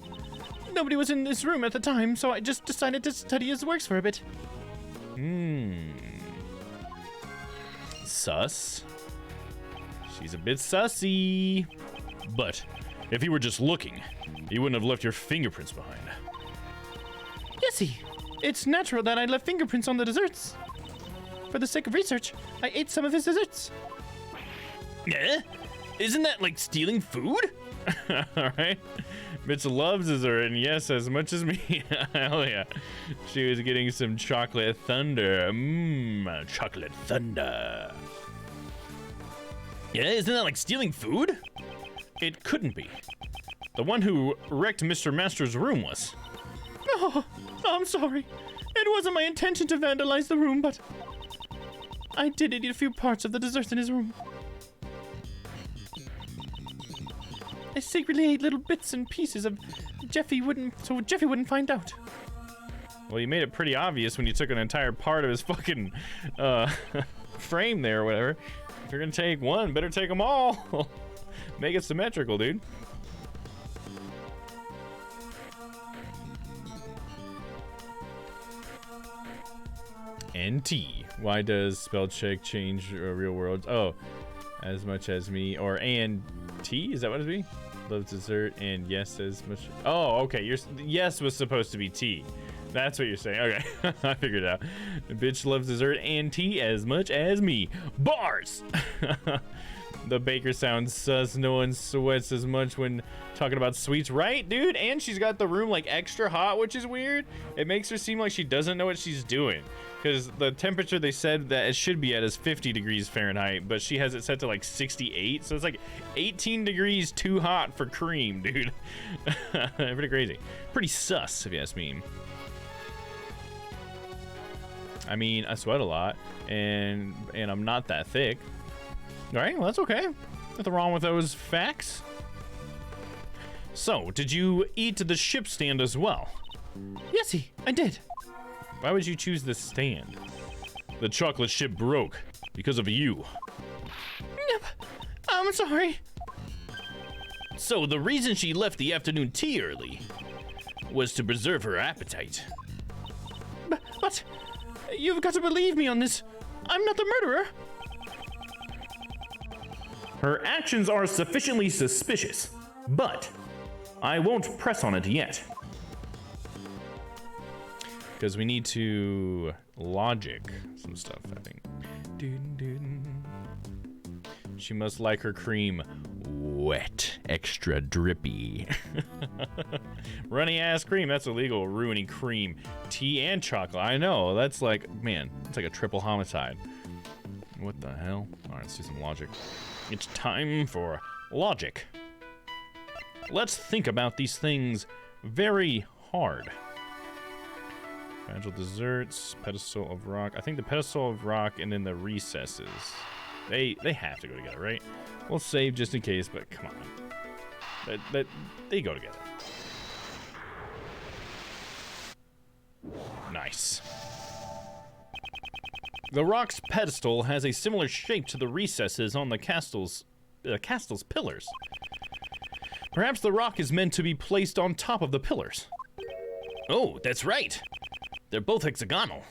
nobody was in this room at the time, so I just decided to study his works for a bit. Sus. She's a bit sussy. But if you were just looking, you wouldn't have left your fingerprints behind. Yesy, it's natural that I left fingerprints on the desserts. For the sake of research, I ate some of his desserts. Yeah? Isn't that like stealing food? Alright. Mitch loves dessert, and yes, as much as me. Hell yeah. She was getting some chocolate thunder. Chocolate thunder. Yeah, isn't that like stealing food? It couldn't be. The one who wrecked Mr. Master's room was. Oh, I'm sorry. It wasn't my intention to vandalize the room, but I did eat a few parts of the dessert in his room. I secretly ate little bits and pieces of so Jeffy wouldn't find out. Well, you made it pretty obvious when you took an entire part of his fucking frame there or whatever. If you're gonna take one, better take them all. Make it symmetrical, dude. NT. Why does spell check change real world? Oh, as much as me, or and T? Is that what it's be? Love dessert and yes as much. Oh, okay. Yes was supposed to be T. That's what you're saying. Okay, I figured it out. The bitch loves dessert and tea as much as me. Bars. The baker sounds sus. No one sweats as much when talking about sweets, right, dude? And she's got the room like extra hot, which is weird. It makes her seem like she doesn't know what she's doing, because the temperature they said that it should be at is 50 degrees Fahrenheit, but she has it set to like 68, so it's like 18 degrees too hot for cream, dude. Pretty crazy. Pretty sus, if you ask me. I mean, I sweat a lot, and I'm not that thick. All right, well, that's okay. Nothing wrong with those facts. So, did you eat the ship stand as well? Yesy, I did. Why would you choose the stand? The chocolate ship broke because of you. Yep, I'm sorry. So the reason she left the afternoon tea early was to preserve her appetite. But you've got to believe me on this. I'm not the murderer. Her actions are sufficiently suspicious, but I won't press on it yet. Because we need to logic some stuff, I think. She must like her cream wet, extra drippy. Runny ass cream, that's illegal. Ruining cream, tea, and chocolate. I know, that's like, man, it's like a triple homicide. What the hell? All right, let's do some logic. It's time for logic. Let's think about these things very hard. Fragile desserts, pedestal of rock. I think the pedestal of rock and then the recesses. They have to go together, right? We'll save just in case, but come on. They go together. Nice. The rock's pedestal has a similar shape to the recesses on the castle's pillars. Perhaps the rock is meant to be placed on top of the pillars. Oh, that's right. They're both hexagonal.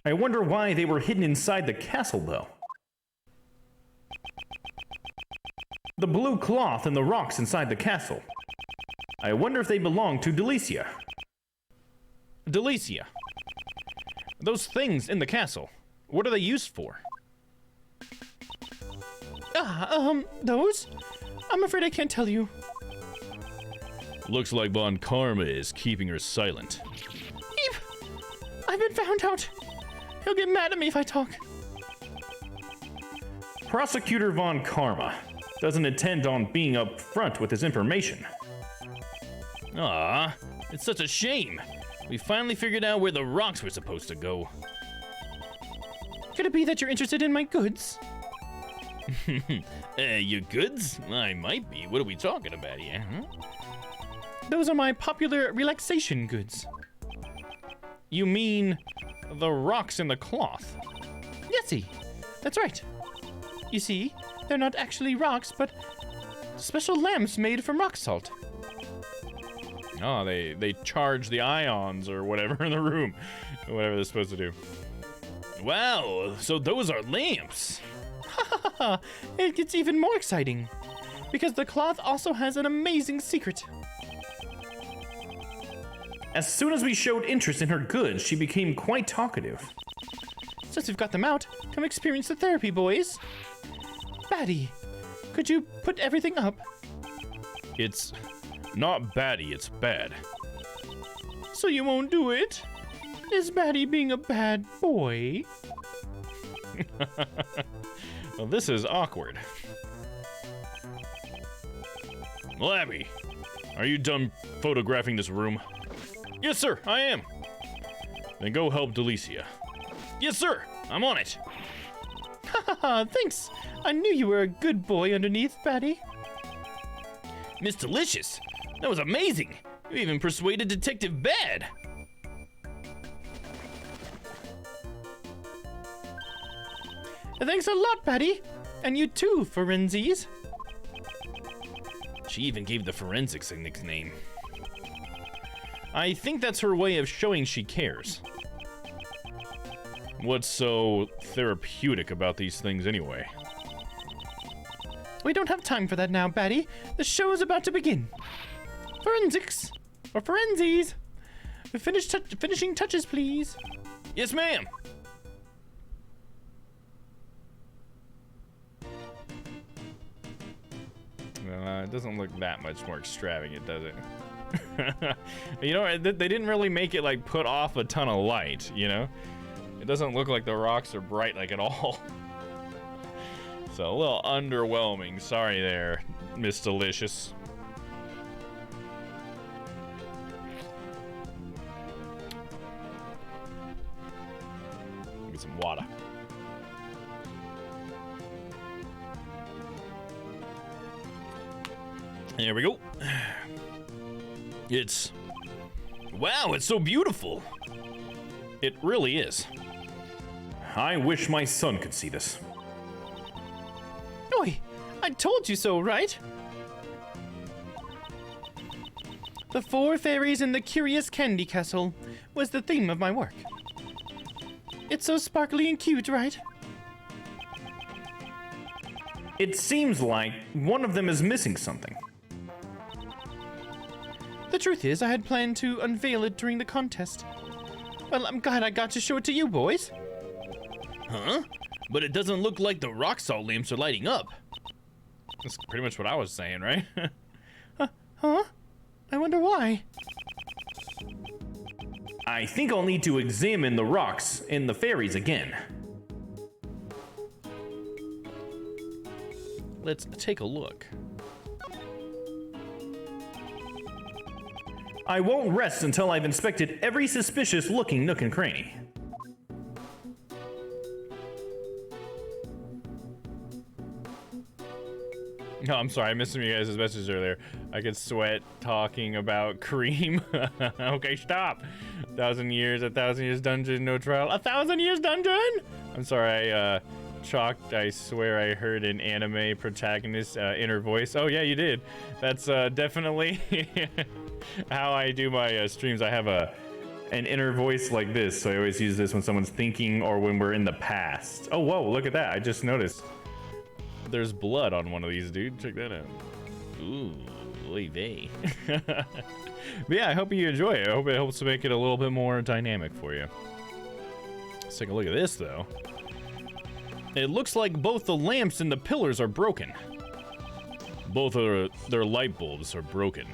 I wonder why they were hidden inside the castle, though. The blue cloth and the rocks inside the castle. I wonder if they belong to Delicia. Delicia. Those things in the castle, what are they used for? Those? I'm afraid I can't tell you. Looks like Von Karma is keeping her silent. Eep! I've been found out. He'll get mad at me if I talk. Prosecutor Von Karma doesn't intend on being upfront with his information. Ah, it's such a shame. We finally figured out where the rocks were supposed to go. Could it be that you're interested in my goods? Your goods? I might be. What are we talking about here, huh? Those are my popular relaxation goods. You mean the rocks in the cloth? Yesy, that's right. You see, they're not actually rocks, but special lamps made from rock salt. Oh, they charge the ions or whatever in the room. Whatever they're supposed to do. Wow, so those are lamps. It gets even more exciting, because the cloth also has an amazing secret. As soon as we showed interest in her goods, she became quite talkative. Since we've got them out, come experience the therapy, boys. Batty, could you put everything up? It's not baddie, it's bad. So you won't do it? Is Batty being a bad boy? Well, this is awkward. Labby, are you done photographing this room? Yes, sir, I am. Then go help Delicia. Yes, sir, I'm on it. Haha, thanks. I knew you were a good boy underneath, Batty. Miss Delicious, that was amazing. You even persuaded Detective Bad. Thanks a lot, Batty. And you too, Forensies. She even gave the forensics a nickname. I think that's her way of showing she cares. What's so therapeutic about these things anyway? We don't have time for that now, Batty. The show is about to begin. Forensics, or Forensies. Finishing touches, please. Yes, ma'am. It doesn't look that much more extravagant, does it? You know, they didn't really make it like put off a ton of light, you know? It doesn't look like the rocks are bright like at all. So a little underwhelming. Sorry there, Miss Delicious. Get some water. There we go. Wow, it's so beautiful. It really is. I wish my son could see this. Oi, I told you so, right? The 4 fairies in the Curious Candy Castle was the theme of my work. It's so sparkly and cute, right? It seems like one of them is missing something. The truth is, I had planned to unveil it during the contest. Well, I'm glad I got to show it to you boys. Huh? But it doesn't look like the rock salt lamps are lighting up. That's pretty much what I was saying, right? Huh? I wonder why. I think I'll need to examine the rocks and the fairies again. Let's take a look. I won't rest until I've inspected every suspicious-looking nook and cranny. No, I'm sorry, I missed some of you guys' messages earlier. I could sweat talking about cream. Okay, stop. 1,000 years, 1,000 years dungeon, no trial. 1,000 years dungeon? I'm sorry, I swear I heard an anime protagonist inner voice. Oh yeah, you did. That's definitely how I do my streams. I have an inner voice like this, so I always use this when someone's thinking or when we're in the past. Oh, whoa, look at that. I just noticed. There's blood on one of these, dude. Check that out. Ooh, oy vey. But yeah, I hope you enjoy it. I hope it helps to make it a little bit more dynamic for you. Let's take a look at this, though. It looks like both the lamps and the pillars are broken. Both of their light bulbs are broken.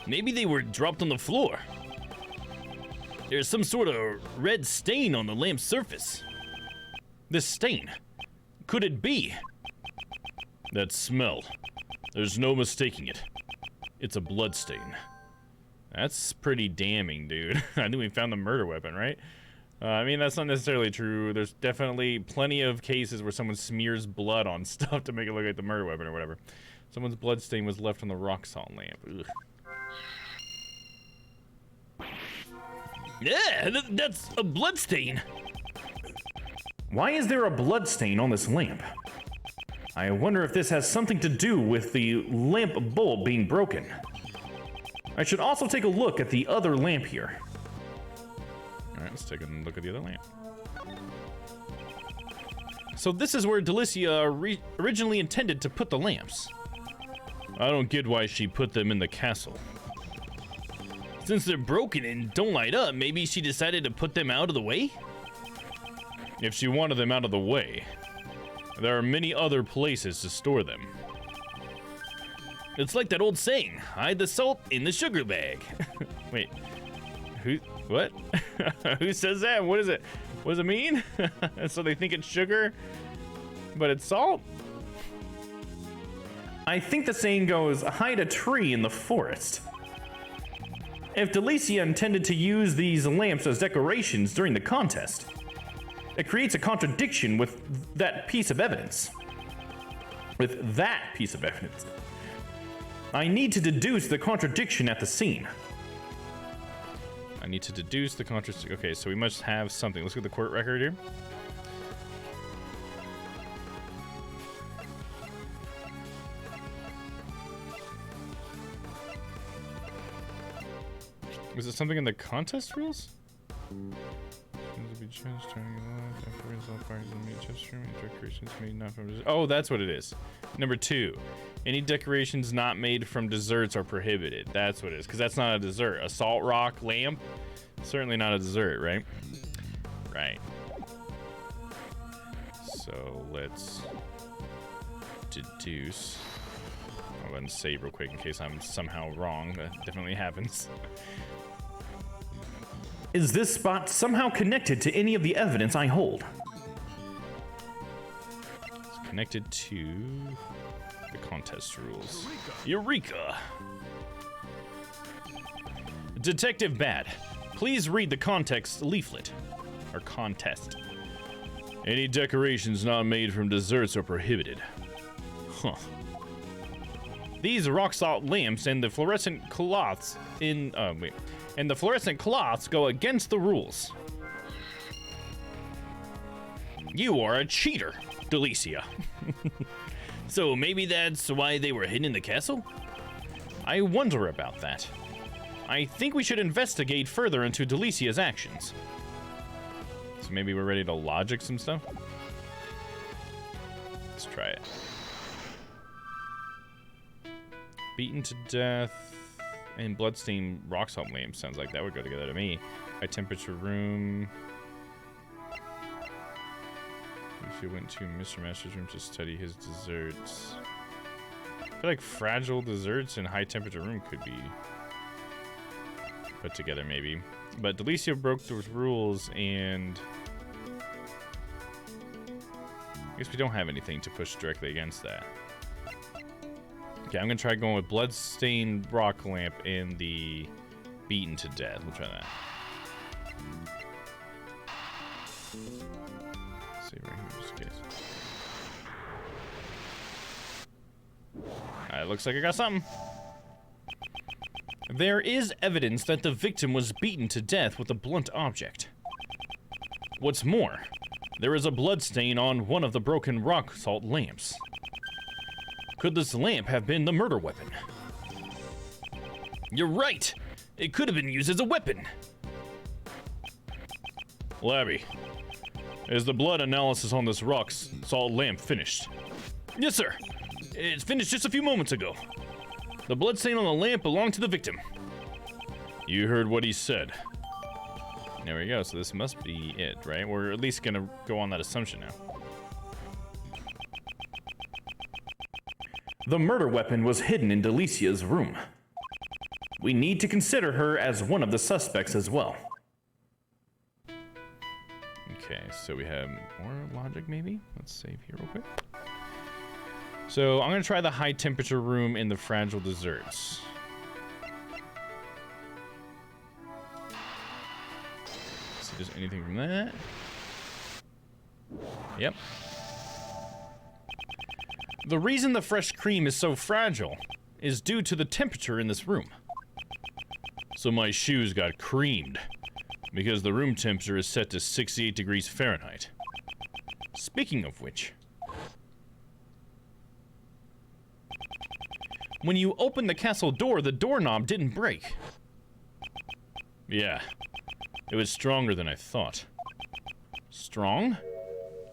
Maybe they were dropped on the floor. There's some sort of red stain on the lamp's surface. This stain, could it be? That smell. There's no mistaking it. It's a blood stain. That's pretty damning, dude. I think we found the murder weapon, right? I mean, that's not necessarily true. There's definitely plenty of cases where someone smears blood on stuff to make it look like the murder weapon or whatever. Someone's blood stain was left on the rock salt lamp. Ugh. Yeah, that's a blood stain. Why is there a blood stain on this lamp? I wonder if this has something to do with the lamp bulb being broken. I should also take a look at the other lamp here. Alright, let's take a look at the other lamp. So this is where Delicia originally intended to put the lamps. I don't get why she put them in the castle. Since they're broken and don't light up, maybe she decided to put them out of the way? If she wanted them out of the way, there are many other places to store them. It's like that old saying, hide the salt in the sugar bag. Wait, what? Who says that? What is it? What does it mean? So they think it's sugar, but it's salt? I think the saying goes, hide a tree in the forest. If Delicia intended to use these lamps as decorations during the contest, It creates a contradiction with that piece of evidence. I need to deduce the contradiction at the scene. I need to deduce the contradiction. Okay, so we must have something. Let's get the court record here. Was it something in the contest rules? Oh, that's what it is. Number 2. Any decorations not made from desserts are prohibited. That's what it is, because that's not a dessert. A salt rock lamp? Certainly not a dessert, right? Right. So let's deduce. I'll go ahead and save real quick in case I'm somehow wrong. That definitely happens. Is this spot somehow connected to any of the evidence I hold? It's connected to the contest rules. Eureka! Detective Bad, please read the context leaflet. Or contest. Any decorations not made from desserts are prohibited. Huh. These rock salt lamps and the fluorescent cloths and the fluorescent cloths go against the rules. You are a cheater, Delicia. So maybe that's why they were hidden in the castle? I wonder about that. I think we should investigate further into Delicia's actions. So maybe we're ready to logic some stuff? Let's try it. Beaten to death and bloodstained rock salt lamp. Sounds like that would go together to me. High temperature room. If you went to Mr. Master's room to study his desserts. I feel like fragile desserts and high temperature room could be put together maybe. But Delicia broke those rules and I guess we don't have anything to push directly against that. Okay, I'm gonna try going with bloodstained rock lamp and the beaten to death. We'll try that. Save right here just in case. Alright, looks like I got something. There is evidence that the victim was beaten to death with a blunt object. What's more, there is a blood stain on one of the broken rock salt lamps. Could this lamp have been the murder weapon? You're right! It could have been used as a weapon! Labby, is the blood analysis on this rock salt lamp finished? Yes, sir. It's finished just a few moments ago. The blood stain on the lamp belonged to the victim. You heard what he said. There we go, so this must be it, right? We're at least gonna go on that assumption now. The murder weapon was hidden in Delicia's room. We need to consider her as one of the suspects as well. Okay, so we have more logic maybe? Let's save here real quick. So I'm gonna try the high temperature room in the fragile desserts. See if there's anything from that. Yep. The reason the fresh cream is so fragile is due to the temperature in this room. So my shoes got creamed because the room temperature is set to 68 degrees Fahrenheit. Speaking of which, when you opened the castle door, the doorknob didn't break. Yeah, it was stronger than I thought. Strong?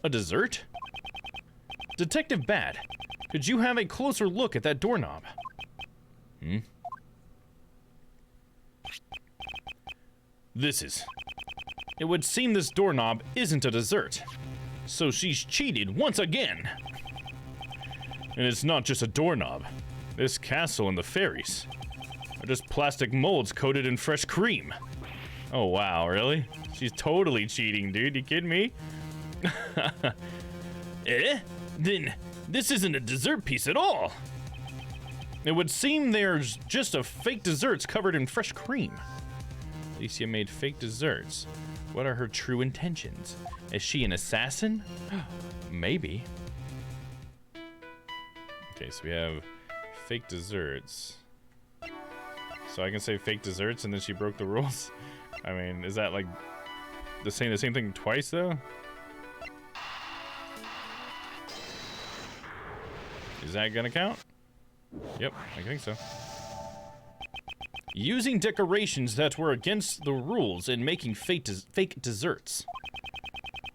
A dessert? Detective Bad, could you have a closer look at that doorknob? It would seem this doorknob isn't a dessert. So she's cheated once again. And it's not just a doorknob. This castle and the fairies are just plastic molds coated in fresh cream. Oh wow, really? She's totally cheating, dude. You kidding me? Eh? Then this isn't a dessert piece at all. It would seem there's just a fake desserts covered in fresh cream. Alicia made fake desserts. What are her true intentions? Is she an assassin? Maybe. Okay, so we have fake desserts. So I can say fake desserts and then she broke the rules? I mean, is that like the same thing twice though? Is that gonna count? Yep, I think so. Using decorations that were against the rules and making fake desserts.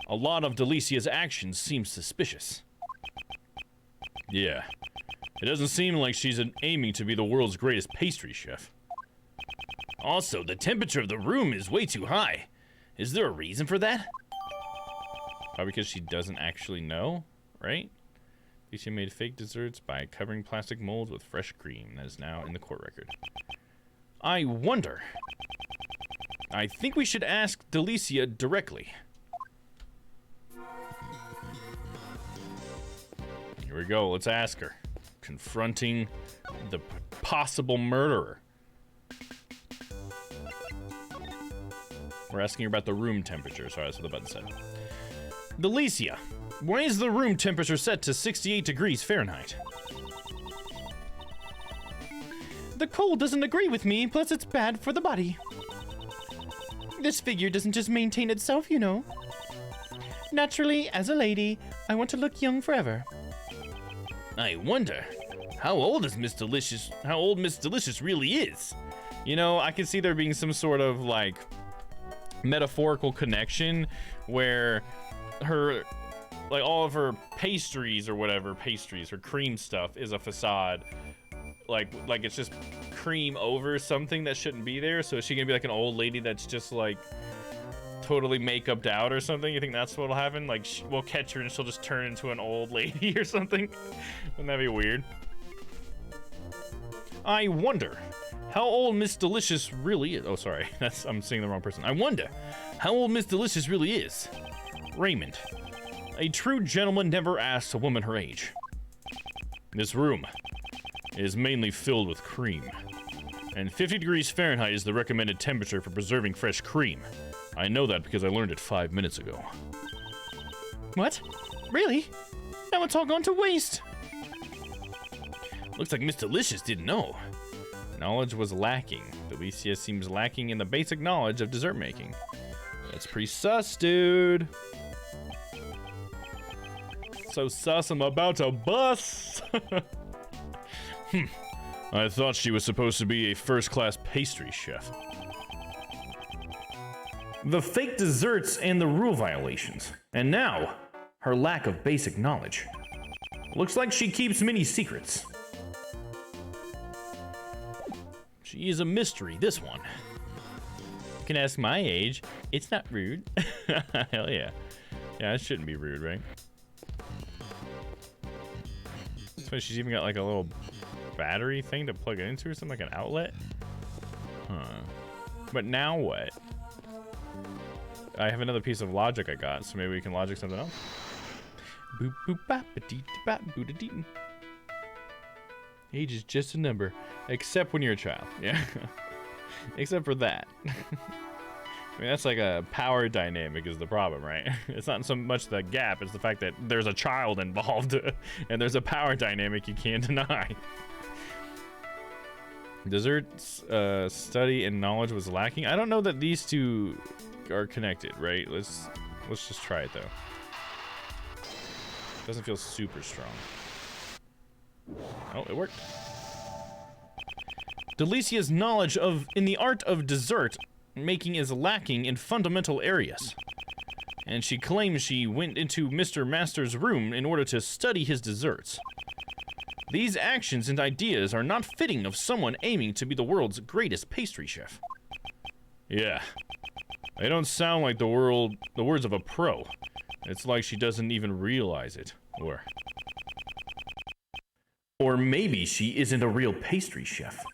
A lot of Delicia's actions seem suspicious. Yeah. It doesn't seem like she's aiming to be the world's greatest pastry chef. Also, the temperature of the room is way too high. Is there a reason for that? Probably because she doesn't actually know, right? She made fake desserts by covering plastic molds with fresh cream. That is now in the court record. I wonder. I think we should ask Delicia directly. Here we go. Let's ask her. Confronting the possible murderer. We're asking her about the room temperature. Sorry, that's what the button said. Delicia, why is the room temperature set to 68 degrees Fahrenheit? The cold doesn't agree with me, plus it's bad for the body. This figure doesn't just maintain itself, you know. Naturally, as a lady, I want to look young forever. I wonder, how old Miss Delicious really is? You know, I can see there being some sort of, like, metaphorical connection where her, like, all of her pastries or whatever, her cream stuff is a facade. Like it's just cream over something that shouldn't be there. So is she gonna be like an old lady that's just like totally make-uped out or something? You think that's what'll happen? Like we'll catch her and she'll just turn into an old lady or something? Wouldn't that be weird? I wonder how old Miss Delicious really is. Oh, sorry, I'm seeing the wrong person. I wonder how old Miss Delicious really is. Raymond, a true gentleman never asks a woman her age. This room is mainly filled with cream, and 50 degrees Fahrenheit is the recommended temperature for preserving fresh cream. I know that because I learned it 5 minutes ago. What? Really? Now it's all gone to waste. Looks like Miss Delicious didn't know. Knowledge was lacking. Delicia seems lacking in the basic knowledge of dessert making. That's pretty sus, dude. So sus, I'm about to bust. I thought she was supposed to be a first-class pastry chef. The fake desserts and the rule violations. And now, her lack of basic knowledge. Looks like she keeps many secrets. She is a mystery, this one. You can ask my age. It's not rude. Hell yeah. Yeah, it shouldn't be rude, right? That's why she's even got like a little battery thing to plug it into or something, like an outlet. Huh. But now what? I have another piece of logic I got, so maybe we can logic something else. Boop boop bop ba dee bop boo da dee. Age is just a number, except when you're a child. Yeah. Except for that. I mean, that's like a power dynamic is the problem, right? It's not so much the gap, it's the fact that there's a child involved and there's a power dynamic you can't deny. Desserts, study and knowledge was lacking. I don't know that these two are connected, right? Let's just try it though. Doesn't feel super strong. Oh, it worked. Delicia's knowledge in the art of dessert making is lacking in fundamental areas. And she claims she went into Mr. Master's room in order to study his desserts. These actions and ideas are not fitting of someone aiming to be the world's greatest pastry chef. Yeah. They don't sound like the words of a pro. It's like she doesn't even realize it. Or maybe she isn't a real pastry chef.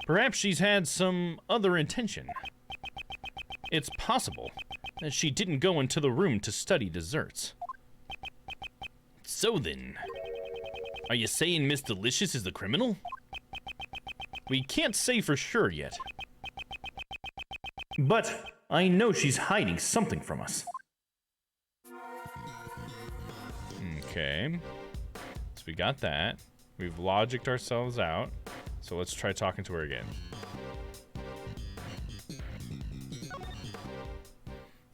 Perhaps she's had some other intention. It's possible that she didn't go into the room to study desserts. So then, are you saying Miss Delicious is the criminal? We can't say for sure yet. But I know she's hiding something from us. Okay. So we got that. We've logicked ourselves out. So let's try talking to her again.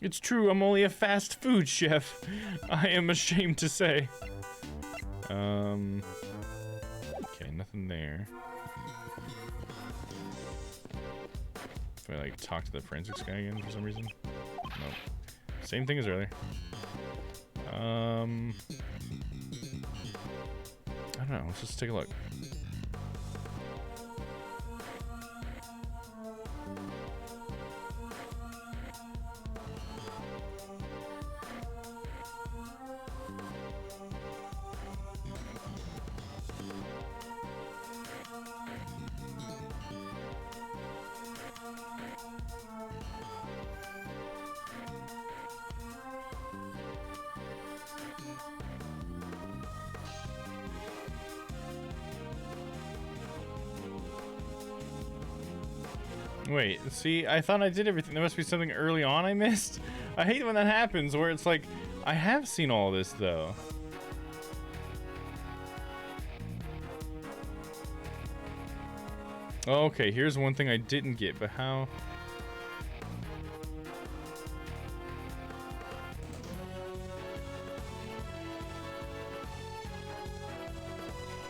It's true, I'm only a fast food chef. I am ashamed to say. Okay, nothing there. Do I like talk to the forensics guy again for some reason? Nope. Same thing as earlier. I don't know, let's just take a look. Wait, see, I thought I did everything. There must be something early on I missed. I hate when that happens, where it's like, I have seen all this, though. Okay, here's one thing I didn't get, but how...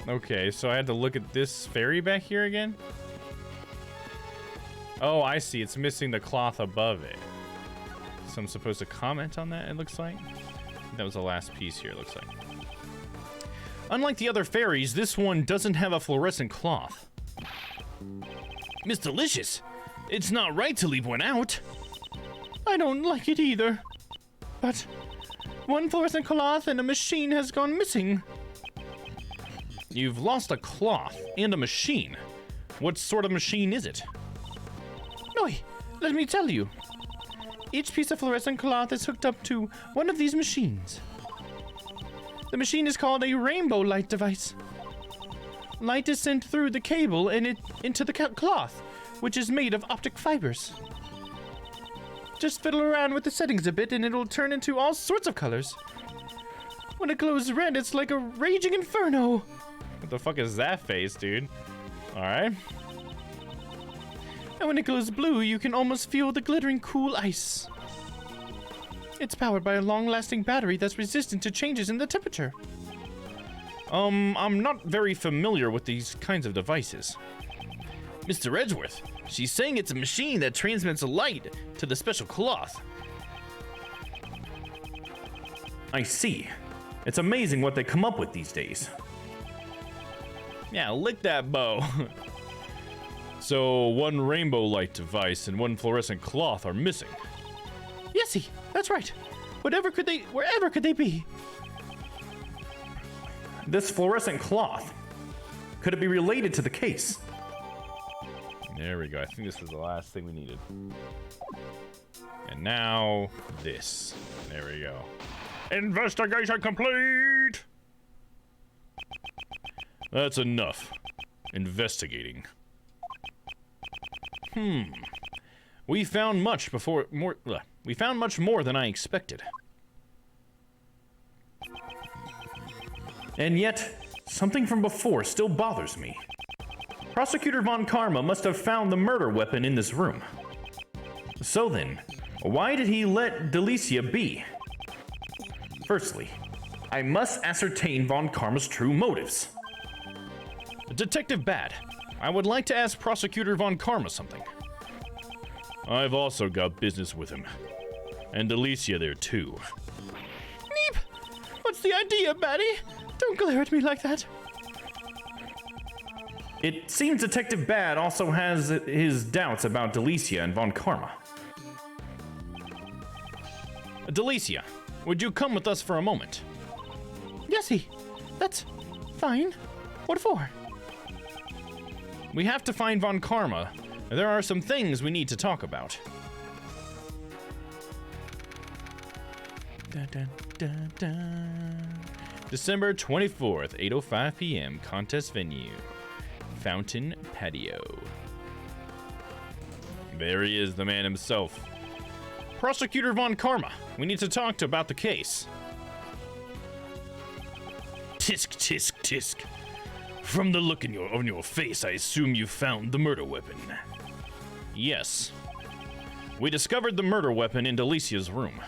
Okay, so I had to look at this fairy back here again? Oh, I see. It's missing the cloth above it. So I'm supposed to comment on that, it looks like. That was the last piece here, it looks like. Unlike the other fairies, this one doesn't have a fluorescent cloth. Miss Delicious, it's not right to leave one out. I don't like it either. But one fluorescent cloth and a machine has gone missing. You've lost a cloth and a machine. What sort of machine is it? Oi, let me tell you. Each piece of fluorescent cloth is hooked up to one of these machines. The machine is called a rainbow light device. Light is sent through the cable and into the cloth, which is made of optic fibers. Just fiddle around with the settings a bit and it'll turn into all sorts of colors. When it glows red, it's like a raging inferno. What the fuck is that face, dude? Alright. And when it glows blue, you can almost feel the glittering cool ice. It's powered by a long-lasting battery that's resistant to changes in the temperature. I'm not very familiar with these kinds of devices. Mr. Edgeworth, she's saying it's a machine that transmits light to the special cloth. I see. It's amazing what they come up with these days. Yeah, lick that bow. So, one rainbow light device and one fluorescent cloth are missing. Yesy, that's right. Wherever could they be? This fluorescent cloth. Could it be related to the case? There we go. I think this was the last thing we needed. And now, this. There we go. Investigation complete! That's enough. Investigating. We found much more than I expected. And yet, something from before still bothers me. Prosecutor Von Karma must have found the murder weapon in this room. So then, why did he let Delicia be? Firstly, I must ascertain Von Karma's true motives. Detective Bad, I would like to ask Prosecutor Von Karma something. I've also got business with him. And Delicia there too. Neep! What's the idea, Batty? Don't glare at me like that. It seems Detective Bad also has his doubts about Delicia and Von Karma. Delicia, would you come with us for a moment? Yesy, that's fine. What for? We have to find Von Karma. There are some things we need to talk about. Dun, dun, dun, dun. December 24th, 8:05 p.m. Contest venue. Fountain Patio. There he is, the man himself. Prosecutor Von Karma, we need to talk about the case. Tisk, tisk, tisk. From the look on your face, I assume you found the murder weapon. Yes. We discovered the murder weapon in Delicia's room.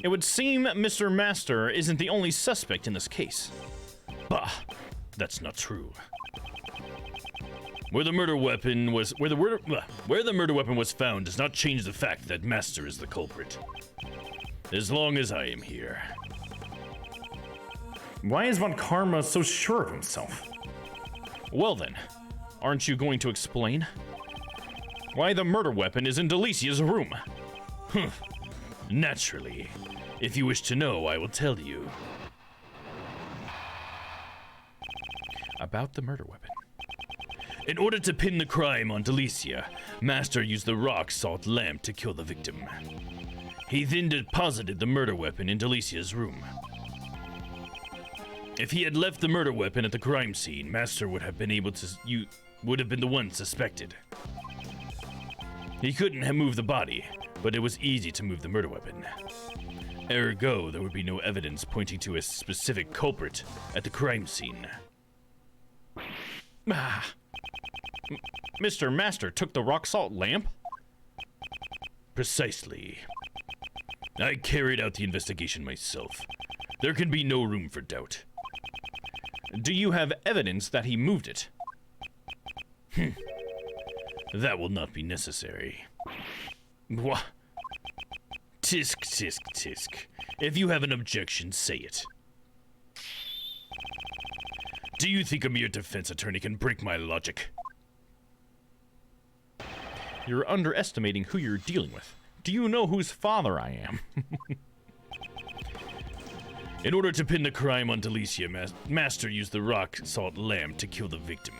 It would seem Mr. Master isn't the only suspect in this case. Bah, that's not true. Where the murder weapon was found does not change the fact that Master is the culprit. As long as I am here. Why is Von Karma so sure of himself? Well then, aren't you going to explain? Why the murder weapon is in Delicia's room? Naturally. If you wish to know, I will tell you. About the murder weapon. In order to pin the crime on Delicia, Master used the rock salt lamp to kill the victim. He then deposited the murder weapon in Delicia's room. If he had left the murder weapon at the crime scene, Master would have been the one suspected. He couldn't have moved the body, but it was easy to move the murder weapon. Ergo, there would be no evidence pointing to a specific culprit at the crime scene. Mr. Master took the rock salt lamp? Precisely. I carried out the investigation myself. There can be no room for doubt. Do you have evidence that he moved it? That will not be necessary. Wha? Tisk, tisk, tisk. If you have an objection, say it. Do you think a mere defense attorney can break my logic? You're underestimating who you're dealing with. Do you know whose father I am? In order to pin the crime on Delicia, Master used the rock salt lamp to kill the victim.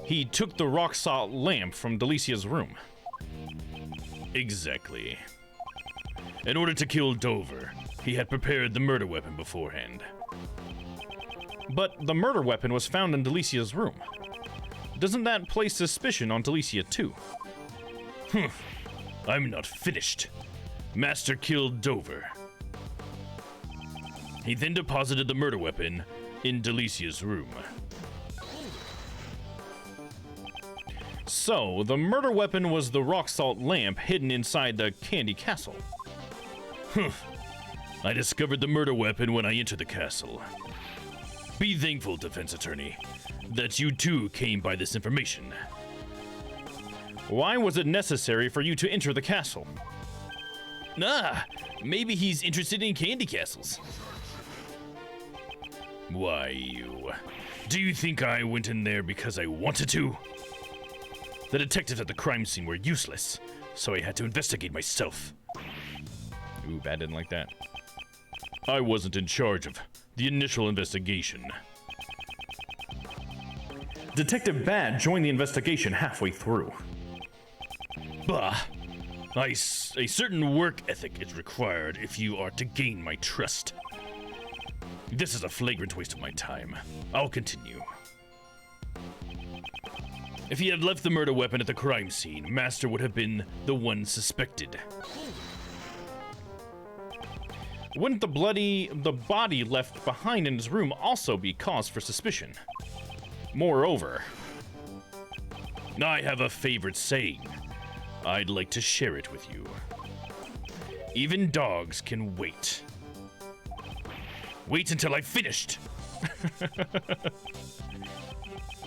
He took the rock salt lamp from Delicia's room. Exactly. In order to kill Dover, he had prepared the murder weapon beforehand. But the murder weapon was found in Delicia's room. Doesn't that place suspicion on Delicia too? I'm not finished. Master killed Dover. He then deposited the murder weapon in Delicia's room. So, the murder weapon was the rock salt lamp hidden inside the candy castle. I discovered the murder weapon when I entered the castle. Be thankful, defense attorney, that you too came by this information. Why was it necessary for you to enter the castle? Maybe he's interested in candy castles. Why, you... Do you think I went in there because I wanted to? The detectives at the crime scene were useless, so I had to investigate myself. Ooh, Bad didn't like that. I wasn't in charge of the initial investigation. Detective Bad joined the investigation halfway through. Bah. A certain work ethic is required if you are to gain my trust. This is a flagrant waste of my time. I'll continue. If he had left the murder weapon at the crime scene, Master would have been the one suspected. Wouldn't the body left behind in his room also be cause for suspicion? Moreover, I have a favorite saying. I'd like to share it with you. Even dogs can wait. Wait until I've finished.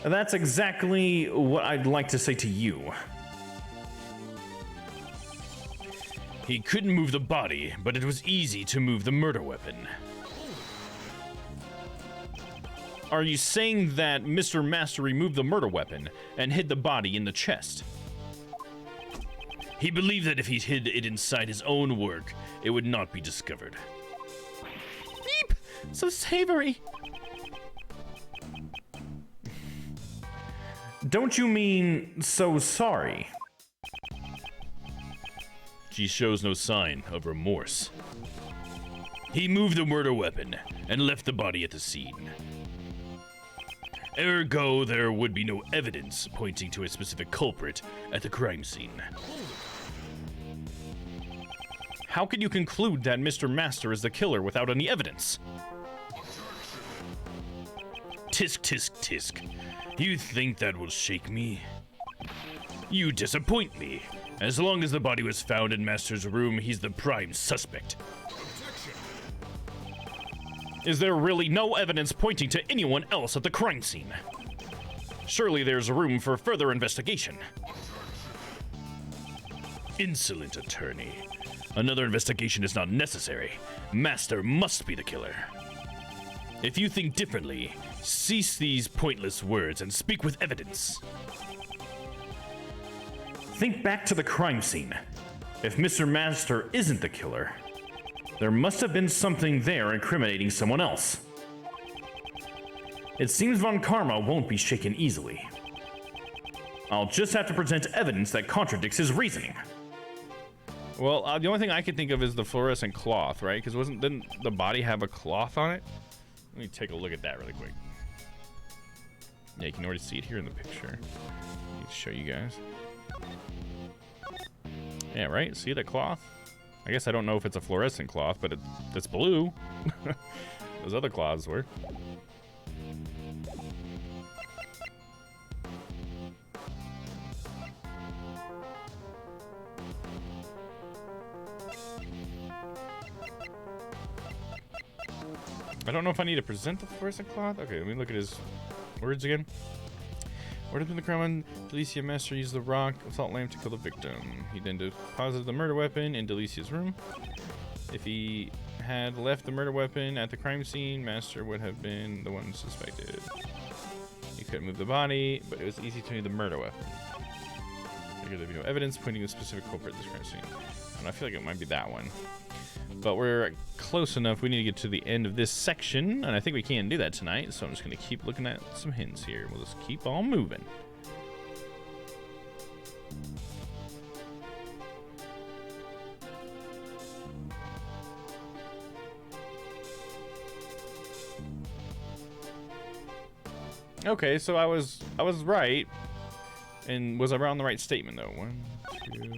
That's exactly what I'd like to say to you. He couldn't move the body, but it was easy to move the murder weapon. Are you saying that Mr. Master removed the murder weapon and hid the body in the chest? He believed that if he hid it inside his own work, it would not be discovered. Beep! So savory. Don't you mean so sorry? She shows no sign of remorse. He moved the murder weapon and left the body at the scene. Ergo, there would be no evidence pointing to a specific culprit at the crime scene. How can you conclude that Mr. Master is the killer without any evidence? Tisk, tisk, tisk. You think that will shake me? You disappoint me. As long as the body was found in Master's room, he's the prime suspect. Is there really no evidence pointing to anyone else at the crime scene? Surely there's room for further investigation. Insolent attorney. Another investigation is not necessary. Master must be the killer. If you think differently, cease these pointless words and speak with evidence. Think back to the crime scene. If Mr. Master isn't the killer, there must have been something there incriminating someone else. It seems Von Karma won't be shaken easily. I'll just have to present evidence that contradicts his reasoning. Well, the only thing I can think of is the fluorescent cloth, right? Because didn't the body have a cloth on it? Let me take a look at that really quick. Yeah, you can already see it here in the picture. Let me show you guys. Yeah, right? See the cloth? I guess I don't know if it's a fluorescent cloth, but it's blue. Those other cloths were. I don't know if I need to present the fluorescent cloth. Okay, let me look at his words again. Ordered in the crime, Delicia Master used the rock assault lamp to kill the victim. He then deposited the murder weapon in Delicia's room. If he had left the murder weapon at the crime scene, Master would have been the one suspected. He couldn't move the body, but it was easy to move the murder weapon. There'd be no evidence pointing to a specific culprit at this crime scene. And I feel like it might be that one. But we're close enough. We need to get to the end of this section, and I think we can do that tonight. So I'm just going to keep looking at some hints here. We'll just keep on moving. Okay, so I was right, and was I on the right statement though? 1, 2,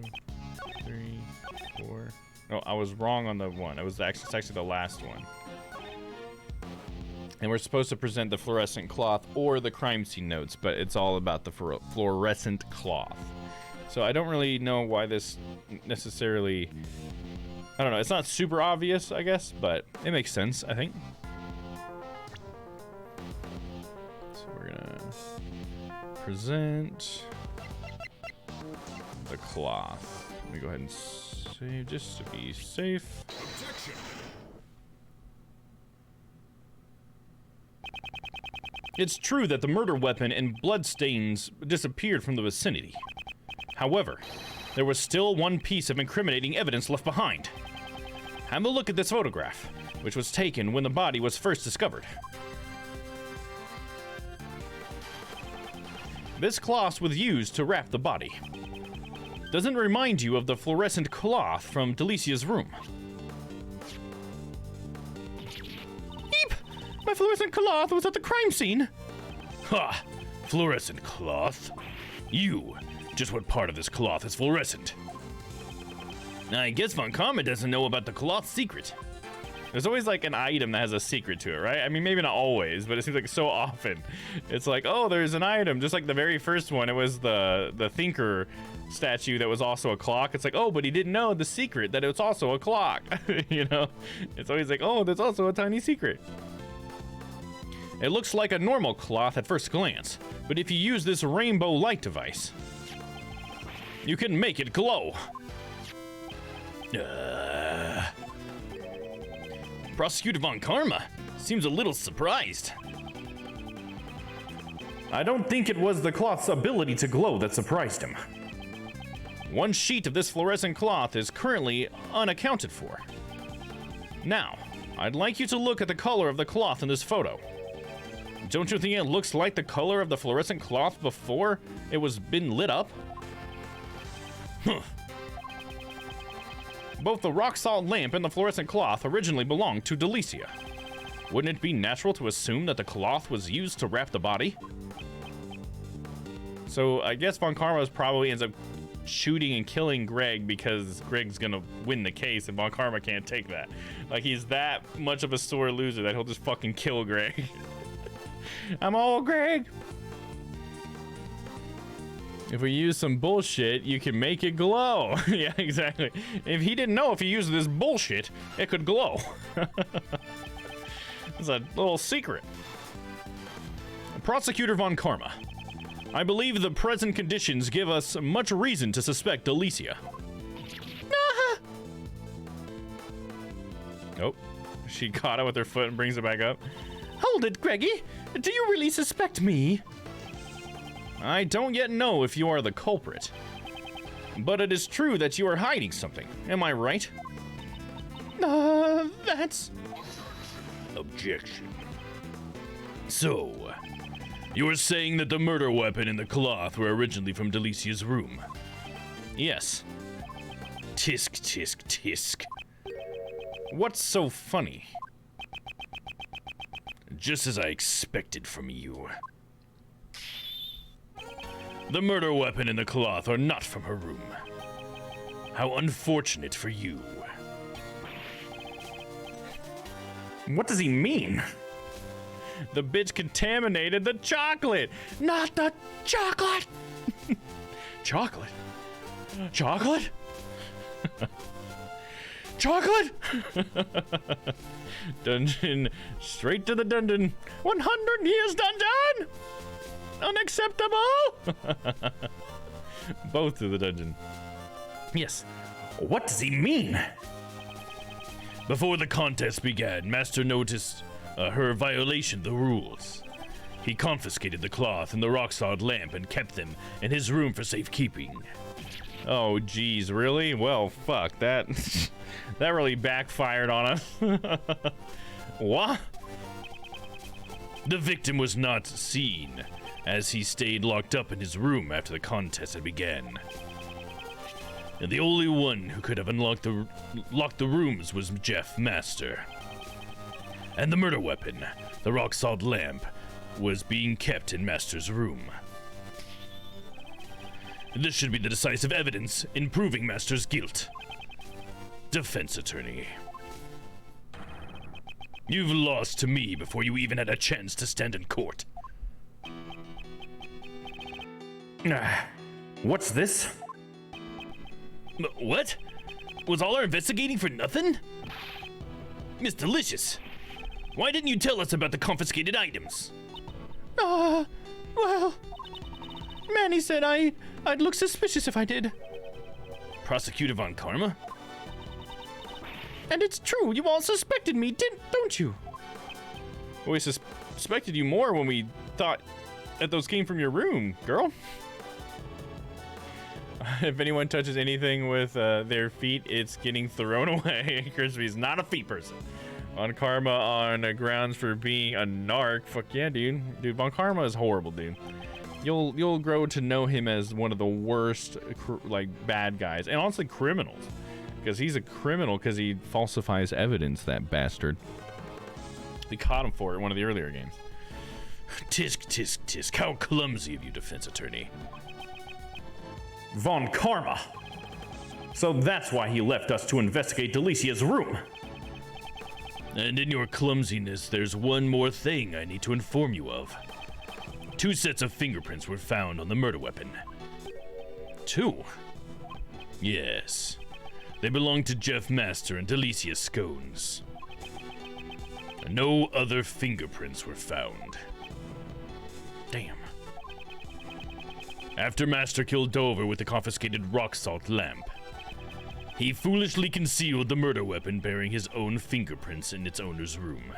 3, 4. No, I was wrong on the one. It's actually the last one. And we're supposed to present the fluorescent cloth or the crime scene notes, but it's all about the fluorescent cloth. So I don't really know why this necessarily... I don't know. It's not super obvious, I guess, but it makes sense, I think. So we're gonna present the cloth. Let me go ahead and save just to be safe. It's true that the murder weapon and bloodstains disappeared from the vicinity. However, there was still one piece of incriminating evidence left behind. Have a look at this photograph, which was taken when the body was first discovered. This cloth was used to wrap the body. Doesn't remind you of the fluorescent cloth from Delicia's room. Eep! My fluorescent cloth was at the crime scene. Ha! Fluorescent cloth? You! Just what part of this cloth is fluorescent? I guess Von Karma doesn't know about the cloth secret. There's always like an item that has a secret to it, right? I mean, maybe not always, but it seems like so often. It's like, oh, there's an item. Just like the very first one, it was the thinker statue that was also a clock. It's like, oh, but he didn't know the secret that it was also a clock. You know? It's always like, oh, there's also a tiny secret. It looks like a normal cloth at first glance, but if you use this rainbow light device, you can make it glow. Prosecutor Von Karma seems a little surprised. I don't think it was the cloth's ability to glow that surprised him. One sheet of this fluorescent cloth is currently unaccounted for. Now, I'd like you to look at the color of the cloth in this photo. Don't you think it looks like the color of the fluorescent cloth before it was been lit up? Huh. Both the rock salt lamp and the fluorescent cloth originally belonged to Delicia. Wouldn't it be natural to assume that the cloth was used to wrap the body? So I guess Von Karma probably ends up shooting and killing Greg because Greg's gonna win the case and Von Karma can't take that. Like, he's that much of a sore loser that he'll just fucking kill Greg. I'm all Greg. If we use some bullshit, you can make it glow. Yeah, exactly. If he didn't know if he used this bullshit, it could glow. It's a little secret. Prosecutor Von Karma, I believe the present conditions give us much reason to suspect Alicia. Oh, she caught it with her foot and brings it back up. Hold it, Greggy. Do you really suspect me? I don't yet know if you are the culprit, but it is true that you are hiding something. Am I right? That's... Objection. So, you are saying that the murder weapon and the cloth were originally from Delicia's room? Yes. Tisk, tisk, tisk. What's so funny? Just as I expected from you. The murder weapon and the cloth are not from her room. How unfortunate for you. What does he mean? The bitch contaminated the chocolate. Not the chocolate! Chocolate? Chocolate? Chocolate? Dungeon. Straight to the dungeon. 100 years dungeon! Unacceptable! Both to the dungeon. Yes. What does he mean? Before the contest began, Master noticed her violation of the rules. He confiscated the cloth and the rock-solid lamp and kept them in his room for safekeeping. Oh, geez, really? Well, fuck, that that really backfired on us. What? The victim was not seen, as he stayed locked up in his room after the contest had begun. And the only one who could have locked the rooms was Jeff Master. And the murder weapon, the rock-solid lamp, was being kept in Master's room. This should be the decisive evidence in proving Master's guilt. Defense attorney. You've lost to me before you even had a chance to stand in court. What's this? What? Was all our investigating for nothing? Miss Delicious, why didn't you tell us about the confiscated items? Well, Manny said I'd look suspicious if I did. Prosecutor Von Karma? And it's true, you all suspected me, don't you? Well, we suspected you more when we thought that those came from your room, girl. If anyone touches anything with their feet, it's getting thrown away. Crispy's not a feet person. Von Karma on grounds for being a narc. Fuck yeah, dude. Dude, Von Karma is horrible, dude. You'll grow to know him as one of the worst, like, bad guys. And honestly, criminals. Because he's a criminal because he falsifies evidence, that bastard. We caught him for it in one of the earlier games. Tisk, tisk, tisk. How clumsy of you, defense attorney. Von Karma. So that's why he left us to investigate Delicia's room. And in your clumsiness, there's one more thing I need to inform you of. 2 sets of fingerprints were found on the murder weapon. 2? Yes. They belong to Jeff Master and Delicia Scones. No other fingerprints were found. Damn. After Master killed Dover with the confiscated rock salt lamp, he foolishly concealed the murder weapon bearing his own fingerprints in its owner's room.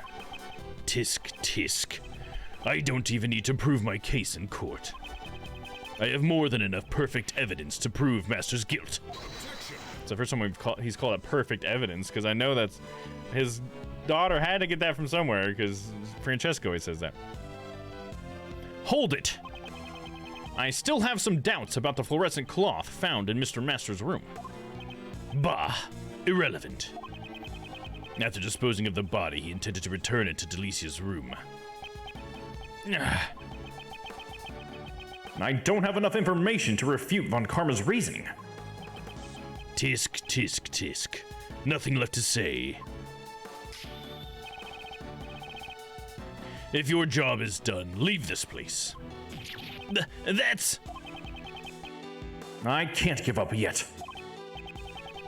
Tisk, tisk. I don't even need to prove my case in court. I have more than enough perfect evidence to prove Master's guilt. It's the first time he's called it perfect evidence, because I know that's his daughter had to get that from somewhere, because Francesco always says that. Hold it! I still have some doubts about the fluorescent cloth found in Mr. Master's room. Bah, irrelevant. After disposing of the body, he intended to return it to Delicia's room. I don't have enough information to refute Von Karma's reasoning. Tisk, tisk, tisk. Nothing left to say. If your job is done, leave this place. That's... I can't give up yet.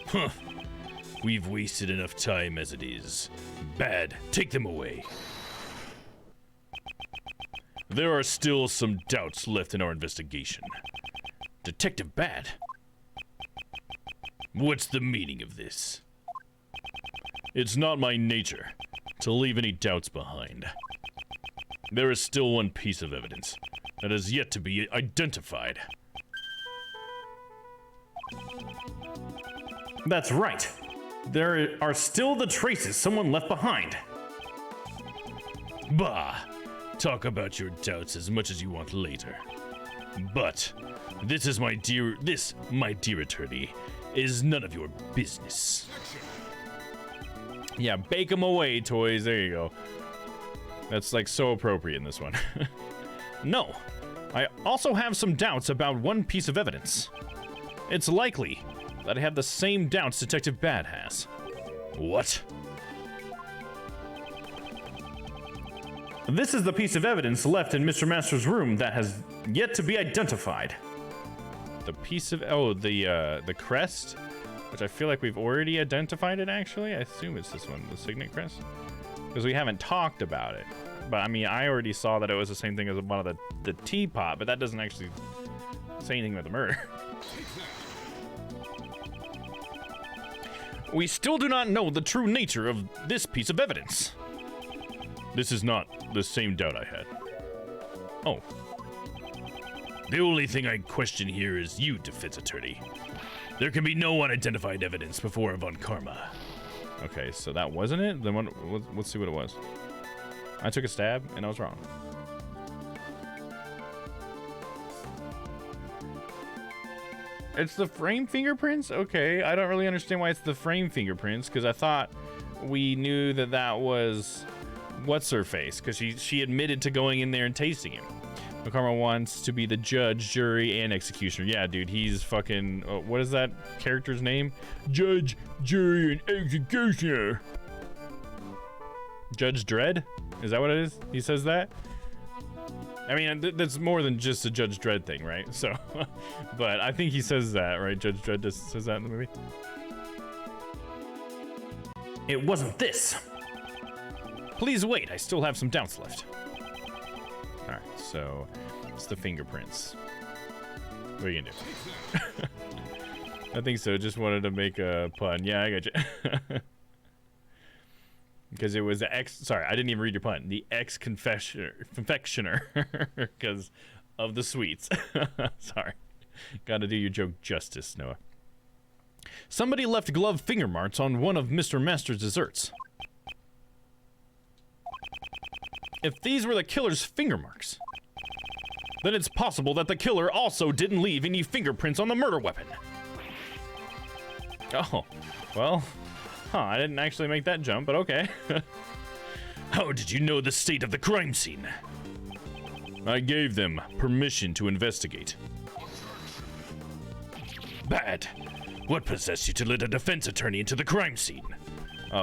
Huh. We've wasted enough time as it is. Bad. Take them away. There are still some doubts left in our investigation. Detective Bad? What's the meaning of this? It's not my nature to leave any doubts behind. There is still one piece of evidence that has yet to be identified. That's right. There are still the traces someone left behind. Bah! Talk about your doubts as much as you want later. But this, my dear attorney, is none of your business. Yeah, bake them away, toys. There you go. That's like so appropriate in this one. No. I also have some doubts about one piece of evidence. It's likely that I have the same doubts Detective Bad has. What? This is the piece of evidence left in Mr. Master's room that has yet to be identified. The piece of the crest, which I feel like we've already identified it. Actually, I assume it's this one, the signet crest, because we haven't talked about it. But I mean, I already saw that it was the same thing as one of the teapot, but that doesn't actually say anything about the murder. We still do not know the true nature of this piece of evidence. This is not the same doubt I had. Oh. The only thing I question here is you, defense attorney. There can be no unidentified evidence before Von Karma. Okay, so that wasn't it? Then let's see what it was. I took a stab and I was wrong. It's the frame fingerprints? Okay, I don't really understand why it's the frame fingerprints, because I thought we knew that that was what's-her-face, because she admitted to going in there and tasting him. Karma wants to be the judge, jury, and executioner. Yeah, dude, he's fucking... what is that character's name? Judge, jury, and executioner. Judge Dredd? Is that what it is? He says that? I mean, that's more than just a Judge Dredd thing, right? So, but I think he says that, right? Judge Dredd just says that in the movie. It wasn't this. Please wait, I still have some doubts left. All right, so it's the fingerprints. What are you gonna do? I think so. Just wanted to make a pun. Yeah, I got you. Because it was the ex. Sorry, I didn't even read your pun. The confectioner, because of the sweets. Sorry, got to do your joke justice, Noah. Somebody left glove finger marks on one of Mr. Master's desserts. If these were the killer's finger marks, then it's possible that the killer also didn't leave any fingerprints on the murder weapon. Oh, well, I didn't actually make that jump, but okay. How did you know the state of the crime scene? I gave them permission to investigate. Bad. What possessed you to let a defense attorney into the crime scene?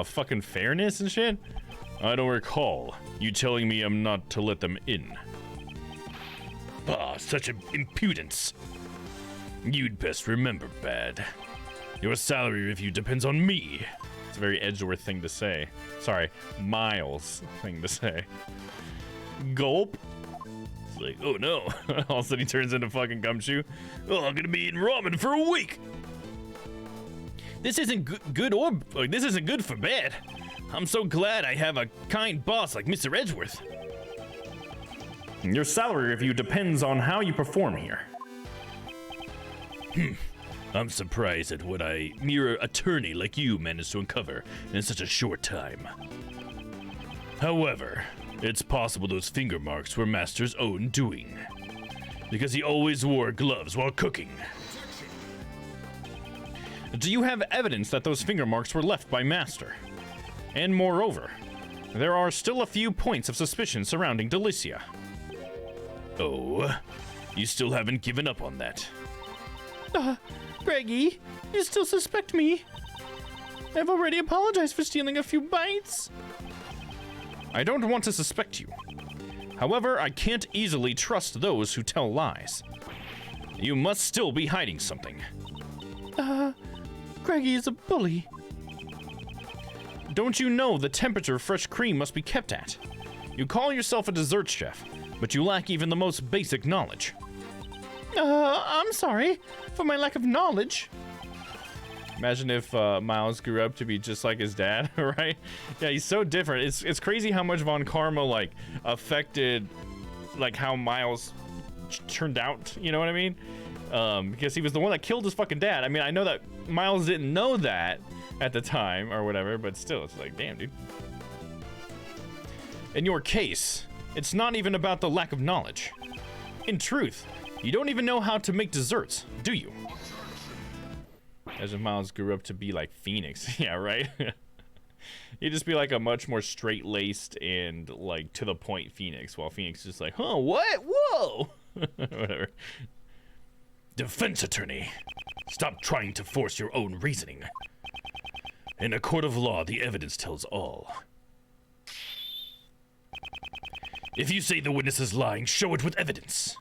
Fucking fairness and shit? I don't recall you telling me I'm not to let them in. Bah, such impudence. You'd best remember, Bad. Your salary review depends on me. It's a very Edgeworth thing to say. Sorry, Miles thing to say. Gulp. It's like, oh no. All of a sudden he turns into fucking Gumshoe. Oh, I'm gonna be eating ramen for a week. This isn't this isn't good for Bad. I'm so glad I have a kind boss like Mr. Edgeworth. Your salary review depends on how you perform here. I'm surprised at what a mere attorney like you managed to uncover in such a short time. However, it's possible those finger marks were Master's own doing, because he always wore gloves while cooking. Do you have evidence that those finger marks were left by Master? And moreover, there are still a few points of suspicion surrounding Delicia. Oh, you still haven't given up on that. Greggy, you still suspect me? I've already apologized for stealing a few bites. I don't want to suspect you. However, I can't easily trust those who tell lies. You must still be hiding something. Greggy is a bully. Don't you know the temperature fresh cream must be kept at? You call yourself a dessert chef, but you lack even the most basic knowledge. I'm sorry for my lack of knowledge. Imagine if Miles grew up to be just like his dad, right? Yeah, he's so different. It's crazy how much Von Karma like affected like how Miles turned out. You know what I mean? Because he was the one that killed his fucking dad. I mean, I know that Miles didn't know that at the time or whatever, but still, it's like, damn, dude. In your case, it's not even about the lack of knowledge. In truth, you don't even know how to make desserts, do you? As if Miles grew up to be like Phoenix. Yeah, right? He'd just be like a much more straight-laced and like to the point Phoenix, while Phoenix is just like, huh, what? Whoa! Whatever. Defense attorney, stop trying to force your own reasoning. In a court of law, the evidence tells all. If you say the witness is lying, show it with evidence.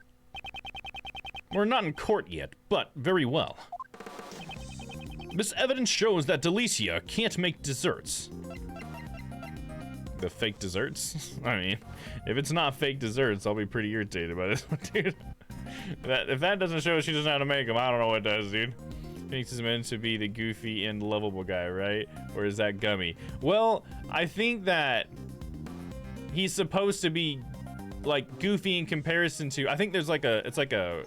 We're not in court yet, but very well. This evidence shows that Delicia can't make desserts. The fake desserts? I mean, if it's not fake desserts, I'll be pretty irritated by this one, dude. If that doesn't show she doesn't know how to make them, I don't know what does, dude. Phoenix is meant to be the goofy and lovable guy, right? Or is that Gummy? Well, I think that he's supposed to be like goofy in comparison to, I think there's like it's like a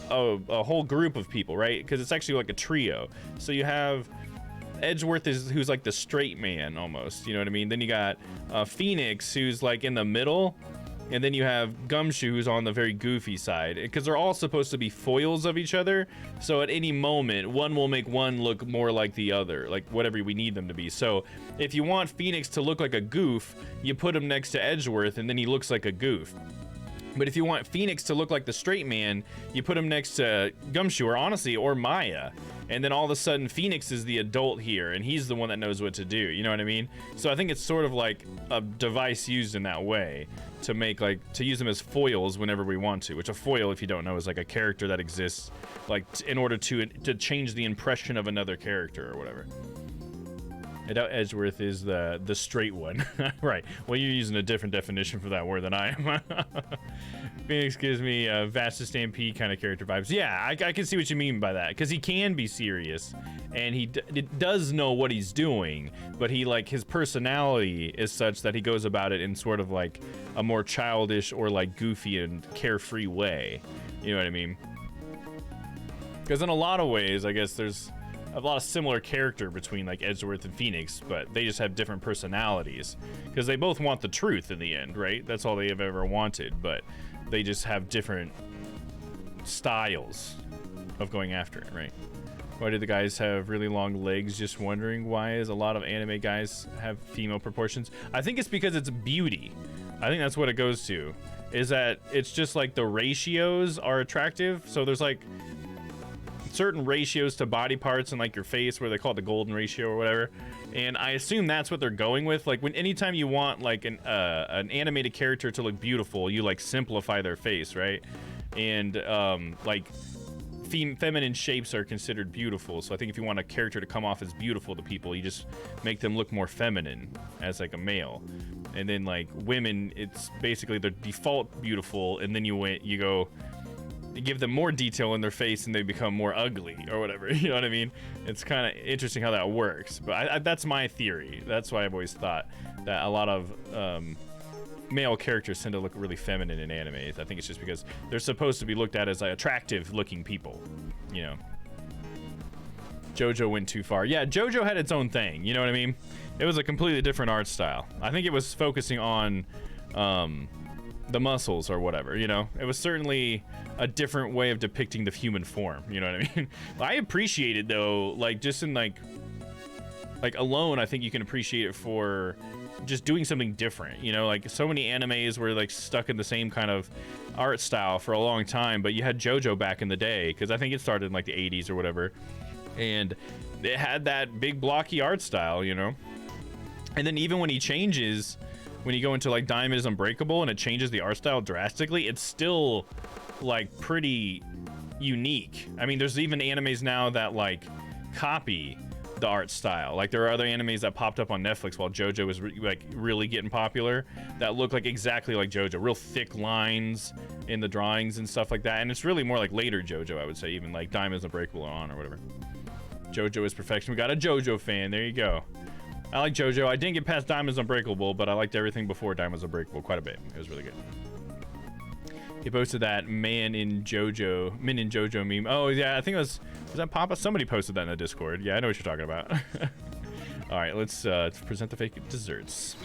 whole group of people, right? Because it's actually like a trio. So you have Edgeworth who's like the straight man almost, you know what I mean? Then you got Phoenix who's like in the middle, and then you have Gumshoe who's on the very goofy side, because they're all supposed to be foils of each other. So at any moment, one will make one look more like the other, like whatever we need them to be. So if you want Phoenix to look like a goof, you put him next to Edgeworth, and then he looks like a goof. But if you want Phoenix to look like the straight man, you put him next to Gumshoe, or Maya. And then all of a sudden, Phoenix is the adult here, and he's the one that knows what to do. You know what I mean? So I think it's sort of like a device used in that way to make, like, to use them as foils whenever we want to. Which a foil, if you don't know, is like a character that exists, like, in order to change the impression of another character or whatever. I doubt Edgeworth is the straight one. Right. Well, you're using a different definition for that word than I am. Phoenix gives me Vasta Stampede kind of character vibes. Yeah, I can see what you mean by that, because he can be serious, and he does know what he's doing, but he, like, his personality is such that he goes about it in sort of like a more childish or like goofy and carefree way. You know what I mean? Because in a lot of ways, I guess there's a lot of similar character between like Edgeworth and Phoenix, but they just have different personalities, because they both want the truth in the end, right? That's all they have ever wanted, but they just have different styles of going after it, right? Why do the guys have really long legs? Just wondering why is a lot of anime guys have female proportions. I think it's because it's beauty. I think that's what it goes to, is that it's just like the ratios are attractive. So there's like certain ratios to body parts and like your face where they call it the golden ratio or whatever, and I assume that's what they're going with. Like anytime you want like an animated character to look beautiful, you like simplify their face, right? And like feminine shapes are considered beautiful, so I think if you want a character to come off as beautiful to people, you just make them look more feminine as like a male. And then like women, it's basically the default beautiful, and then you give them more detail in their face and they become more ugly or whatever. You know what I mean? It's kind of interesting how that works, but that's my theory. That's why I've always thought that a lot of male characters tend to look really feminine in anime. I think it's just because they're supposed to be looked at as like attractive looking people, you know. JoJo went too far. Yeah, JoJo had its own thing, you know what I mean? It was a completely different art style. I think it was focusing on the muscles or whatever, you know. It was certainly a different way of depicting the human form, you know what I mean? I appreciate it though, like just in like like alone, I think you can appreciate it for just doing something different. You know, like so many animes were like stuck in the same kind of art style for a long time, but you had JoJo back in the day, because I think it started in like the 80s or whatever, and it had that big blocky art style, you know. And then even when he changes, when you go into like Diamond is Unbreakable and it changes the art style drastically, it's still like pretty unique. I mean, there's even animes now that like copy the art style. Like there are other animes that popped up on Netflix while JoJo was like really getting popular that look like exactly like JoJo, real thick lines in the drawings and stuff like that. And it's really more like later JoJo, I would say, even like Diamond is Unbreakable on or whatever. JoJo is perfection. We got a JoJo fan. There you go. I like JoJo. I didn't get past Diamond is Unbreakable, but I liked everything before Diamond is Unbreakable quite a bit. It was really good. He posted that Min in JoJo meme. Oh yeah, I think it was that Papa? Somebody posted that in the Discord. Yeah, I know what you're talking about. All right, let's present the fake desserts.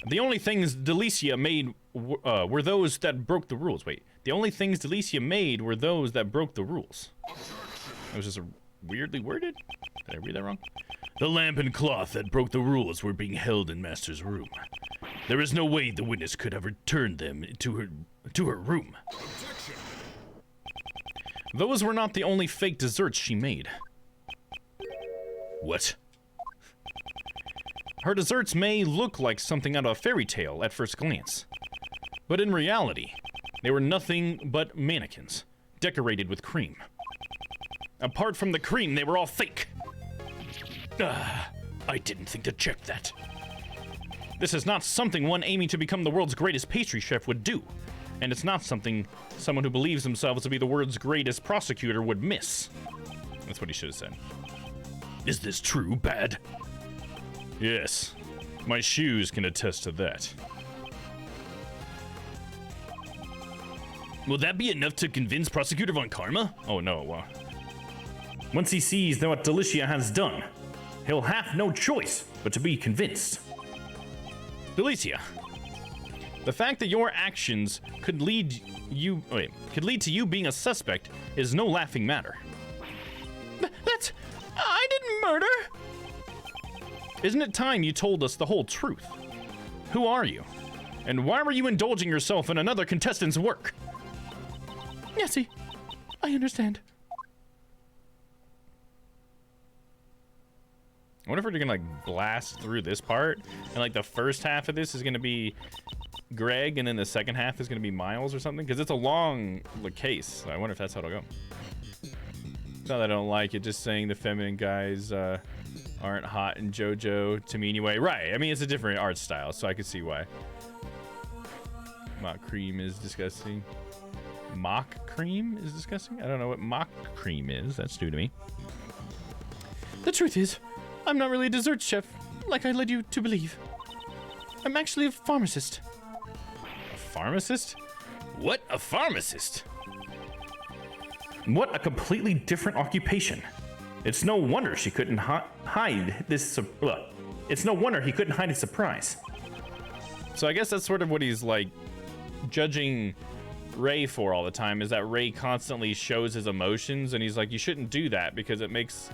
The only things Delicia made were those that broke the rules. Wait, the only things Delicia made were those that broke the rules. It was just weirdly worded. Did I read that wrong? The lamp and cloth that broke the rules were being held in Master's room. There is no way the witness could have returned them to her room. Those were not the only fake desserts she made. What? Her desserts may look like something out of a fairy tale at first glance, but in reality, they were nothing but mannequins, decorated with cream. Apart from the cream, they were all fake. I didn't think to check that. This is not something one aiming to become the world's greatest pastry chef would do, and it's not something someone who believes themselves to be the world's greatest prosecutor would miss. That's what he should have said. Is this true, Bad? Yes, my shoes can attest to that. Will that be enough to convince Prosecutor Von Karma? Oh no, well. Once he sees what Delicia has done, he'll have no choice but to be convinced. Delicia, the fact that your actions could lead to you being a suspect is no laughing matter. I didn't murder! Isn't it time you told us the whole truth? Who are you? And why were you indulging yourself in another contestant's work? Nessie, I understand. I wonder if we're gonna like blast through this part, and like the first half of this is gonna be Greg, and then the second half is gonna be Miles or something, because it's a long case. So I wonder if that's how it'll go. It's not that I don't like it, just saying the feminine guys aren't hot in JoJo to me anyway. Right, I mean it's a different art style, so I could see why. Mock cream is disgusting. Mock cream is disgusting? I don't know what mock cream is. That's new to me. The truth is, I'm not really a dessert chef, like I led you to believe. I'm actually a pharmacist. A pharmacist? What? A pharmacist? What a completely different occupation. It's no wonder she couldn't hide this. It's no wonder he couldn't hide his surprise. So I guess that's sort of what he's like judging Ray for all the time, is that Ray constantly shows his emotions, and he's like, you shouldn't do that because it makes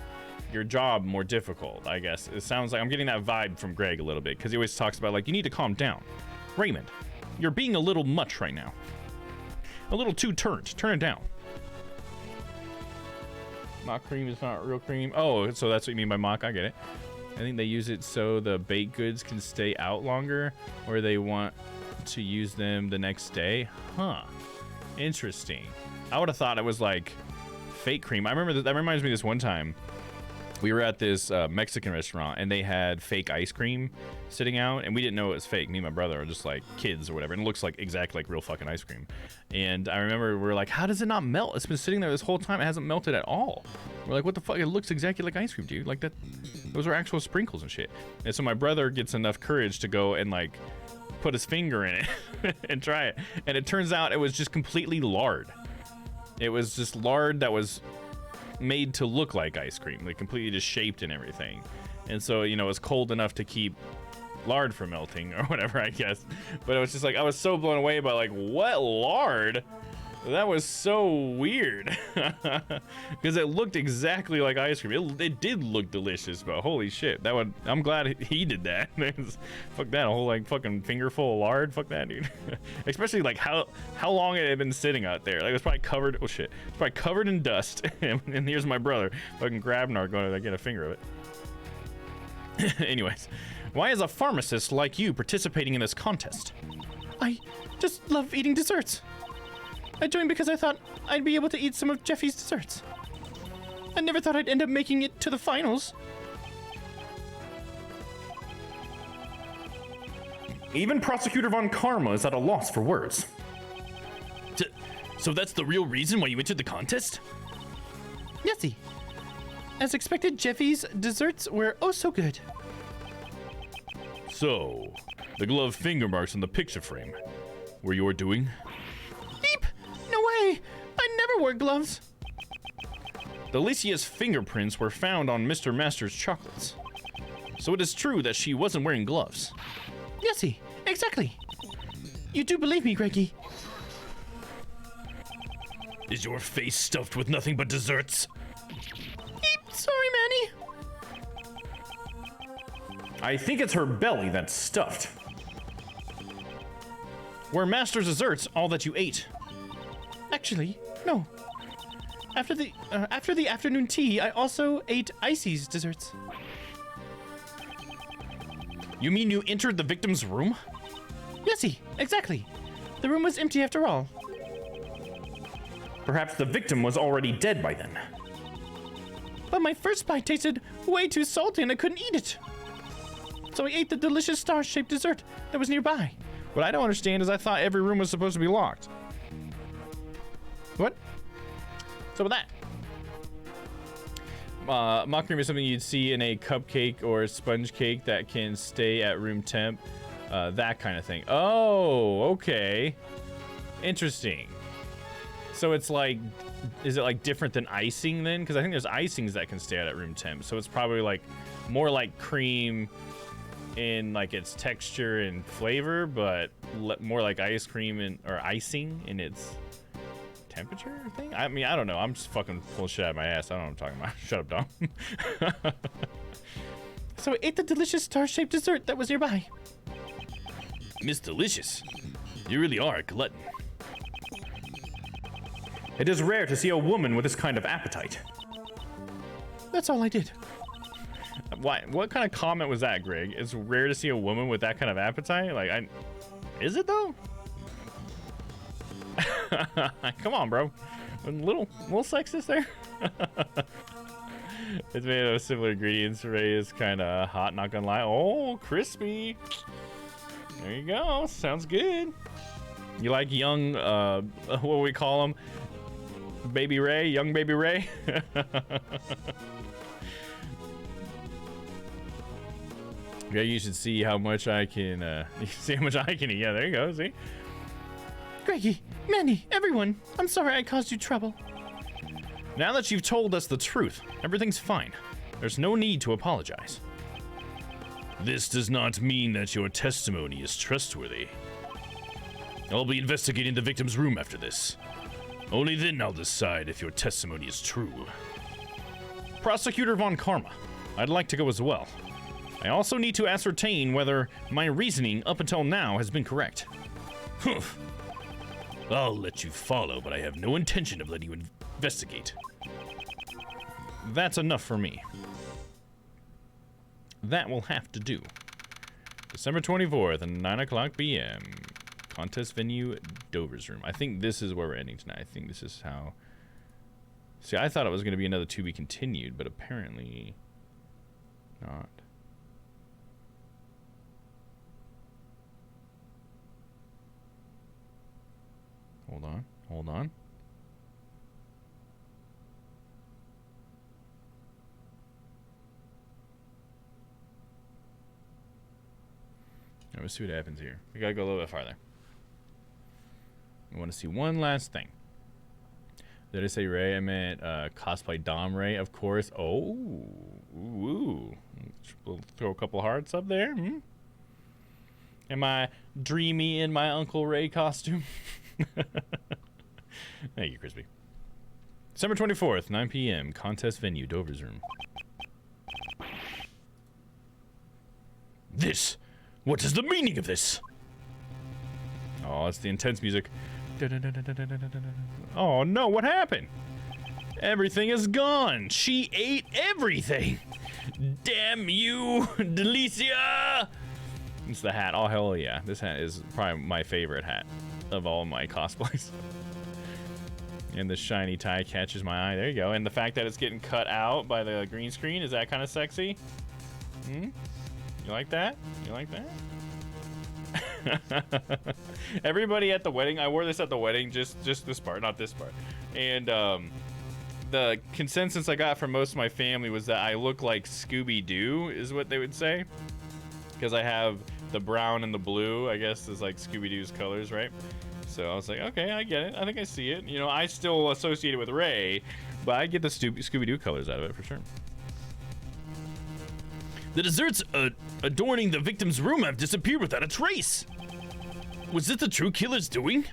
your job more difficult. I guess it sounds like I'm getting that vibe from Greg a little bit, because he always talks about like, you need to calm down. Raymond, you're being a little much right now. A little too turned. Turn it down. Mock cream is not real cream. Oh, so that's what you mean by mock. I get it. I think they use it so the baked goods can stay out longer, or they want to use them the next day. Huh. Interesting. I would have thought it was like fake cream. I remember that reminds me of this one time. We were at this Mexican restaurant, and they had fake ice cream sitting out, and we didn't know it was fake. Me and my brother are just like kids or whatever, and it looks like exactly like real fucking ice cream. And I remember we were like, how does it not melt? It's been sitting there this whole time. It hasn't melted at all. We're like, what the fuck? It looks exactly like ice cream, dude. Like that. Those are actual sprinkles and shit. And so my brother gets enough courage to go and like put his finger in it and try it. And it turns out it was just completely lard. It was just lard that was made to look like ice cream, like completely just shaped and everything. And so, you know, it was cold enough to keep lard from melting or whatever, I guess. But it was just like, I was so blown away by like, what, lard? That was so weird. Because it looked exactly like ice cream. It did look delicious, but holy shit. I'm glad he did that. Fuck that, a whole like fucking finger full of lard. Fuck that, dude. Especially like how long it had been sitting out there. Like it was probably covered, oh shit. It's probably covered in dust. And here's my brother fucking grabbing our going to get a finger of it. Anyways, why is a pharmacist like you participating in this contest? I just love eating desserts. I joined because I thought I'd be able to eat some of Jeffy's desserts. I never thought I'd end up making it to the finals. Even Prosecutor Von Karma is at a loss for words. So that's the real reason why you entered the contest? Yesy. As expected, Jeffy's desserts were oh so good. So, the glove finger marks on the picture frame were your doing? Beep! No way! I never wore gloves. Delicia's fingerprints were found on Mr. Master's chocolates. So it is true that she wasn't wearing gloves. Yesy, exactly. You do believe me, Greggy? Is your face stuffed with nothing but desserts? Beep! Sorry, Manny. I think it's her belly that's stuffed. Were Master's desserts all that you ate? Actually, no. After the afternoon tea, I also ate Icy's desserts. You mean you entered the victim's room? Yesy, exactly. The room was empty after all. Perhaps the victim was already dead by then. But my first bite tasted way too salty and I couldn't eat it. So I ate the delicious star-shaped dessert that was nearby. What I don't understand is I thought every room was supposed to be locked. What? What's up with that? Mock cream is something you'd see in a cupcake or a sponge cake that can stay at room temp. That kind of thing. Oh, okay. Interesting. So it's like, is it like different than icing then? Because I think there's icings that can stay at room temp. So it's probably like more like cream in like its texture and flavor, but more like ice cream and or icing in its temperature thing. I mean, I don't know. I'm just fucking pulling shit out of my ass. I don't know what I'm talking about. Shut up, Dom. So I ate the delicious star-shaped dessert that was nearby. Miss Delicious, you really are a glutton. It is rare to see a woman with this kind of appetite. That's all I did. Why? What kind of comment was that, Greg? It's rare to see a woman with that kind of appetite. Like, is it though? Come on, bro. A little sexist there. It's made of similar ingredients. Ray is kind of hot, not gonna lie. Oh, crispy. There you go. Sounds good. You like young, what do we call him? Baby Ray, young baby Ray. Yeah, you should see how much I can, see how much I can eat. Yeah, there you go, see? Greggy, Manny, everyone, I'm sorry I caused you trouble. Now that you've told us the truth, everything's fine. There's no need to apologize. This does not mean that your testimony is trustworthy. I'll be investigating the victim's room after this. Only then I'll decide if your testimony is true. Prosecutor Von Karma, I'd like to go as well. I also need to ascertain whether my reasoning up until now has been correct. Humph. I'll let you follow, but I have no intention of letting you investigate. That's enough for me. That will have to do. December 24th at 9 o'clock p.m. Contest venue, Dover's room. I think this is where we're ending tonight. I think this is how... See, I thought it was going to be another to be continued, but apparently not. Hold on, hold on. Let's see what happens here. We gotta go a little bit farther. I want to see one last thing. Did I say Ray? I meant cosplay Domm Ray, of course. Oh, ooh. We'll throw a couple hearts up there. Hmm? Am I dreamy in my Uncle Ray costume? Thank you, Crispy. December 24th, 9 p.m. Contest venue, Dover's room. This. What is the meaning of this? Oh, it's the intense music. Oh no, what happened? Everything is gone. She ate everything. Damn you, Delicia! It's the hat. Oh, hell yeah. This hat is probably my favorite hat of all my cosplays. And the shiny tie catches my eye. There you go. And the fact that it's getting cut out by the green screen, is that kind of sexy? Hmm? You like that? You like that? Everybody at the wedding, I wore this at the wedding, just this part, not this part. And the consensus I got from most of my family was that I look like Scooby-Doo, is what they would say. Because I have the brown and the blue, I guess, is like Scooby-Doo's colors, right? So I was like, okay, I get it. I think I see it. You know, I still associate it with Ray, but I get the Scooby-Doo colors out of it for sure. The desserts adorning the victim's room have disappeared without a trace. Was this the true killer's doing?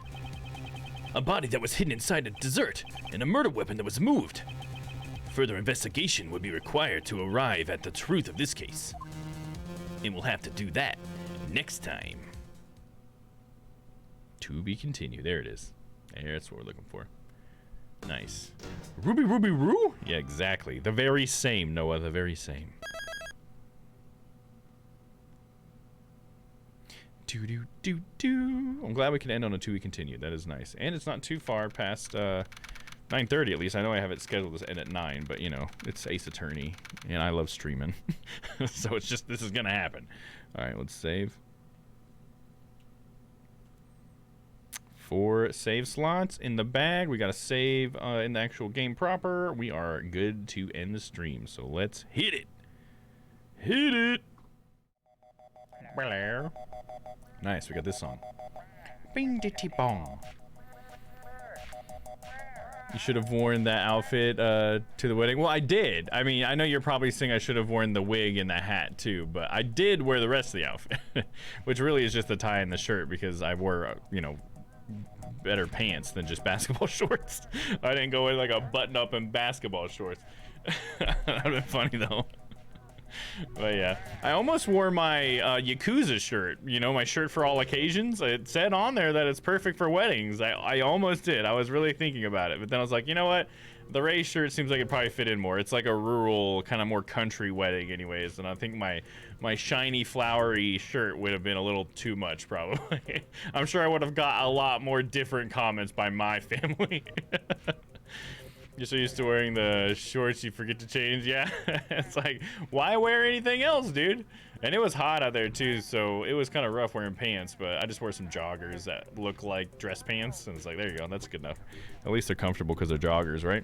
A body that was hidden inside a dessert, and a murder weapon that was moved. Further investigation would be required to arrive at the truth of this case. And we'll have to do that next time. To be continued. There it is. That's what we're looking for. Nice. Ruby Ruby Roo? Yeah, exactly. The very same, Noah. The very same. I'm glad we can end on a to be continued. That is nice. And it's not too far past 9:30 at least. I know I have it scheduled to end at 9, but you know, it's Ace Attorney and I love streaming. So it's just, this is gonna happen. All right, let's save. 4 save slots in the bag. We got to save in the actual game proper. We are good to end the stream. So let's hit it. Hit it. Nice, we got this song. Bing ditty bong. You should have worn that outfit to the wedding. Well, I did. I mean, I know you're probably saying I should have worn the wig and the hat too, but I did wear the rest of the outfit, which really is just the tie and the shirt because I wore, you know, better pants than just basketball shorts. I didn't go in like a button up and basketball shorts. That would have been funny though. But yeah, I almost wore my Yakuza shirt, you know, my shirt for all occasions. It said on there that it's perfect for weddings. I almost did. I was really thinking about it, but then I was like, you know what? The Ray shirt seems like it probably fit in more. It's like a rural, kind of more country wedding anyways, and I think my shiny, flowery shirt would have been a little too much probably. I'm sure I would have got a lot more different comments by my family. You're so used to wearing the shorts, you forget to change. Yeah, it's like, why wear anything else, dude? And it was hot out there too, so it was kind of rough wearing pants, but I just wore some joggers that look like dress pants, and it's like, there you go, that's good enough. At least they're comfortable because they're joggers, right?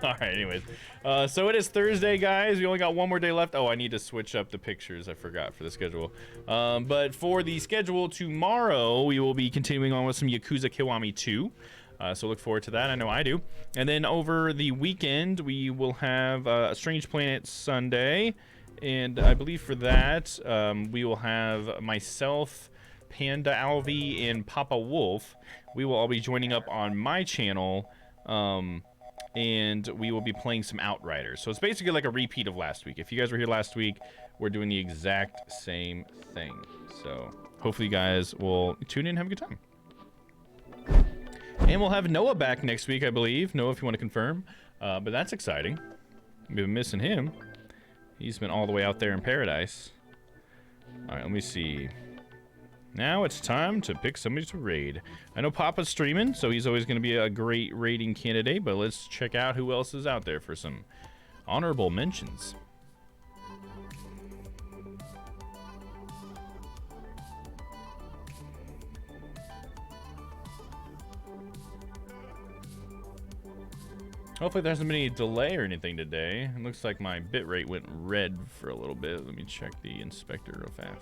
All right, anyways. So it is Thursday, guys. We only got one more day left. Oh, I need to switch up the pictures. I forgot for the schedule. But for the schedule tomorrow, we will be continuing on with some Yakuza Kiwami 2. So look forward to that. I know I do. And then over the weekend, we will have a Strange Planet Sunday. And I believe for that, we will have myself, Panda Alvy, and Papa Wolf. We will all be joining up on my channel. And we will be playing some Outriders. So it's basically like a repeat of last week. If you guys were here last week, we're doing the exact same thing. So hopefully you guys will tune in and have a good time. And we'll have Noah back next week, I believe. Noah, if you want to confirm. But that's exciting. We've been missing him. He's been all the way out there in paradise. All right, let me see. Now it's time to pick somebody to raid. I know Papa's streaming, so he's always going to be a great raiding candidate, but let's check out who else is out there for some honorable mentions. Hopefully there hasn't been any delay or anything today. It looks like my bitrate went red for a little bit. Let me check the inspector real fast.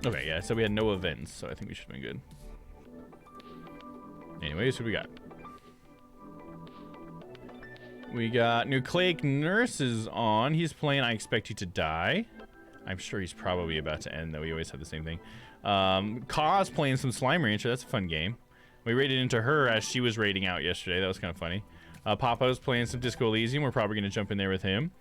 Okay, yeah, so we had no events, so I think we should have been good. Anyways, what we got? We got Nucleic Nurses on. He's playing I Expect You to Die. I'm sure he's probably about to end, though. We always have the same thing. Ka's playing some Slime Rancher. That's a fun game. We raided into her as she was raiding out yesterday. That was kind of funny. Papa's playing some Disco Elysium. We're probably going to jump in there with him.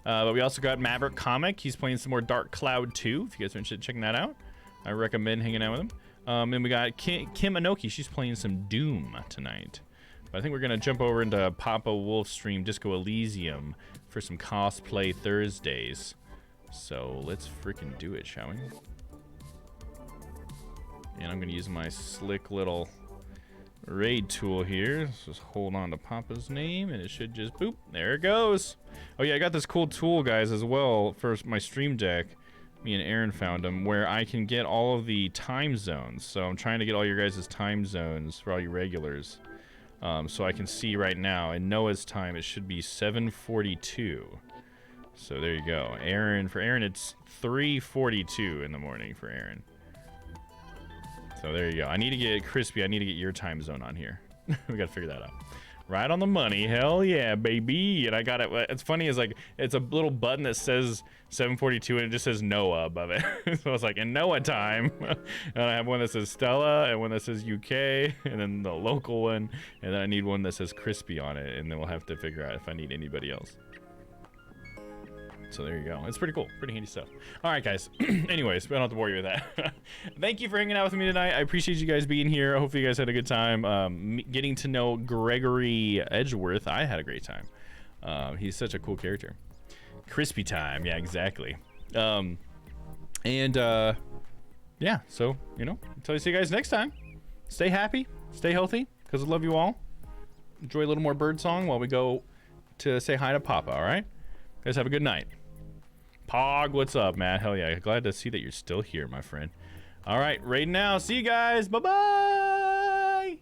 But we also got Maverick Comic. He's playing some more Dark Cloud 2. If you guys are interested in checking that out, I recommend hanging out with him. And we got Kim Inoki. She's playing some Doom tonight. But I think we're going to jump over into Papa Wolf's stream Disco Elysium for some cosplay Thursdays. So let's freaking do it, shall we? And I'm going to use my slick little raid tool here. Let's just hold on to Papa's name, and it should just boop. There it goes. Oh yeah, I got this cool tool, guys, as well for my stream deck. Me and Aaron found them, where I can get all of the time zones. So I'm trying to get all your guys' time zones for all you regulars. So I can see right now in Noah's time it should be 7:42. So there you go. For Aaron it's 3:42 in the morning for Aaron. So there you go. I need to get Crispy. I need to get your time zone on here. We got to figure that out. Right on the money. Hell yeah, baby. And I got it. It's funny is like it's a little button that says 7:42 and it just says Noah above it. So it's like in Noah time. And I have one that says Stella and one that says UK and then the local one. And then I need one that says Crispy on it. And then we'll have to figure out if I need anybody else. So there you go. It's pretty cool. Pretty handy stuff. All right, guys. Anyways, we don't have to bore you with that. Thank you for hanging out with me tonight. I appreciate you guys being here. Hopefully you guys had a good time. Getting to know Gregory Edgeworth, I had a great time. He's such a cool character. Crispy time. Yeah, exactly. Yeah, so, you know, until I see you guys next time, stay happy, stay healthy, because I love you all. Enjoy a little more bird song while we go to say hi to Papa, all right? Guys, have a good night. Pog, what's up, Matt? Hell yeah, glad to see that you're still here, my friend. All right, right now. See you guys. Bye-bye.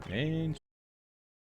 And